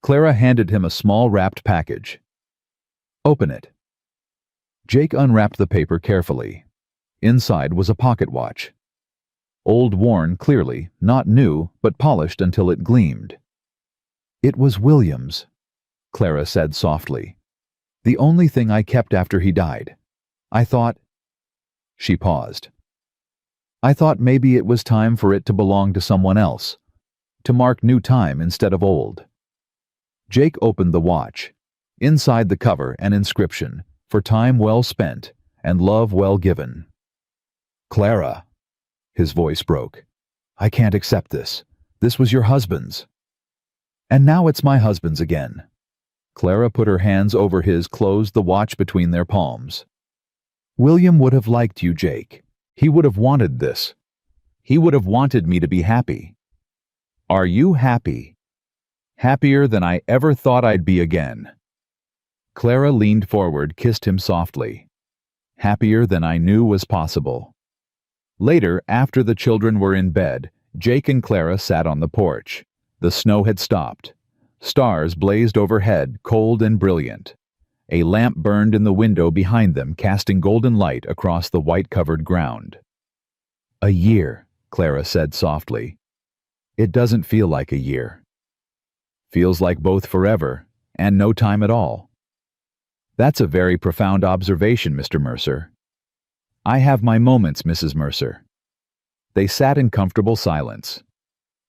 Clara handed him a small wrapped package. Open it. Jake unwrapped the paper carefully. Inside was a pocket watch. Old worn, clearly, not new, but polished until it gleamed. It was William's, Clara said softly. The only thing I kept after he died. I thought... She paused. I thought maybe it was time for it to belong to someone else, to mark new time instead of old. Jake opened the watch. Inside the cover, an inscription, for time well spent and love well given. Clara. His voice broke. I can't accept this. This was your husband's. And now it's my husband's again. Clara put her hands over his, closed the watch between their palms. William would have liked you, Jake. He would have wanted this. He would have wanted me to be happy. Are you happy? Happier than I ever thought I'd be again. Clara leaned forward, kissed him softly. Happier than I knew was possible. Later, after the children were in bed, Jake and Clara sat on the porch. The snow had stopped. Stars blazed overhead, cold and brilliant. A lamp burned in the window behind them, casting golden light across the white-covered ground. A year, Clara said softly. It doesn't feel like a year. Feels like both forever and no time at all. That's a very profound observation, Mr. Mercer. I have my moments, Mrs. Mercer. They sat in comfortable silence.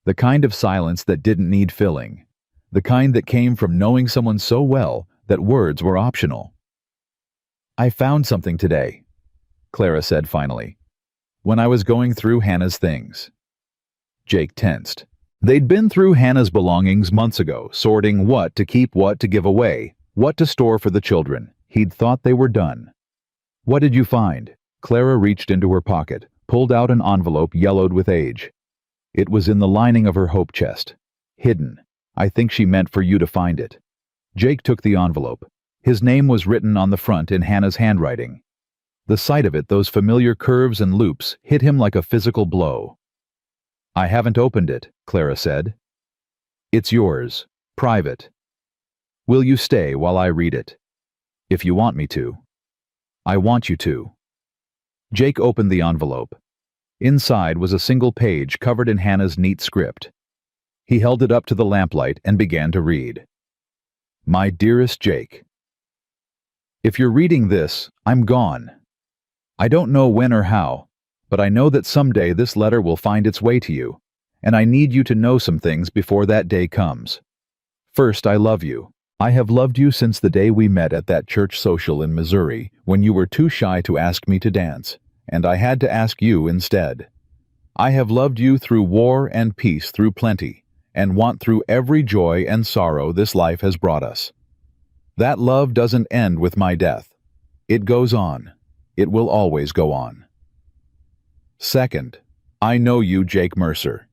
The kind of silence that didn't need filling. The kind that came from knowing someone so well that words were optional. I found something today, Clara said finally, when I was going through Hannah's things. Jake tensed. They'd been through Hannah's belongings months ago, sorting what to keep, what to give away, what to store for the children. He'd thought they were done. What did you find? Clara reached into her pocket, pulled out an envelope yellowed with age. It was in the lining of her hope chest. Hidden. I think she meant for you to find it. Jake took the envelope. His name was written on the front in Hannah's handwriting. The sight of it, those familiar curves and loops, hit him like a physical blow. I haven't opened it, Clara said. It's yours. Private. Will you stay while I read it? If you want me to. I want you to. Jake opened the envelope. Inside was a single page covered in Hannah's neat script. He held it up to the lamplight and began to read. My dearest Jake, if you're reading this, I'm gone. I don't know when or how, but I know that someday this letter will find its way to you, and I need you to know some things before that day comes. First, I love you. I have loved you since the day we met at that church social in Missouri, when you were too shy to ask me to dance, and I had to ask you instead. I have loved you through war and peace through plenty, and want through every joy and sorrow this life has brought us. That love doesn't end with my death. It goes on. It will always go on. Second, I know you, Jake Mercer.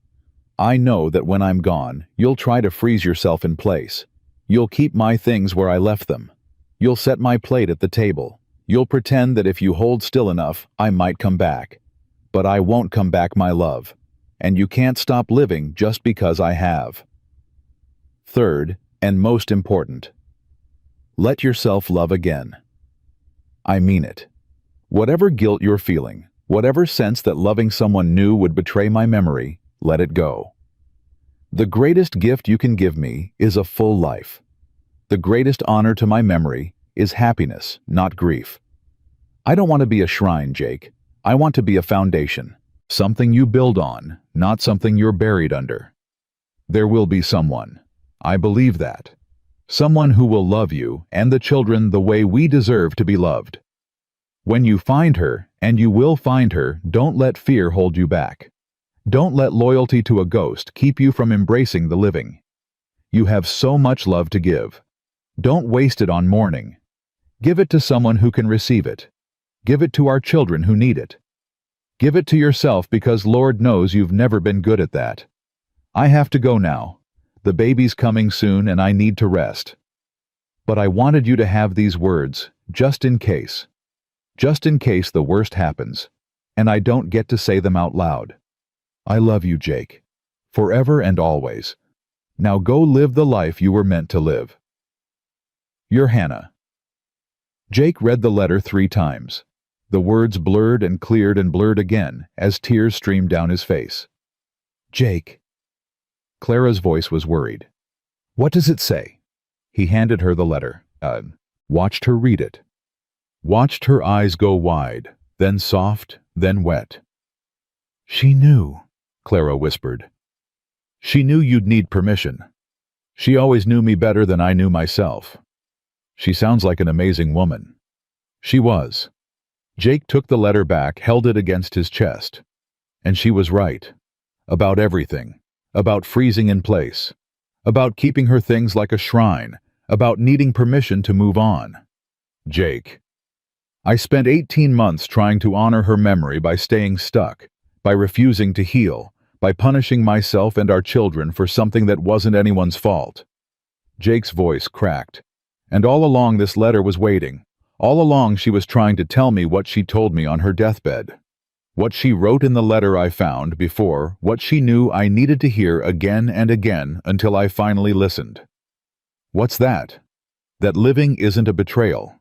I know that when I'm gone, you'll try to freeze yourself in place. You'll keep my things where I left them. You'll set my plate at the table. You'll pretend that if you hold still enough, I might come back. But I won't come back, my love. And you can't stop living just because I have. Third, and most important, let yourself love again. I mean it. Whatever guilt you're feeling, whatever sense that loving someone new would betray my memory, let it go. The greatest gift you can give me is a full life. The greatest honor to my memory is happiness, not grief. I don't want to be a shrine, Jake. I want to be a foundation, something you build on, not something you're buried under. There will be someone. I believe that. Someone who will love you and the children the way we deserve to be loved. When you find her, and you will find her, don't let fear hold you back. Don't let loyalty to a ghost keep you from embracing the living. You have so much love to give. Don't waste it on mourning. Give it to someone who can receive it. Give it to our children who need it. Give it to yourself because Lord knows you've never been good at that. I have to go now. The baby's coming soon and I need to rest. But I wanted you to have these words, just in case. Just in case the worst happens, and I don't get to say them out loud. I love you, Jake. Forever and always. Now go live the life you were meant to live. Your Hannah. Jake read the letter 3 times. The words blurred and cleared and blurred again as tears streamed down his face. Jake. Clara's voice was worried. What does it say? He handed her the letter. Watched her read it. Watched her eyes go wide, then soft, then wet. She knew, Clara whispered. She knew you'd need permission. She always knew me better than I knew myself. She sounds like an amazing woman. She was. Jake took the letter back, held it against his chest. And she was right. About everything. About freezing in place. About keeping her things like a shrine. About needing permission to move on. Jake. I spent 18 months trying to honor her memory by staying stuck, by refusing to heal, by punishing myself and our children for something that wasn't anyone's fault. Jake's voice cracked. And all along this letter was waiting. All along she was trying to tell me what she told me on her deathbed. What she wrote in the letter I found before, what she knew I needed to hear again and again until I finally listened. What's that? That living isn't a betrayal.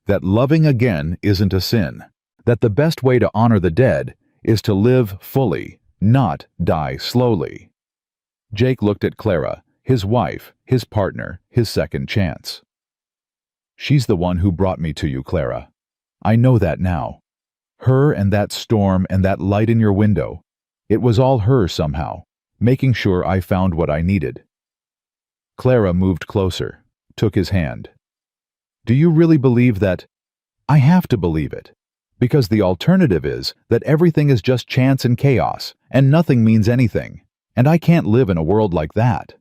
That loving again isn't a sin. That the best way to honor the dead is to live fully, not die slowly. Jake looked at Clara, his wife, his partner, his second chance. She's the one who brought me to you, Clara. I know that now. Her and that storm and that light in your window. It was all her somehow, making sure I found what I needed. Clara moved closer, took his hand. Do you really believe that? I have to believe it. Because the alternative is that everything is just chance and chaos, and nothing means anything, and I can't live in a world like that.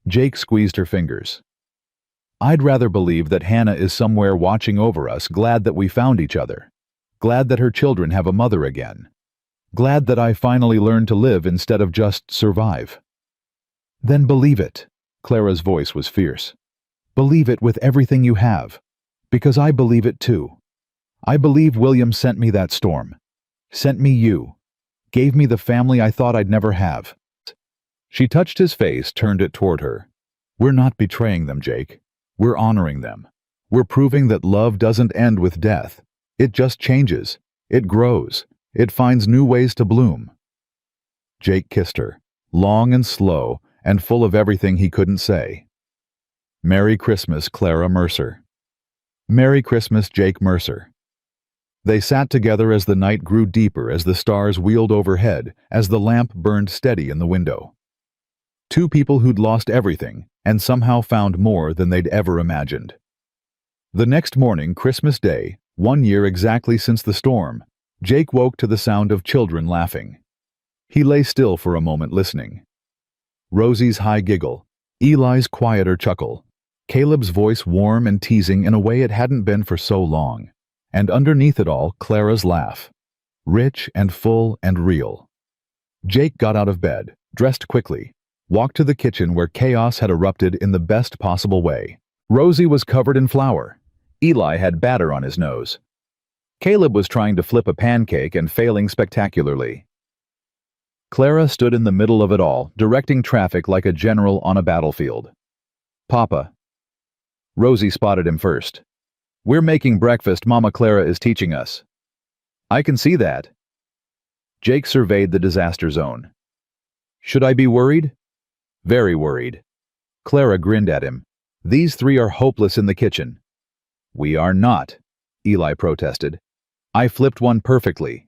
Jake squeezed her fingers. I'd rather believe that Hannah is somewhere watching over us, glad that we found each other, glad that her children have a mother again, glad that I finally learned to live instead of just survive. Then believe it. Clara's voice was fierce. Believe it with everything you have, because I believe it too. I believe William sent me that storm, sent me you, gave me the family I thought I'd never have. She touched his face, turned it toward her. We're not betraying them, Jake. We're honoring them. We're proving that love doesn't end with death. It just changes. It grows. It finds new ways to bloom. Jake kissed her, long and slow and full of everything he couldn't say. Merry Christmas, Clara Mercer. Merry Christmas, Jake Mercer. They sat together as the night grew deeper, as the stars wheeled overhead, as the lamp burned steady in the window. Two people who'd lost everything, and somehow found more than they'd ever imagined. The next morning, Christmas Day, 1 year exactly since the storm, Jake woke to the sound of children laughing. He lay still for a moment listening. Rosie's high giggle, Eli's quieter chuckle, Caleb's voice warm and teasing in a way it hadn't been for so long, and underneath it all, Clara's laugh, rich and full and real. Jake got out of bed, dressed quickly, walked to the kitchen where chaos had erupted in the best possible way. Rosie was covered in flour. Eli had batter on his nose. Caleb was trying to flip a pancake and failing spectacularly. Clara stood in the middle of it all, directing traffic like a general on a battlefield. "Papa." Rosie spotted him first. "We're making breakfast Mama Clara is teaching us." "I can see that." Jake surveyed the disaster zone. "Should I be worried?" "Very worried." Clara grinned at him. "These three are hopeless in the kitchen." "We are not," Eli protested. "I flipped one perfectly."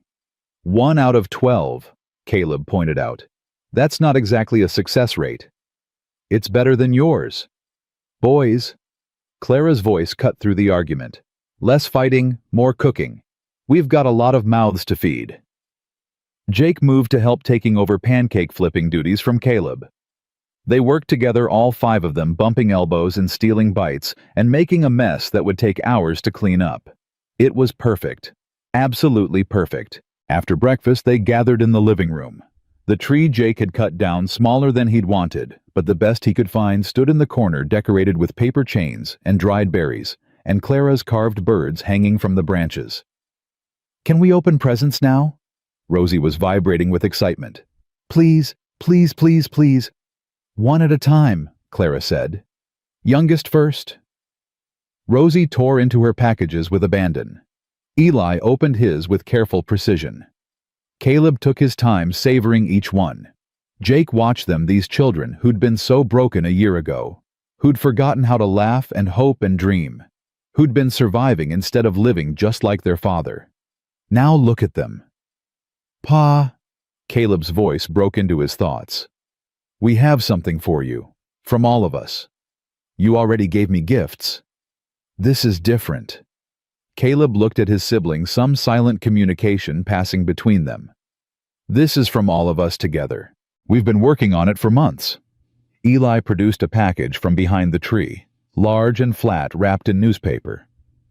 1 out of 12, Caleb pointed out. "That's not exactly a success rate." "It's better than yours." "Boys," Clara's voice cut through the argument. "Less fighting, more cooking. We've got a lot of mouths to feed." Jake moved to help, taking over pancake flipping duties from Caleb. They worked together, all 5 of them, bumping elbows and stealing bites and making a mess that would take hours to clean up. It was perfect. Absolutely perfect. After breakfast, they gathered in the living room. The tree Jake had cut down, smaller than he'd wanted, but the best he could find, stood in the corner, decorated with paper chains and dried berries, and Clara's carved birds hanging from the branches. "Can we open presents now?" Rosie was vibrating with excitement. "Please, please, please, please." "One at a time," Clara said. "Youngest first." Rosie tore into her packages with abandon. Eli opened his with careful precision. Caleb took his time, savoring each one. Jake watched them, these children who'd been so broken a year ago, who'd forgotten how to laugh and hope and dream, who'd been surviving instead of living just like their father. Now look at them. "Pa," Caleb's voice broke into his thoughts. "We have something for you, from all of us. You already gave me gifts. This is different." Caleb looked at his siblings, some silent communication passing between them. "This is from all of us together. We've been working on it for months." Eli produced a package from behind the tree, large and flat, wrapped in newspaper.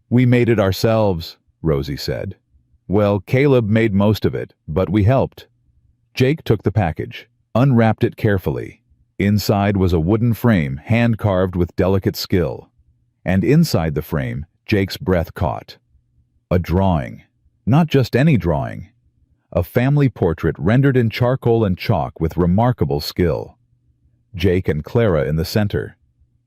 "We made it ourselves," Rosie said. "Well, Caleb made most of it, but we helped." Jake took the package, unwrapped it carefully. Inside was a wooden frame, hand-carved with delicate skill. And inside the frame, Jake's breath caught. A drawing. Not just any drawing. A family portrait rendered in charcoal and chalk with remarkable skill. Jake and Clara in the center.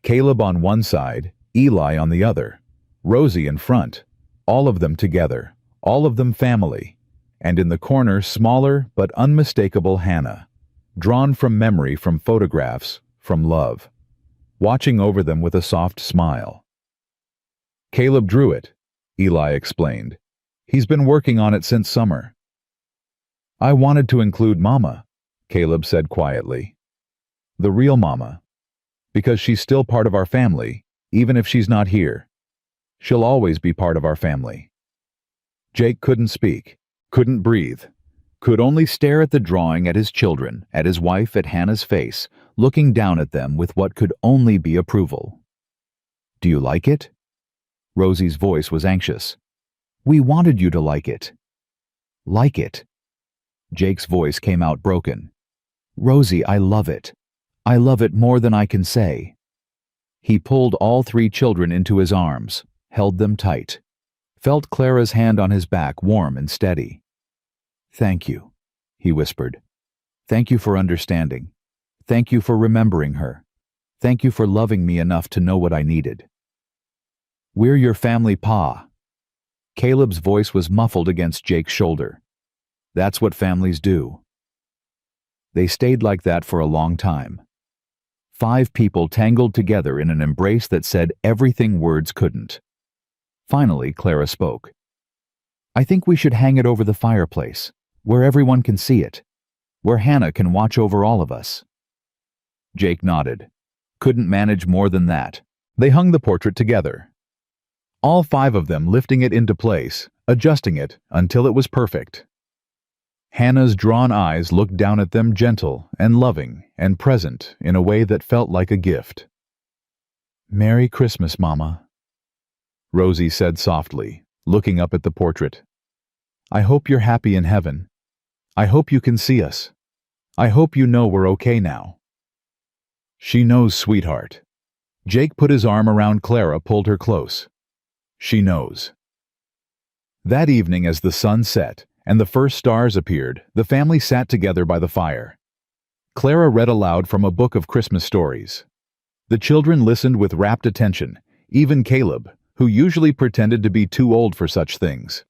Caleb on one side, Eli on the other. Rosie in front. All of them together. All of them family. And in the corner, smaller but unmistakable Hannah. Drawn from memory, from photographs, from love. Watching over them with a soft smile. "Caleb drew it," Eli explained. "He's been working on it since summer." "I wanted to include Mama," Caleb said quietly. "The real Mama. Because she's still part of our family, even if she's not here. She'll always be part of our family." Jake couldn't speak, couldn't breathe, could only stare at the drawing, at his children, at his wife, at Hannah's face, looking down at them with what could only be approval. "Do you like it?" Rosie's voice was anxious. "We wanted you to like it." "Like it?" Jake's voice came out broken. "Rosie, I love it. I love it more than I can say." He pulled all 3 children into his arms, held them tight, felt Clara's hand on his back, warm and steady. "Thank you," he whispered. "Thank you for understanding. Thank you for remembering her. Thank you for loving me enough to know what I needed." "We're your family, Pa." Caleb's voice was muffled against Jake's shoulder. "That's what families do." They stayed like that for a long time. 5 people tangled together in an embrace that said everything words couldn't. Finally, Clara spoke. "I think we should hang it over the fireplace, where everyone can see it, where Hannah can watch over all of us." Jake nodded. couldn't manage more than that. They hung the portrait together, all 5 of them lifting it into place, adjusting it until it was perfect. Hannah's drawn eyes looked down at them, gentle and loving and present in a way that felt like a gift. "Merry Christmas, Mama," Rosie said softly, looking up at the portrait. "I hope you're happy in heaven. I hope you can see us. I hope you know we're okay now." "She knows, sweetheart." Jake put his arm around Clara, pulled her close. "She knows." That evening, as the sun set and the first stars appeared, the family sat together by the fire. Clara read aloud from a book of Christmas stories. The children listened with rapt attention, even Caleb, who usually pretended to be too old for such things.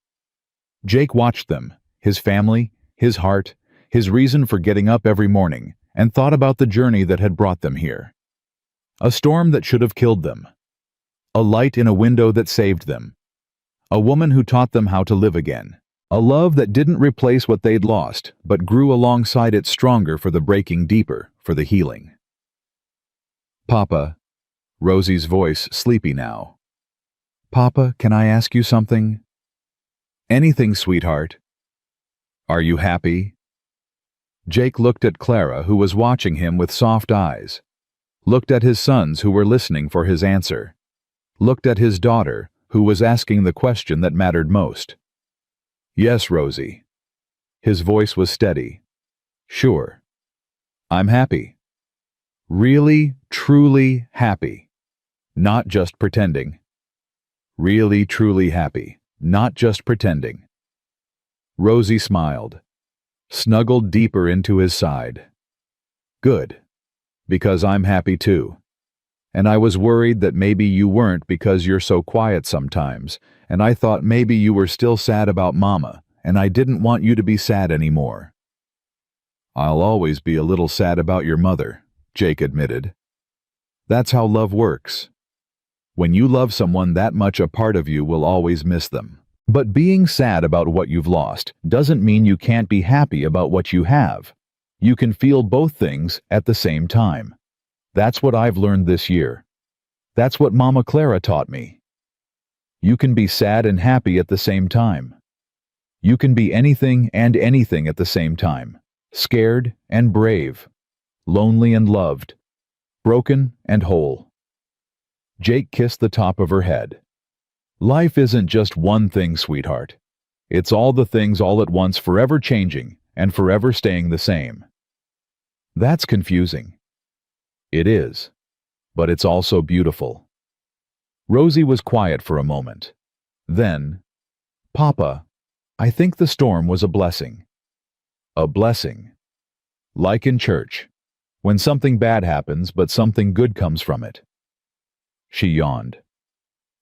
Jake watched them, his family, his heart, his reason for getting up every morning, and thought about the journey that had brought them here. A storm that should have killed them. A light in a window that saved them. A woman who taught them how to live again. A love that didn't replace what they'd lost, but grew alongside it, stronger for the breaking, deeper for the healing. "Papa," Rosie's voice sleepy now. "Papa, can I ask you something?" "Anything, sweetheart." "Are you happy?" Jake looked at Clara, who was watching him with soft eyes. Looked at his sons, who were listening for his answer. Looked at his daughter, who was asking the question that mattered most. "Yes, Rosie." His voice was steady. "Sure. I'm happy. Really, truly happy. Not just pretending. Really, truly happy. Not just pretending." Rosie smiled, snuggled deeper into his side. "Good. Because I'm happy too. And I was worried that maybe you weren't because you're so quiet sometimes, and I thought maybe you were still sad about Mama, and I didn't want you to be sad anymore." "I'll always be a little sad about your mother," Jake admitted. "That's how love works. When you love someone that much, a part of you will always miss them. But being sad about what you've lost doesn't mean you can't be happy about what you have. You can feel both things at the same time. That's what I've learned this year. That's what Mama Clara taught me. You can be sad and happy at the same time. You can be anything and anything at the same time. Scared and brave. Lonely and loved. Broken and whole." Jake kissed the top of her head. "Life isn't just one thing, sweetheart. It's all the things all at once, forever changing and forever staying the same." "That's confusing." "It is. But it's also beautiful." Rosie was quiet for a moment. Then, "Papa, I think the storm was a blessing." "A blessing. Like in church, when something bad happens but something good comes from it." She yawned.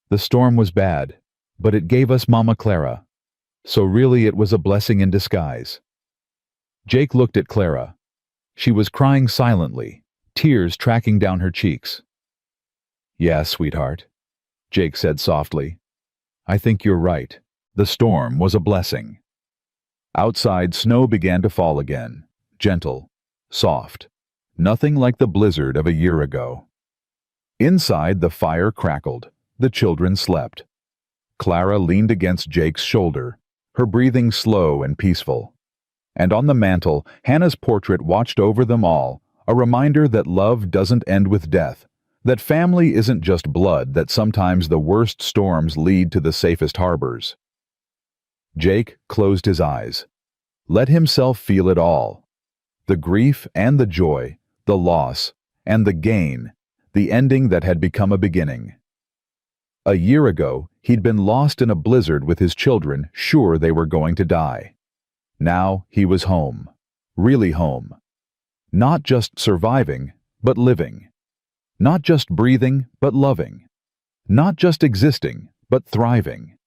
"The storm was bad, but it gave us Mama Clara. So really it was a blessing in disguise." Jake looked at Clara. She was crying silently, tears tracking down her cheeks. "Yeah, sweetheart," Jake said softly. "I think you're right. The storm was a blessing." Outside, snow began to fall again, gentle, soft, nothing like the blizzard of a year ago. Inside, the fire crackled. The children slept. Clara leaned against Jake's shoulder, her breathing slow and peaceful. And on the mantel, Hannah's portrait watched over them all, a reminder that love doesn't end with death, that family isn't just blood, that sometimes the worst storms lead to the safest harbors. Jake closed his eyes, let himself feel it all. The grief and the joy, the loss and the gain, the ending that had become a beginning. A year ago, he'd been lost in a blizzard with his children, sure they were going to die. Now he was home, really home. Not just surviving, but living. Not just breathing, but loving. Not just existing, but thriving.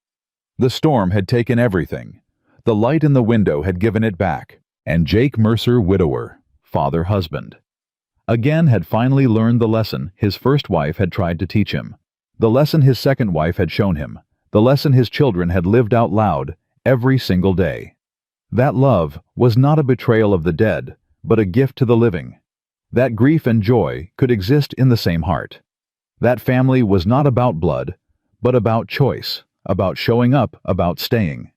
The storm had taken everything. The light in the window had given it back, and Jake Mercer, widower, father, husband, again had finally learned the lesson his first wife had tried to teach him, the lesson his second wife had shown him, the lesson his children had lived out loud every single day. That love was not a betrayal of the dead, but a gift to the living. That grief and joy could exist in the same heart. That family was not about blood, but about choice, about showing up, about staying.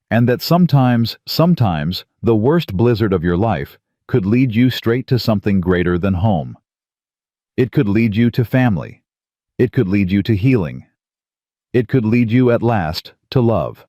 And that sometimes, the worst blizzard of your life could lead you straight to something greater than home. It could lead you to family. It could lead you to healing. It could lead you at last to love.